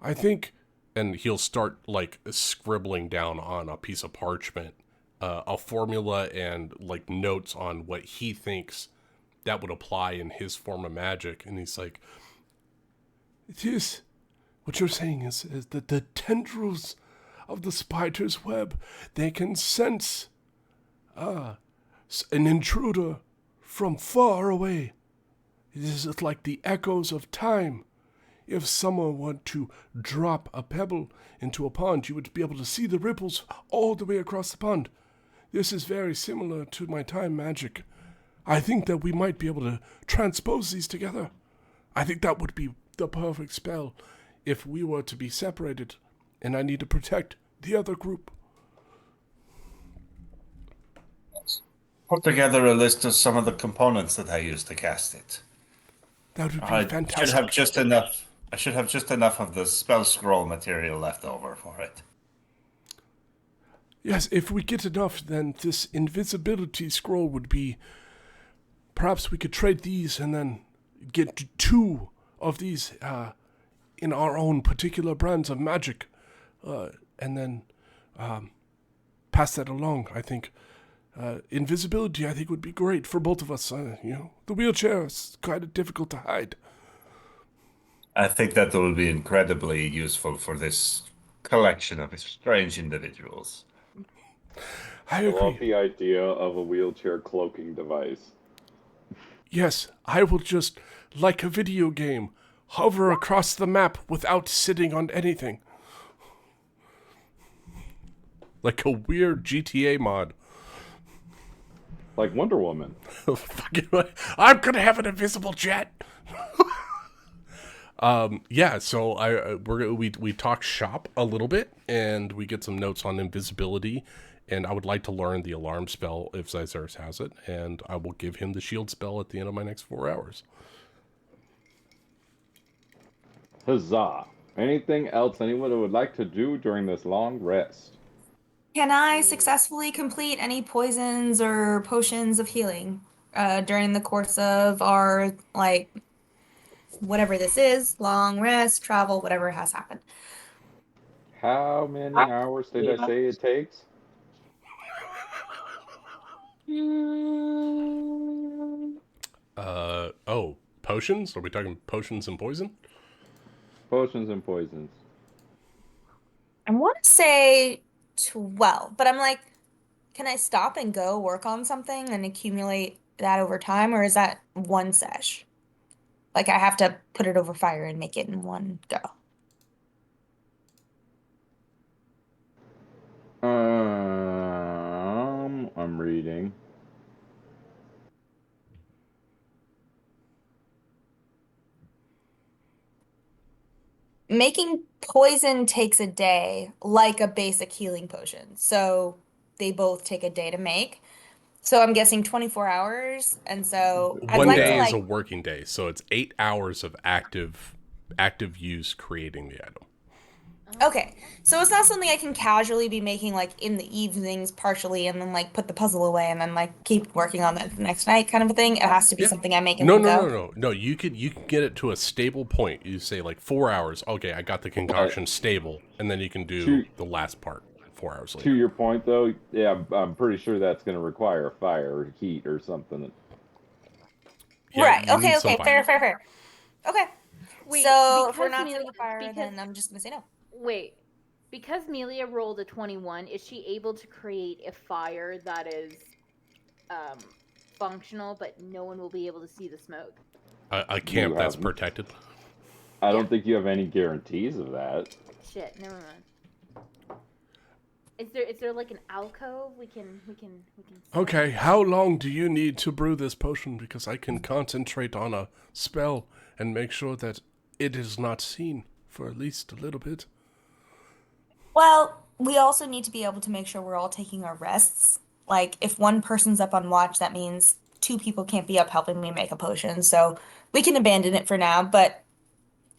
I think, and he'll start, like, scribbling down on a piece of parchment a formula and, like, notes on what he thinks that would apply in his form of magic, and he's like, it is... What you're saying is that the tendrils of the spider's web, they can sense an intruder from far away. It is like the echoes of time. If someone were to drop a pebble into a pond, you would be able to see the ripples all the way across the pond. This is very similar to my time magic. I think that we might be able to transpose these together. I think that would be the perfect spell if we were to be separated, and I need to protect the other group. Put together a list of some of the components that I used to cast it. That would be I fantastic. should have just enough. I should have just enough of the spell scroll material left over for it. Yes, if we get enough, then this invisibility scroll would be... Perhaps we could trade these and then get 2 of these in our own particular brands of magic, and then pass that along. I think invisibility, I think, would be great for both of us. The wheelchair is kind of difficult to hide. I think that will be incredibly useful for this collection of strange individuals. I I love agree. the idea of a wheelchair cloaking device. Yes, I will just, like a video game, hover across the map without sitting on anything. Like a weird GTA mod. Like Wonder Woman. I'm gonna have an invisible jet. Yeah, so we talk shop a little bit, and we get some notes on invisibility, and I would like to learn the alarm spell if Zizers has it, and I will give him the shield spell at the end of my next 4 hours. Huzzah. Anything else anyone would like to do during this long rest? Can I successfully complete any poisons or potions of healing during the course of our, like, whatever this is, long rest, travel, whatever has happened? How many hours did I say it takes? Potions? Are we talking potions and poison? Potions and poisons. I want to say 12, but I'm like, can I stop and go work on something and accumulate that over time, or is that one sesh? Like I have to put it over fire and make it in one go. I'm reading. Making poison takes a day, like a basic healing potion. So they both take a day to make. So I'm guessing 24 hours. And so I'd One like to day is a like, working day, so it's 8 hours of active use creating the item. okay. So it's not something I can casually be making like in the evenings partially and then like put the puzzle away and then like keep working on that the next night kind of a thing. It has to be Yeah. something I make in No, one no, go. no, no, no. You can get it to a stable point. You say like 4 hours. Okay, I got the concoction stable, and then you can do the last part 4 hours To later. your point, though, yeah, I'm pretty sure that's going to require fire or heat or something. Yeah, Right. you Okay, need some okay. fire. Fair. Okay. Wait, So if we're because not setting a fire, because then I'm just gonna say no. wait, because Melia rolled a 21, is she able to create a fire that is functional, but no one will be able to see the smoke? A camp You that's haven't. protected. I Yeah. don't think you have any guarantees of that. Shit, never mind. Is there like an alcove we can Okay, how long do you need to brew this potion? Because I can concentrate on a spell and make sure that it is not seen for at least a little bit. Well, we also need to be able to make sure we're all taking our rests. Like, if one person's up on watch, that means two people can't be up helping me make a potion. So we can abandon it for now. But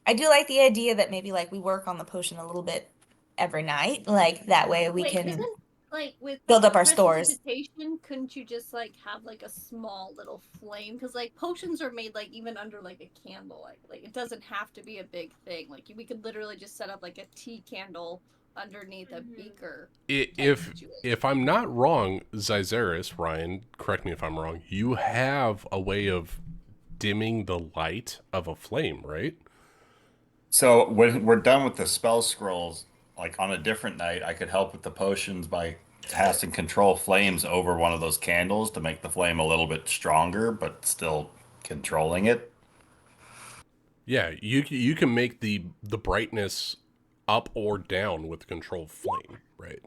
I do like the idea that maybe like we work on the potion a little bit every night. Like that way we Wait, can isn't like with build up our stores. prestidigitation, couldn't you just like have like a small little flame? Because like potions are made like even under like a candle. Like it doesn't have to be a big thing. Like we could literally just set up like a tea candle underneath a beaker. If I'm not wrong, Zyzeris, Ryan, correct me if I'm wrong, you have a way of dimming the light of a flame, right? So when we're done with the spell scrolls, like on a different night, I could help with the potions by casting control flames over one of those candles to make the flame a little bit stronger, but still controlling it. Yeah, you can make the brightness up or down with control flame, right?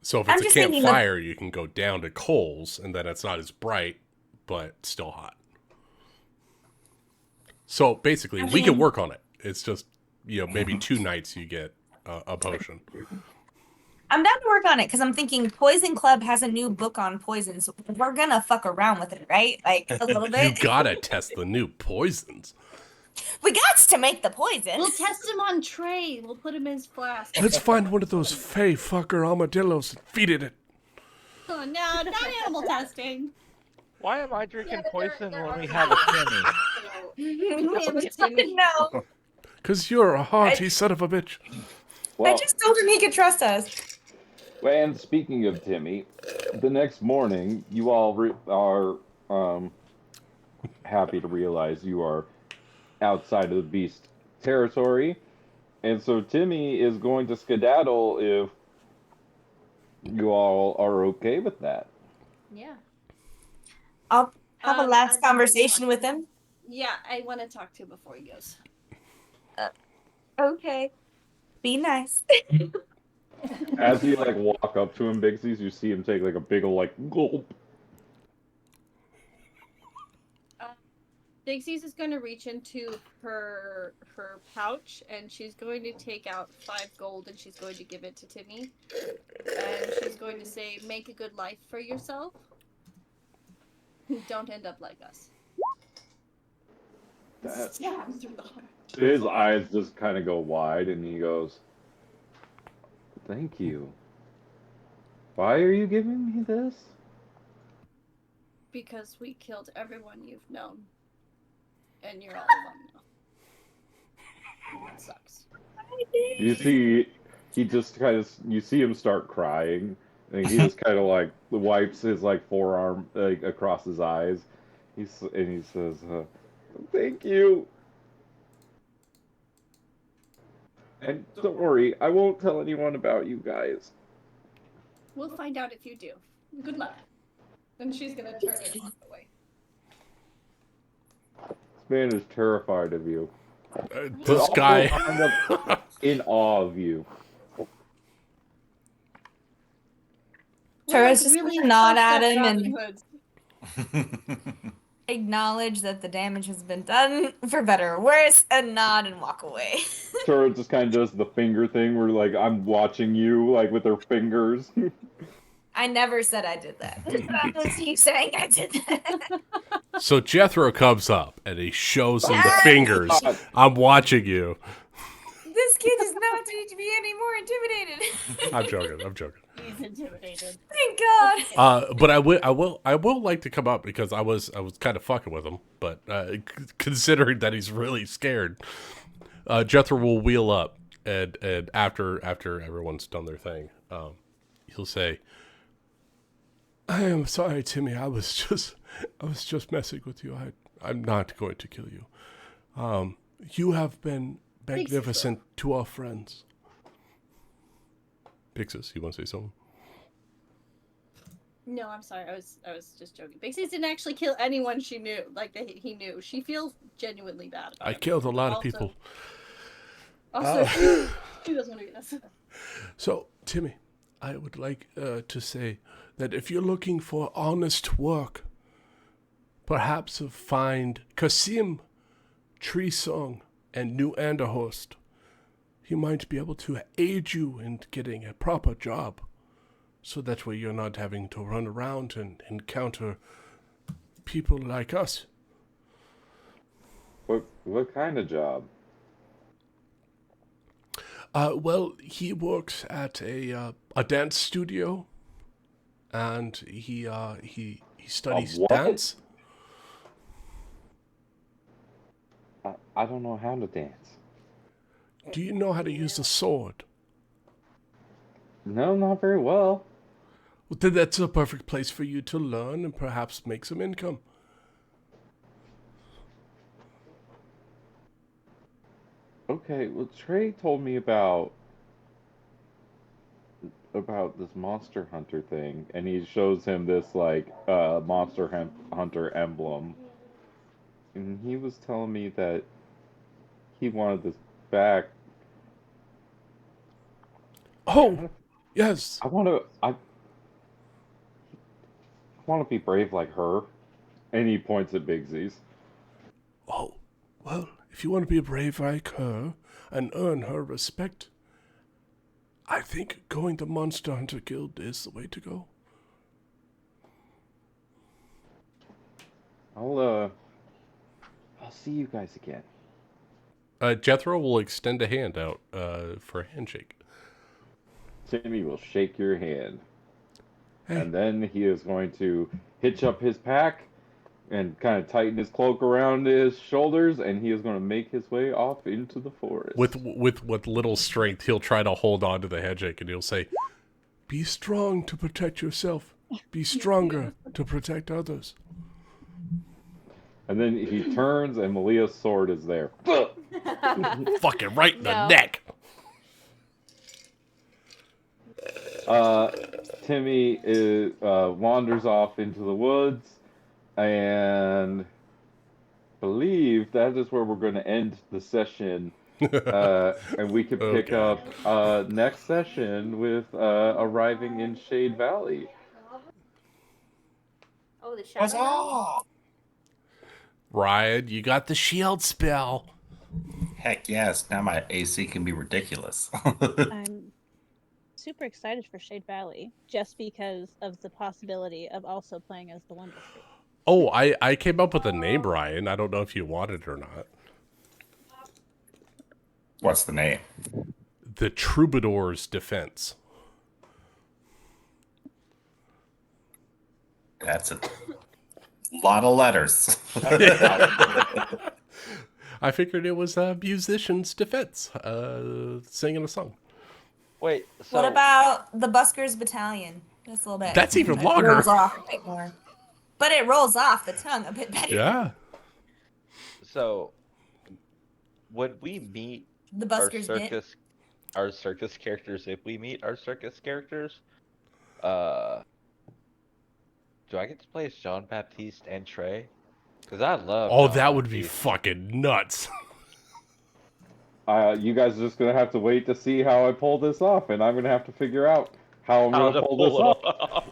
So if I'm it's a just thinking that campfire, you can go down to coals, and then it's not as bright, but still hot. So basically, we can work on it. It's just, maybe 2 nights you get a potion. I'm down to work on it because I'm thinking Poison Club has a new book on poisons. We're gonna fuck around with it, right? Like a little You bit. gotta test the new poisons. We got to make the poison. We'll test him on Trey. We'll put him in his flask. Let's find one of those fey fucker armadillos and feed it. Oh no, not animal testing. Why am I drinking poison when we have a Timmy? We have a Timmy. No. Because you're a hearty son of a bitch. Well, I just told him he could trust us. and speaking of Timmy, the next morning, you all are happy to realize you are outside of the beast territory, and so Timmy is going to skedaddle if you all are okay with that. Yeah. I'll have a I'd last like to conversation talk with to him. Yeah, I want to talk to him before he goes. Okay. Be nice. As you like walk up to him, Bigsies, you see him take like a big ol' like gulp. Dixie's is going to reach into her pouch and she's going to take out 5 gold and she's going to give it to Timmy. And she's going to say, "Make a good life for yourself. Don't end up like us." His eyes just kind of go wide, and he goes, "Thank you. Why are you giving me this?" Because we killed everyone you've known. And you're all alone now. And that sucks. You see, he just kind of, you see him start crying, and he just kind of like wipes his like forearm like across his eyes. He says, "Thank you. And don't worry, I won't tell anyone about you guys." We'll find out if you do. Good luck. And she's going to turn and walk away. This man is terrified of you. This Also guy. kind of in awe of you. Turris just really nod fucked at up him Robin and Hoods. acknowledge that the damage has been done, for better or worse, and nod and walk away. Tura just kind of does the finger thing where, like, I'm watching you, like, with her fingers. I never said I did that. That was you saying I did that. So Jethro comes up and he shows him the fingers. I'm watching you. This kid does not need to be any more intimidated. I'm joking. He's intimidated. Thank God. But I will like to come up because I was kind of fucking with him. But considering that he's really scared, Jethro will wheel up and after everyone's done their thing, he'll say, "I am sorry, Timmy. I was just messing with you. I'm not going to kill you. You have been magnificent to our friends." Pixis, you want to say something? No, I'm sorry. I was just joking. Pixies didn't actually kill anyone she knew. Like he knew. She feels genuinely bad. I killed a lot of people. Also, she doesn't want to be this. So, Timmy, I would like to say that if you're looking for honest work, perhaps find Kasim, Tree Song, and New Anderhorst. He might be able to aid you in getting a proper job, so that way you're not having to run around and encounter people like us. What kind of job? Well, he works at a dance studio, and he studies what? dance. I don't know how to dance. Do you know how to use a sword? No, not very well. Well, then that's a perfect place for you to learn and perhaps make some income. Okay, well, Trey told me about this monster hunter thing, and he shows him this, like, monster hunter emblem. And he was telling me that he wanted this back. Oh, yes. I want to be brave like her. And he points at Bigsies. Oh, well, if you want to be brave like her and earn her respect, I think going to Monster Hunter Guild is the way to go. I'll see you guys again. Jethro will extend a hand out for a handshake. Timmy will shake your hand. Hey. And then he is going to hitch up his pack and kind of tighten his cloak around his shoulders, and he is going to make his way off into the forest. With little strength, he'll try to hold on to the handshake, and he'll say, "Be strong to protect yourself. Be stronger to protect others." And then he turns, and Malia's sword is there. Fucking right in the neck. Timmy wanders off into the woods, and believe that is where we're going to end the session. And we can pick up next session with arriving in Shade Valley. Oh, the shadow. Ryan, you got the shield spell. Heck yes, now my AC can be ridiculous. I'm super excited for Shade Valley just because of the possibility of also playing as the Wonder Street. Oh, I came up with a name, Ryan. I don't know if you wanted it or not. What's the name? The Troubadour's Defense. That's a lot of letters. I figured it was a musician's defense, singing a song. Wait, so What about the Buskers Battalion? That's a little bit. That's even it longer. Rolls off a bit more. But it rolls off the tongue a bit better. Yeah. So, would we meet The our Buskers bit. circus characters if we meet our circus characters? Do I get to play as Jean Baptiste and Trey? Because I love. Oh, Jean that would be Baptiste. fucking nuts. You guys are just going to have to wait to see how I pull this off, and I'm going to have to figure out how I'm How gonna to pull this pull off.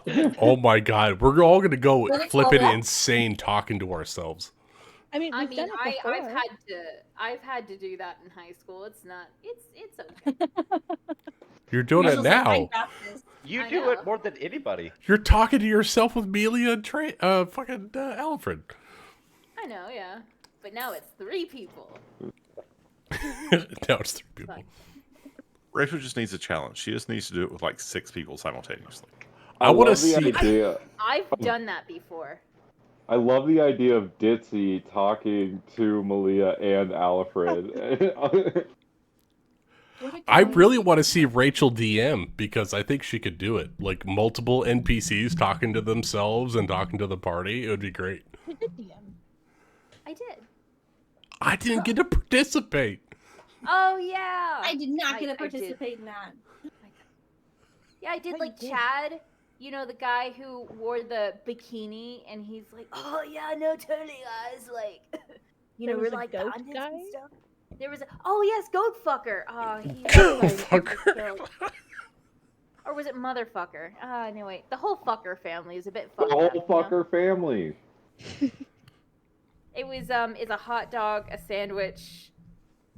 it off. Oh my god, we're all gonna go Let it flipping fall off. insane talking to ourselves. I mean, I we've mean, done it before. I've had to do that in high school. It's okay. You're doing it Rachel's like, I now. got this. You I do know. it more than anybody. You're talking to yourself with Melia and fucking Alfred. I know, yeah. But now it's 3 people. Now it's 3 people. Fine. Rachel just needs a challenge. She just needs to do it with like 6 people simultaneously. I want to love the see. idea. I've done that before. I love the idea of Ditzy talking to Malia and Alfred. I really want to see Rachel DM because I think she could do it. Like multiple NPCs talking to themselves and talking to the party. It would be great. We did DM. I did. I didn't get to participate. Oh yeah. I did not get I to participate in that. Yeah, I did Oh, like you did. Chad. You know, the guy who wore the bikini, and he's like, "Oh yeah, no, totally, guys." Like, you There know, was we're a like goat bandits guy? and stuff. There was oh yes, goat fucker. He Goat was fucker. killed. Or was it motherfucker? No wait, the whole fucker family is a bit The fucked whole up, you know? fucker family. It was is a hot dog a sandwich,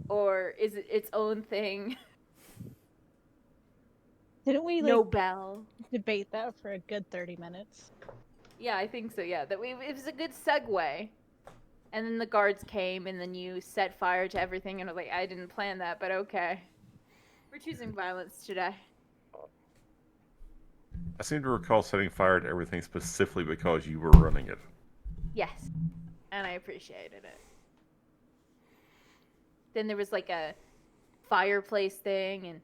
or is it its own thing? Didn't we like No bell. debate that for a good 30 minutes? Yeah, I think so. Yeah, it was a good segue. And then the guards came, and then you set fire to everything, and I was like, I didn't plan that, but okay. We're choosing violence today. I seem to recall setting fire to everything specifically because you were running it. Yes, and I appreciated it. Then there was like a fireplace thing, and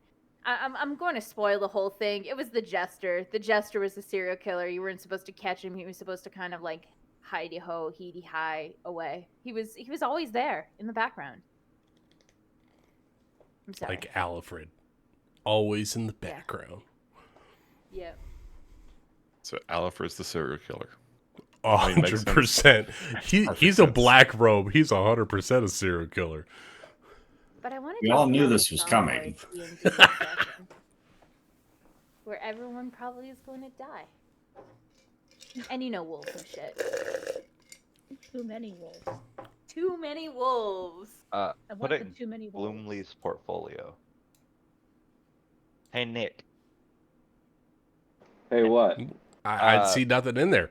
I'm going to spoil the whole thing. It was the jester. The jester was the serial killer. You weren't supposed to catch him. He was supposed to kind of like hidey ho, heedy hi away. He was always there in the background. I'm sorry. Like Alfred. Always in the background. Yep. So Alfred's the serial killer. I mean, makes 100%. He's a sense. black robe. He's 100% a serial killer. But I wanted We to all knew have this a was song coming. where it's D&D session, where everyone probably is going to die. And you know wolves and shit. Too many wolves. Too many wolves. I Put want it the in too many wolves. Bloomley's portfolio. Hey Nick, Hey, what? I'd see nothing in there.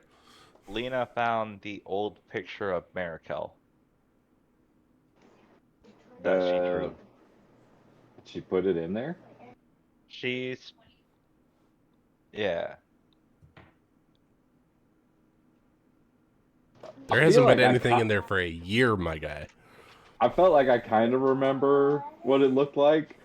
Lena found the old picture of Marikel that she drew. Did she put it in there? Yeah. There I hasn't feel been like anything in there for a year, my guy. I felt like I kind of remember what it looked like.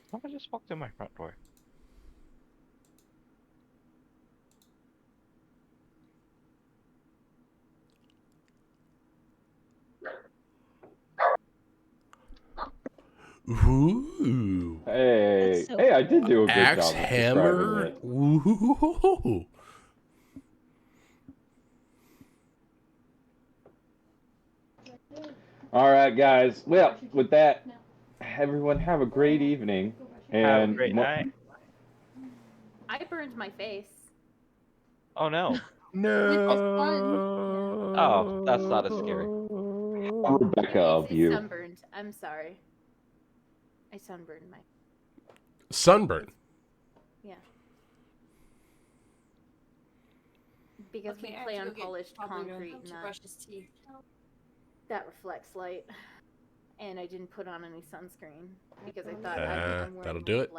Why don't I just walk through my front door? Ooh. Hey, That's so hey, I did cool. do a good Axe job of describing hammer. it. Ooh. All right, guys. Well, with that, everyone have a great evening. And Have a great night. I burned my face. Oh no. No. Oh, that's not as scary. Rebecca of It's you. sunburned. I'm sorry. I sunburned my. Sunburn. Yeah. Because Okay, we I play have to on go get polished Pablo concrete, to and brush his teeth. that reflects light. And I didn't put on any sunscreen because I thought I'm wearing that'll do it.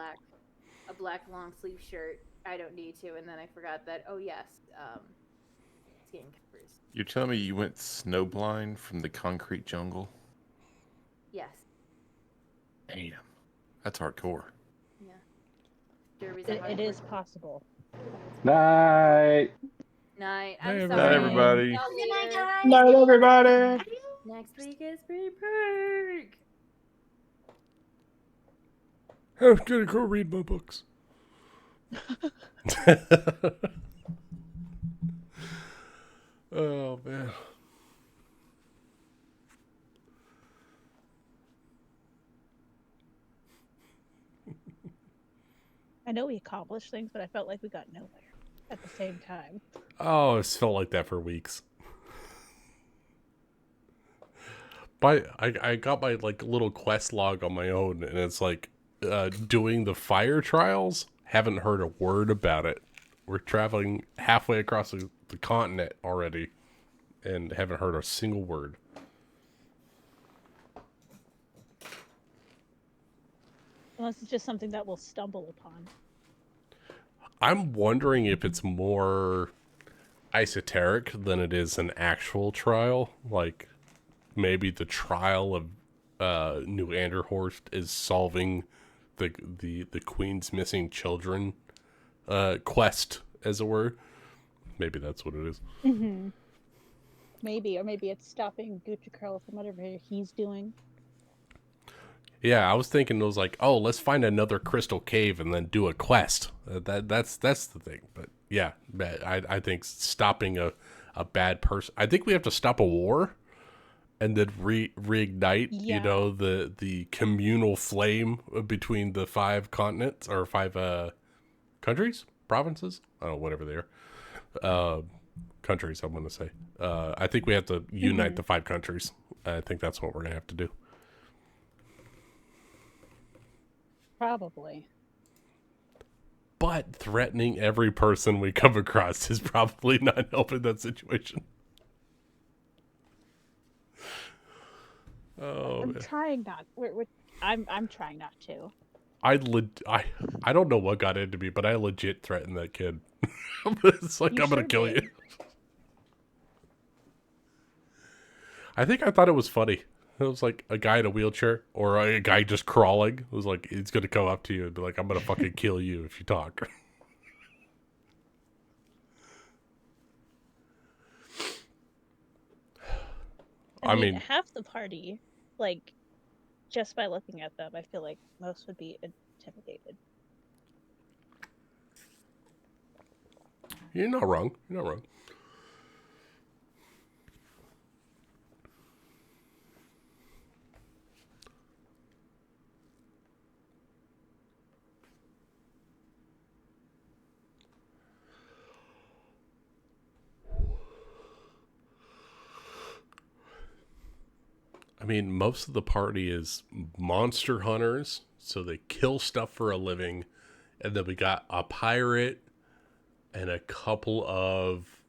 a black long sleeve shirt. I don't need to, and then I forgot that. Oh yes, it's getting covers. You're telling me you went snowblind from the concrete jungle? Yes. Damn. That's hardcore. Yeah. Derby's a It hard is worker. possible. Night. Night. Hey, I'm everybody. sorry. Night, everybody. Y'all Good night, later. guys. Night, everybody. Next week is free perk. I'm gonna go read my books. Oh man. I know we accomplished things, but I felt like we got nowhere at the same time. Oh, it's felt like that for weeks. But I got my like little quest log on my own, and it's like doing the fire trials. Haven't heard a word about it. We're traveling halfway across the continent already, and haven't heard a single word. Unless it's just something that we'll stumble upon. I'm wondering if it's more esoteric than it is an actual trial. Like, maybe the trial of New Anderhorst is solving the Queen's missing children quest, as it were. Maybe that's what it is. Mm-hmm. Maybe, or maybe it's stopping Gucci Curl from whatever he's doing. Yeah, I was thinking it was like, oh, let's find another crystal cave and then do a quest. That's the thing. But yeah, I think stopping a bad person. I think we have to stop a war, and then reignite. Yeah. You know, the communal flame between the 5 continents or 5 countries, provinces. Oh, whatever they are. Countries. I'm gonna say. I think we have to unite the 5 countries. I think that's what we're gonna have to do. Probably. But threatening every person we come across is probably not helping that situation. Oh, I'm man. trying not. I'm trying not to. I don't know what got into me, but I legit threatened that kid. It's like, You I'm gonna sure kill did. you. I think I thought it was funny. It was like a guy in a wheelchair or a guy just crawling. It was like, he's gonna come up to you and be like, I'm gonna fucking kill you if you talk. I mean, half the party, like, just by looking at them, I feel like most would be intimidated. You're not wrong. You're not wrong. I mean, most of the party is monster hunters, so they kill stuff for a living. And then we got a pirate and a couple of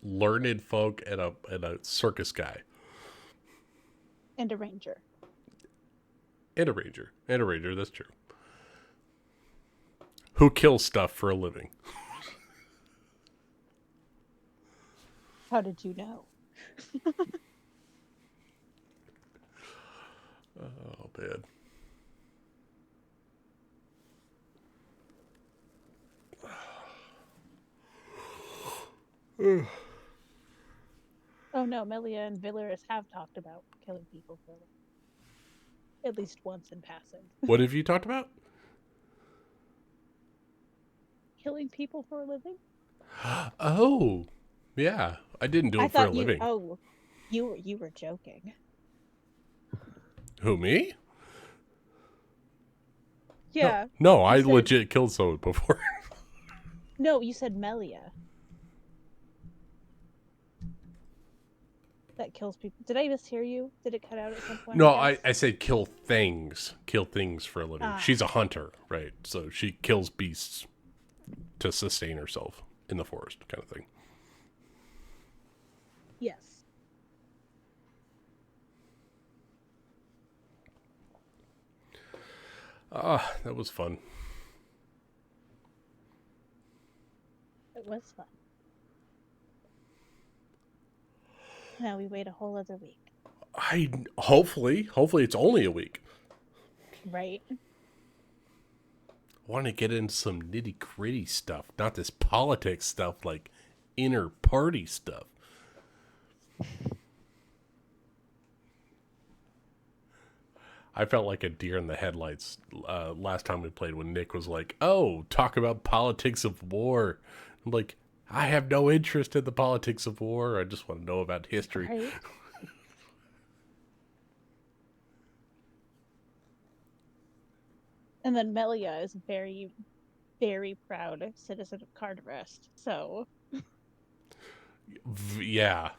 learned folk and a circus guy. And a ranger. And a ranger. And a ranger, that's true. Who kills stuff for a living. How did you know? Oh, man. Oh no, Melia and Villeris have talked about killing people for a living. At least once in passing. What have you talked about? Killing people for a living? Oh, yeah. I didn't do it for a living. Oh, you were joking. Who, me? Yeah. No, I legit killed someone before. No, you said Melia. That kills people. Did I mishear you? Did it cut out at some point? No, I said kill things. Kill things for a living. Ah. She's a hunter, right? So she kills beasts to sustain herself in the forest, kind of thing. Yes. That was fun. It was fun. Now we wait a whole other week. Hopefully it's only a week. Right? I want to get into some nitty gritty stuff, not this politics stuff, like inner party stuff. I felt like a deer in the headlights last time we played when Nick was like, oh, talk about politics of war. I'm like, I have no interest in the politics of war. I just want to know about history. Right? And then Melia is very, very proud citizen of Cardarest. So Yeah.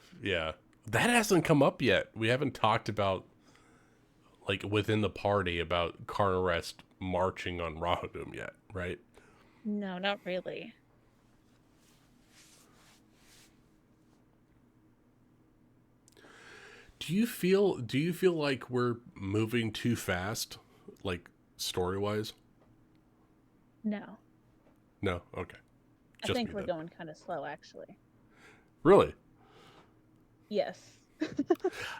That hasn't come up yet. We haven't talked about, like, within the party about Cardarest marching on Rahadum yet, right? no, not really. Do you feel like we're moving too fast, like story-wise? No. No? Okay. I Just think me we're then. going kind of slow, actually. Really? Yes.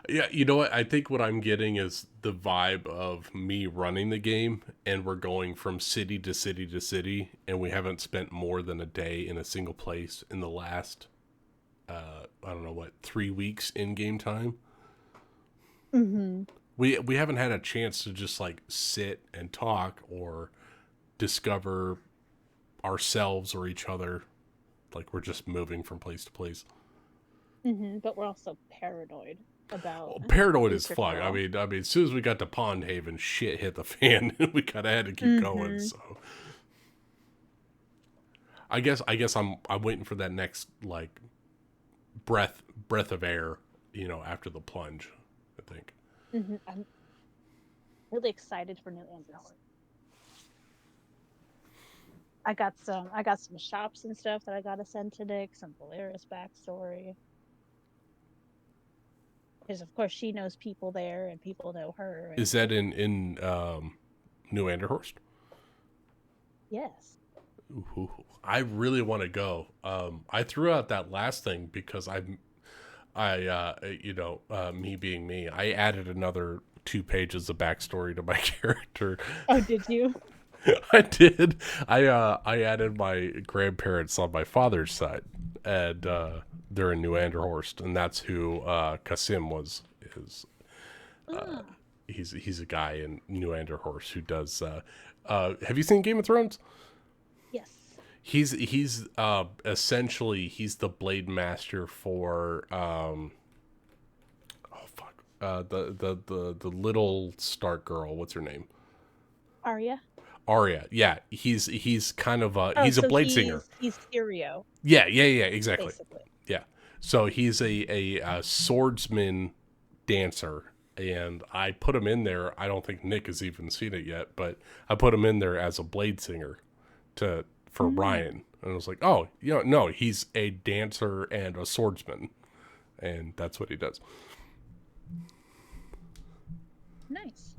Yeah, you know what? I think what I'm getting is the vibe of me running the game, and we're going from city to city to city, and we haven't spent more than a day in a single place in the last, I don't know what, 3 weeks in game time. Mm-hmm. We haven't had a chance to just like sit and talk or discover ourselves or each other. Like we're just moving from place to place. Mm-hmm. But we're also paranoid about Well, paranoid as future fuck. Carl. I mean, as soon as we got to Pond Haven, shit hit the fan. We kind of had to keep going. Mhm. So, I guess I'm waiting for that next like breath of air. You know, after the plunge. I think. Mm-hmm. I'm really excited for New Anderhorst. I got some shops and stuff that I gotta send to Nick, some Valeris backstory. Because of course she knows people there and people know her. And Is that in New Anderhorst? yes. Ooh, I really want to go. I threw out that last thing because me being me, I added another 2 pages of backstory to my character. Oh, did you? I did. I added my grandparents on my father's side, and they're in New Anderhorst, and that's who Kasim was. Ah, He's a guy in New Anderhorst who does. Have you seen Game of Thrones? yes. He's essentially he's the blade master for the little Stark girl. What's her name? Arya. Arya. Yeah, he's kind of Oh, he's a so blade singer. He's Tyrio, Yeah, exactly. basically. Yeah. So he's a swordsman dancer, and I put him in there. I don't think Nick has even seen it yet, but I put him in there as a blade singer for Ryan. And I was like, oh, no, he's a dancer and a swordsman, and that's what he does. Nice.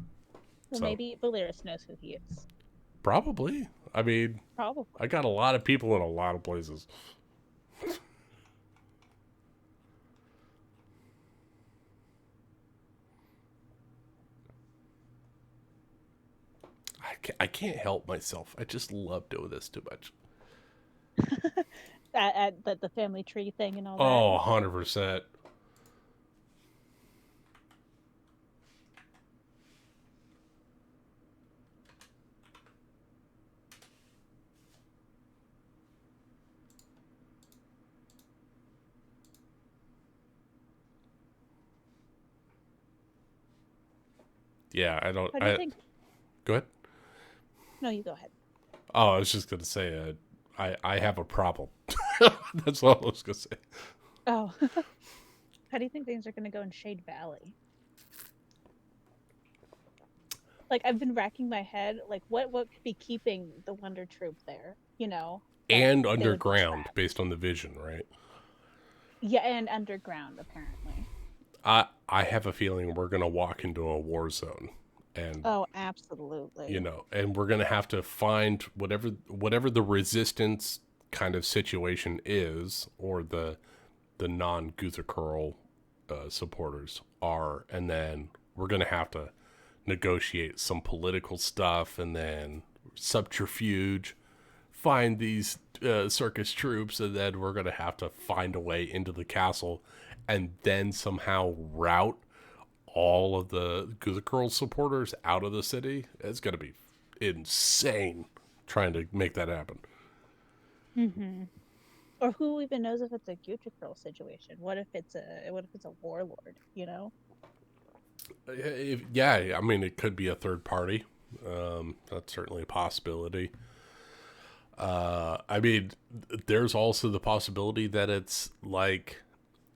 Well, So- maybe Valeris knows who he is. Probably. I mean, Probably. I got a lot of people in a lot of places. I can't help myself. I just love doing this too much. At the family tree thing and all that. Oh, 100%. Yeah, I don't. What do you think? Go ahead. No, you go ahead. Oh, I was just gonna say, I have a problem. That's all I was gonna say. Oh. How do you think things are going to go in Shade Valley? Like, I've been racking my head, like, what could be keeping the Wonder Troop there, you know? that And they would be underground, trapped? based on the vision, right? Yeah, and underground, apparently. I have a feeling we're gonna walk into a war zone, and Oh, absolutely. and we're gonna have to find whatever the resistance kind of situation is, or the non-Gutherkurl supporters are, and then we're gonna have to negotiate some political stuff, and then subterfuge, find these circus troops, and then we're gonna have to find a way into the castle, and then somehow route all of the Gutherkurl supporters out of the city. It's gonna be insane trying to make that happen. Mm-hmm. Or who even knows if it's a Gutierrez situation? What if it's a warlord? You know? Yeah, I mean, it could be a third party, That's certainly a possibility. I mean, there's also the possibility that it's like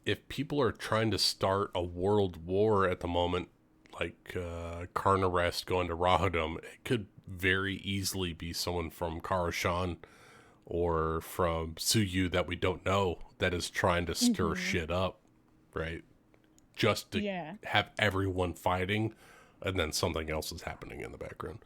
if people are trying to start a world war at the moment, like Carnarest going to Rahadam, it could very easily be someone from Karashan or from Suyu that we don't know that is trying to stir shit up, right? Just to have everyone fighting, and then something else is happening in the background.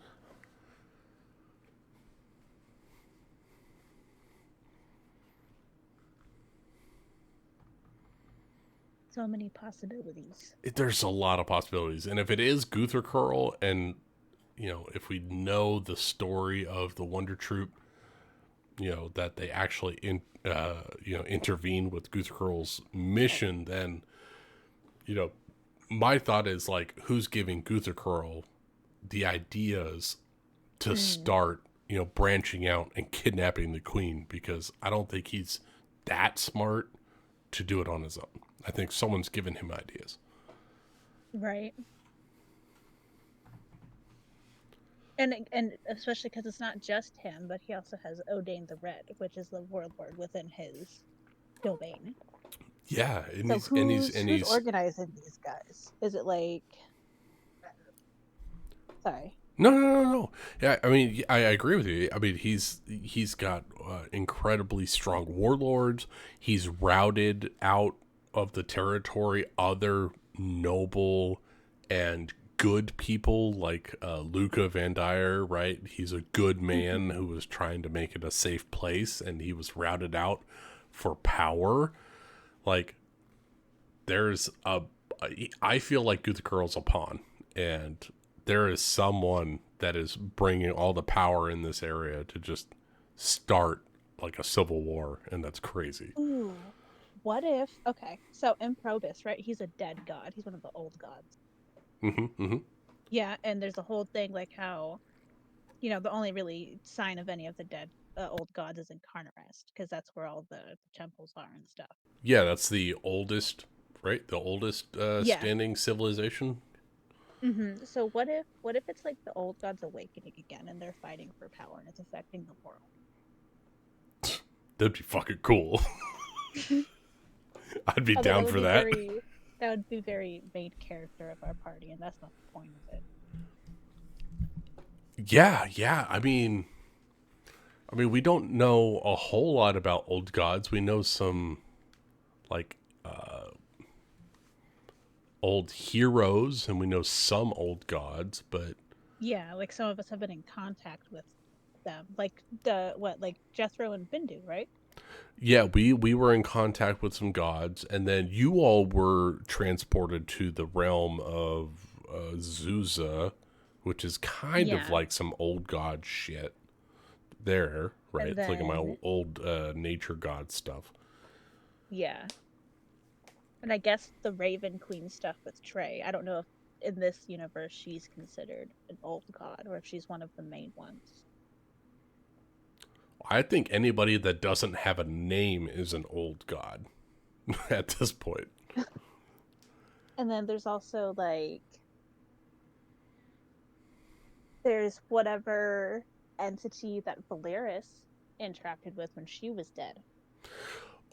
So many possibilities. There's a lot of possibilities, and if it is Guther Curl, and if we know the story of the Wonder Troop, that they actually intervene with Guther Curl's mission, then my thought is like, who's giving Guther Curl the ideas to start branching out and kidnapping the queen? Because I don't think he's that smart to do it on his own. I think someone's given him ideas. Right. And especially because it's not just him, but he also has Odain the Red, which is the warlord within his domain. Yeah, so who's organizing these guys? Is it like? Sorry. No. Yeah, I mean, I agree with you. I mean, he's got incredibly strong warlords. He's routed out of the territory other noble and good people like Luca Van Dyer, right? He's a good man who was trying to make it a safe place, and he was routed out for power. Like, I feel like Gutha Curl's a pawn, and there is someone that is bringing all the power in this area to just start like a civil war, and that's crazy. Ooh. What if, okay, so Improbus, right? He's a dead god. He's one of the old gods. Yeah, and there's a whole thing like how, the only really sign of any of the dead old gods is in Carnarest, because that's where all the temples are and stuff. Yeah, that's the oldest, right? The oldest standing civilization. So what if it's like the old gods awakening again, and they're fighting for power, and it's affecting the world? That'd be fucking cool. I'd be down for that. That would be very main character of our party, and that's not the point of it. Yeah. I mean, we don't know a whole lot about old gods. We know some, like, old heroes, and we know some old gods, but yeah, like some of us have been in contact with them, like Jethro and Bindu, right? Yeah, we were in contact with some gods, and then you all were transported to the realm of Zuza, which is kind of like some old god shit there, right? It's like my old nature god stuff. Yeah. And I guess the Raven Queen stuff with Trey, I don't know if in this universe she's considered an old god, or if she's one of the main ones. I think anybody that doesn't have a name is an old god at this point. And then there's also there's whatever entity that Valeris interacted with when she was dead.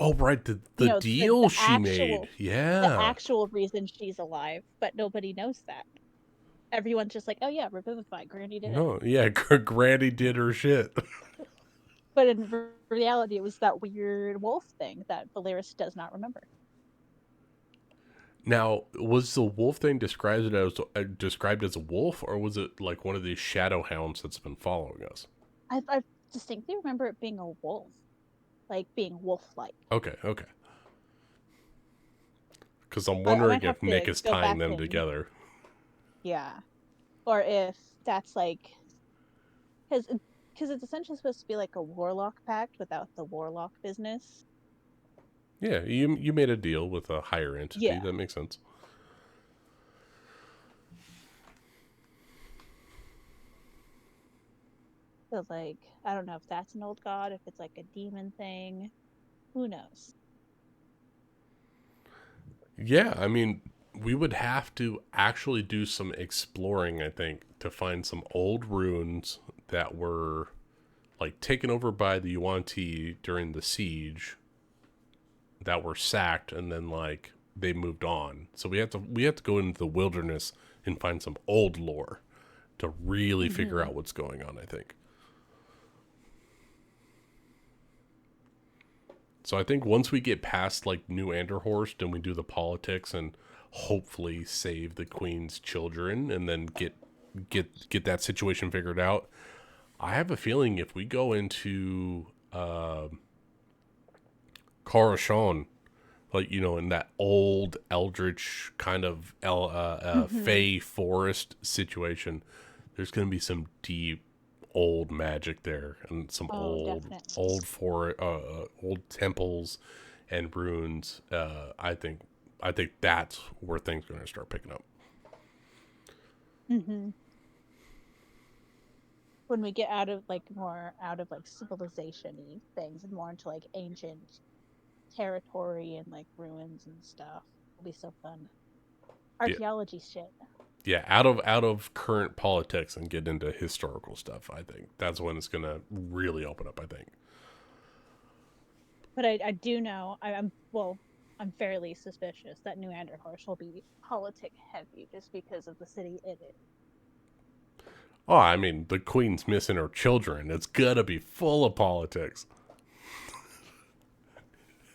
Oh, right, the deal she made. Yeah. The actual reason she's alive, but nobody knows that. Everyone's just like, oh yeah, Revivify, Granny did it. No, yeah, Granny did her shit. But in reality, it was that weird wolf thing that Valeris does not remember. Now, was the wolf thing described as a wolf, or was it like one of these shadow hounds that's been following us? I distinctly remember it being a wolf, like being wolf-like. Okay. Because I'm wondering if Nick is tying them together. Yeah, or if that's like, because it's essentially supposed to be like a warlock pact without the warlock business. Yeah, you made a deal with a higher entity. Yeah. That makes sense. So, like, I don't know if that's an old god, if it's like a demon thing. Who knows? Yeah, I mean, we would have to actually do some exploring, I think, to find some old ruins that were like taken over by the Yuan-Ti during the siege, that were sacked, and then like they moved on. So we have to go into the wilderness and find some old lore to really figure out what's going on, I think. So I think once we get past like New Anderhorst and we do the politics and hopefully save the queen's children and then get that situation figured out, I have a feeling if we go into Coruscant, like, you know, in that old eldritch kind of fey forest situation, there's going to be some deep old magic there and some old temples and ruins. I think that's where things are going to start picking up. When we get out of like civilization-y things and more into like ancient territory and like ruins and stuff, it'll be so fun. Archaeology shit. Yeah, out of current politics and get into historical stuff. I think that's when it's gonna really open up, I think. But I do know I'm fairly suspicious that New Anderhorst will be politic heavy just because of the city in it. Oh, I mean, the queen's missing her children. It's gonna be full of politics.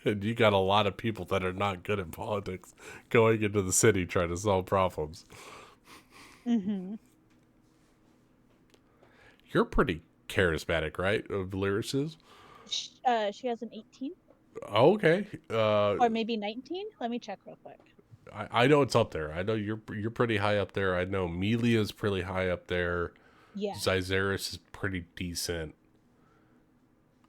And you got a lot of people that are not good at politics going into the city trying to solve problems. You're pretty charismatic, right? Valeris is? She has an 18. Okay. Or maybe 19? Let me check real quick. I know it's up there. I know you're pretty high up there. I know Melia's pretty high up there. Yeah. Zyzeris is pretty decent.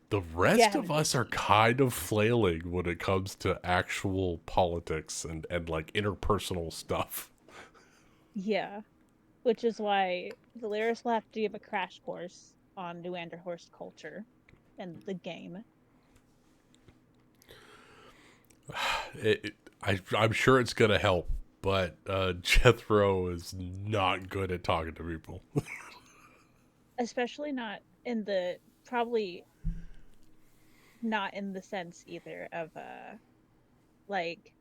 The rest of us are kind of flailing when it comes to actual politics and like interpersonal stuff. Yeah. Which is why Valeris will have to give a crash course on New Anderhorst culture and the game. I'm sure it's going to help, but Jethro is not good at talking to people. Especially not in the sense either of like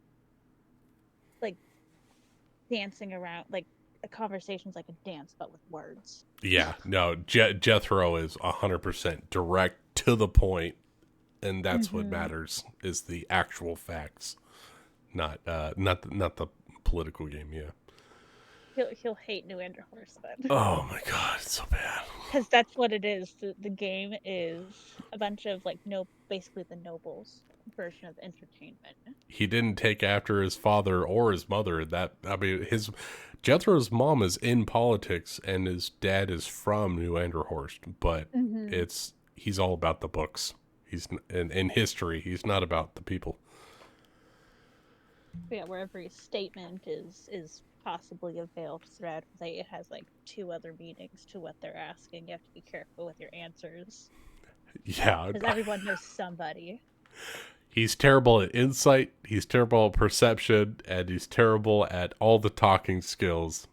dancing around, like a conversation's like a dance but with words. Yeah, no, Jethro is 100% direct to the point, and that's what matters is the actual facts, not the political game. Yeah. He'll hate New Anderhorst then. Oh my god, it's so bad. Because that's what it is. The game is a bunch of basically the nobles version of entertainment. He didn't take after his father or his mother. Jethro's mom is in politics and his dad is from New Anderhorst, but he's all about the books. He's in history. He's not about the people. Yeah, where every statement is possibly a veiled thread. It has like 2 other meanings to what they're asking. You have to be careful with your answers. Yeah. Because everyone knows somebody. He's terrible at insight, he's terrible at perception, and he's terrible at all the talking skills.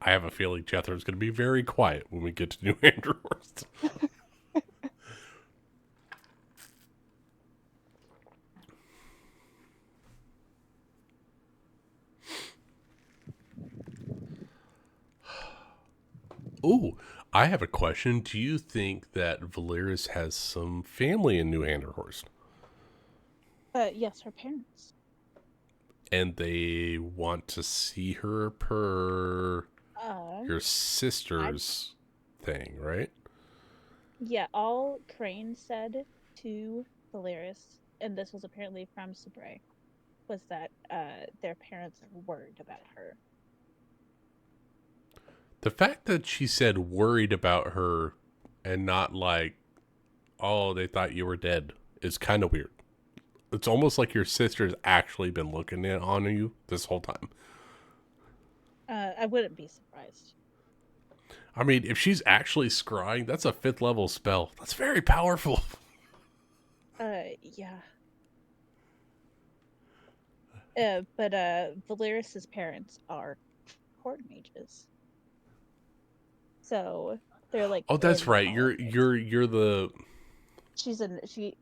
I have a feeling Jethro's going to be very quiet when we get to New Anderhorst. Ooh, I have a question. Do you think that Valeris has some family in New Anderhorst? Yes, her parents. And they want to see her per your sister's thing, right? Yeah, all Crane said to Valeris, and this was apparently from Sabre, was that their parents are worried about her. The fact that she said worried about her and not like, oh, they thought you were dead is kind of weird. It's almost like your sister's actually been looking on you this whole time. I wouldn't be surprised. I mean, if she's actually scrying, that's a 5th level spell. That's very powerful. Yeah. But Valeris's parents are court mages, so they're like. Oh, that's in right. politics. You're the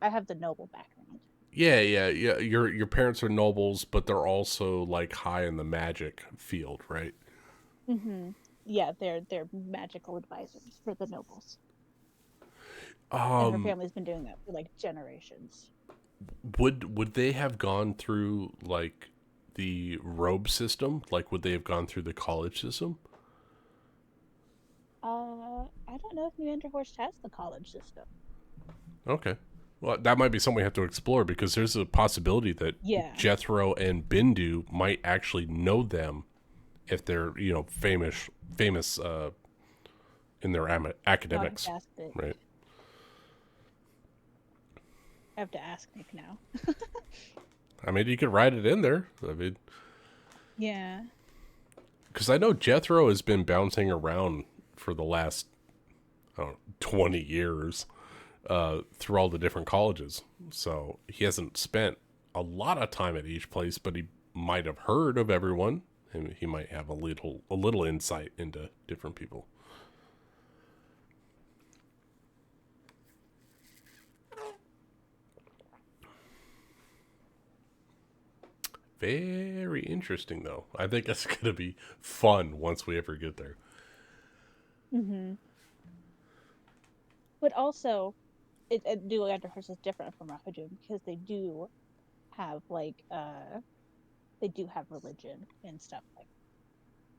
I have the noble background. yeah. Your parents are nobles, but they're also like high in the magic field, right? Mm-hmm. Yeah, they're magical advisors for the nobles, and her Um, family's been doing that for like generations. would they have gone through like the robe system? Like, would they have gone through the college system? I don't know if New Interhorst has the college system. Okay. Well, that might be something we have to explore because there's a possibility that Yeah. Jethro and Bindu might actually know them if they're, famous in their academics, Fantastic. right? I have to ask Nick now. I mean, you could write it in there. I mean, Yeah. because I know Jethro has been bouncing around for the last 20 years through all the different colleges. So he hasn't spent a lot of time at each place, but he might have heard of everyone, and he might have a little insight into different people. Very interesting, though. I think that's going to be fun once we ever get there. Mm-hmm. But also, New Interhorst is different from Rakajun because they do have they do have religion and stuff like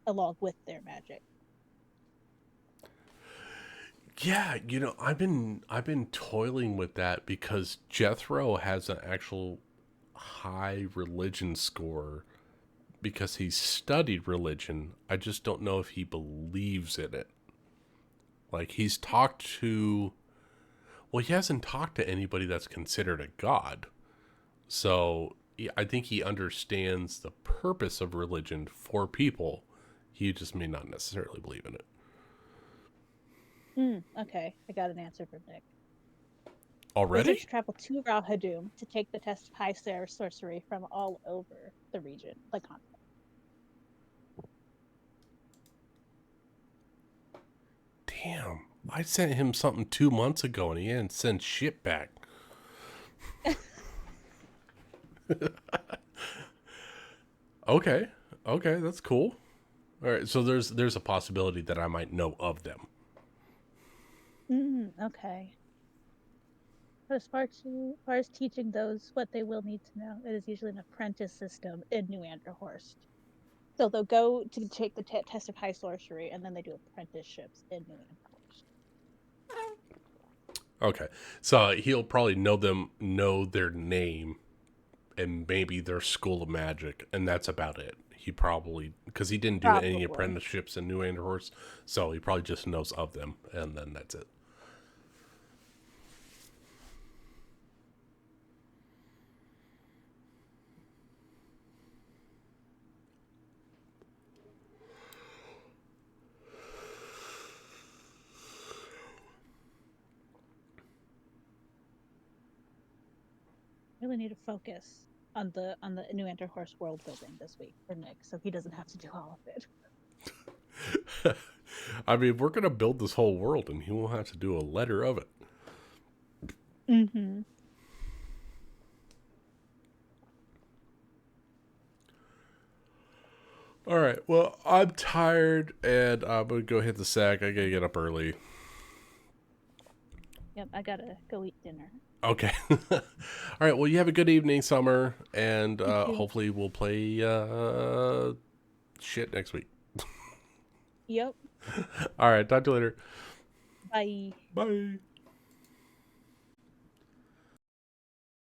along with their magic. Yeah, I've been toiling with that because Jethro has an actual high religion score because he studied religion. I just don't know if he believes in it. Like he hasn't talked to anybody that's considered a god. So I think he understands the purpose of religion for people. He just may not necessarily believe in it. Okay, I got an answer from Nick. Already? Wizards travel to Ralhadum to take the test of high sorcery from all over the region, the continent. Damn. I sent him something 2 months ago and he didn't send shit back. Okay, that's cool. All right, so there's a possibility that I might know of them. Okay. But as far as teaching those what they will need to know, it is usually an apprentice system in New Anderhorst. So they'll go to take the test of high sorcery, and then they do apprenticeships in New Anderhorst. Okay, so he'll probably know their name, and maybe their school of magic, and that's about it. He probably, because he didn't do any apprenticeships in New Anderhorst, so he probably just knows of them, and then that's it. Really need to focus on the New Anderhorst world building this week for Nick, so he doesn't have to do all of it. I mean, we're gonna build this whole world, and he won't have to do a letter of it. Mm-hmm. All right. Well, I'm tired, and I'm gonna go hit the sack. I gotta get up early. Yep, I gotta go eat dinner. Okay. All right. Well, you have a good evening, Summer, and hopefully we'll play shit next week. Yep. All right. Talk to you later. Bye. Bye.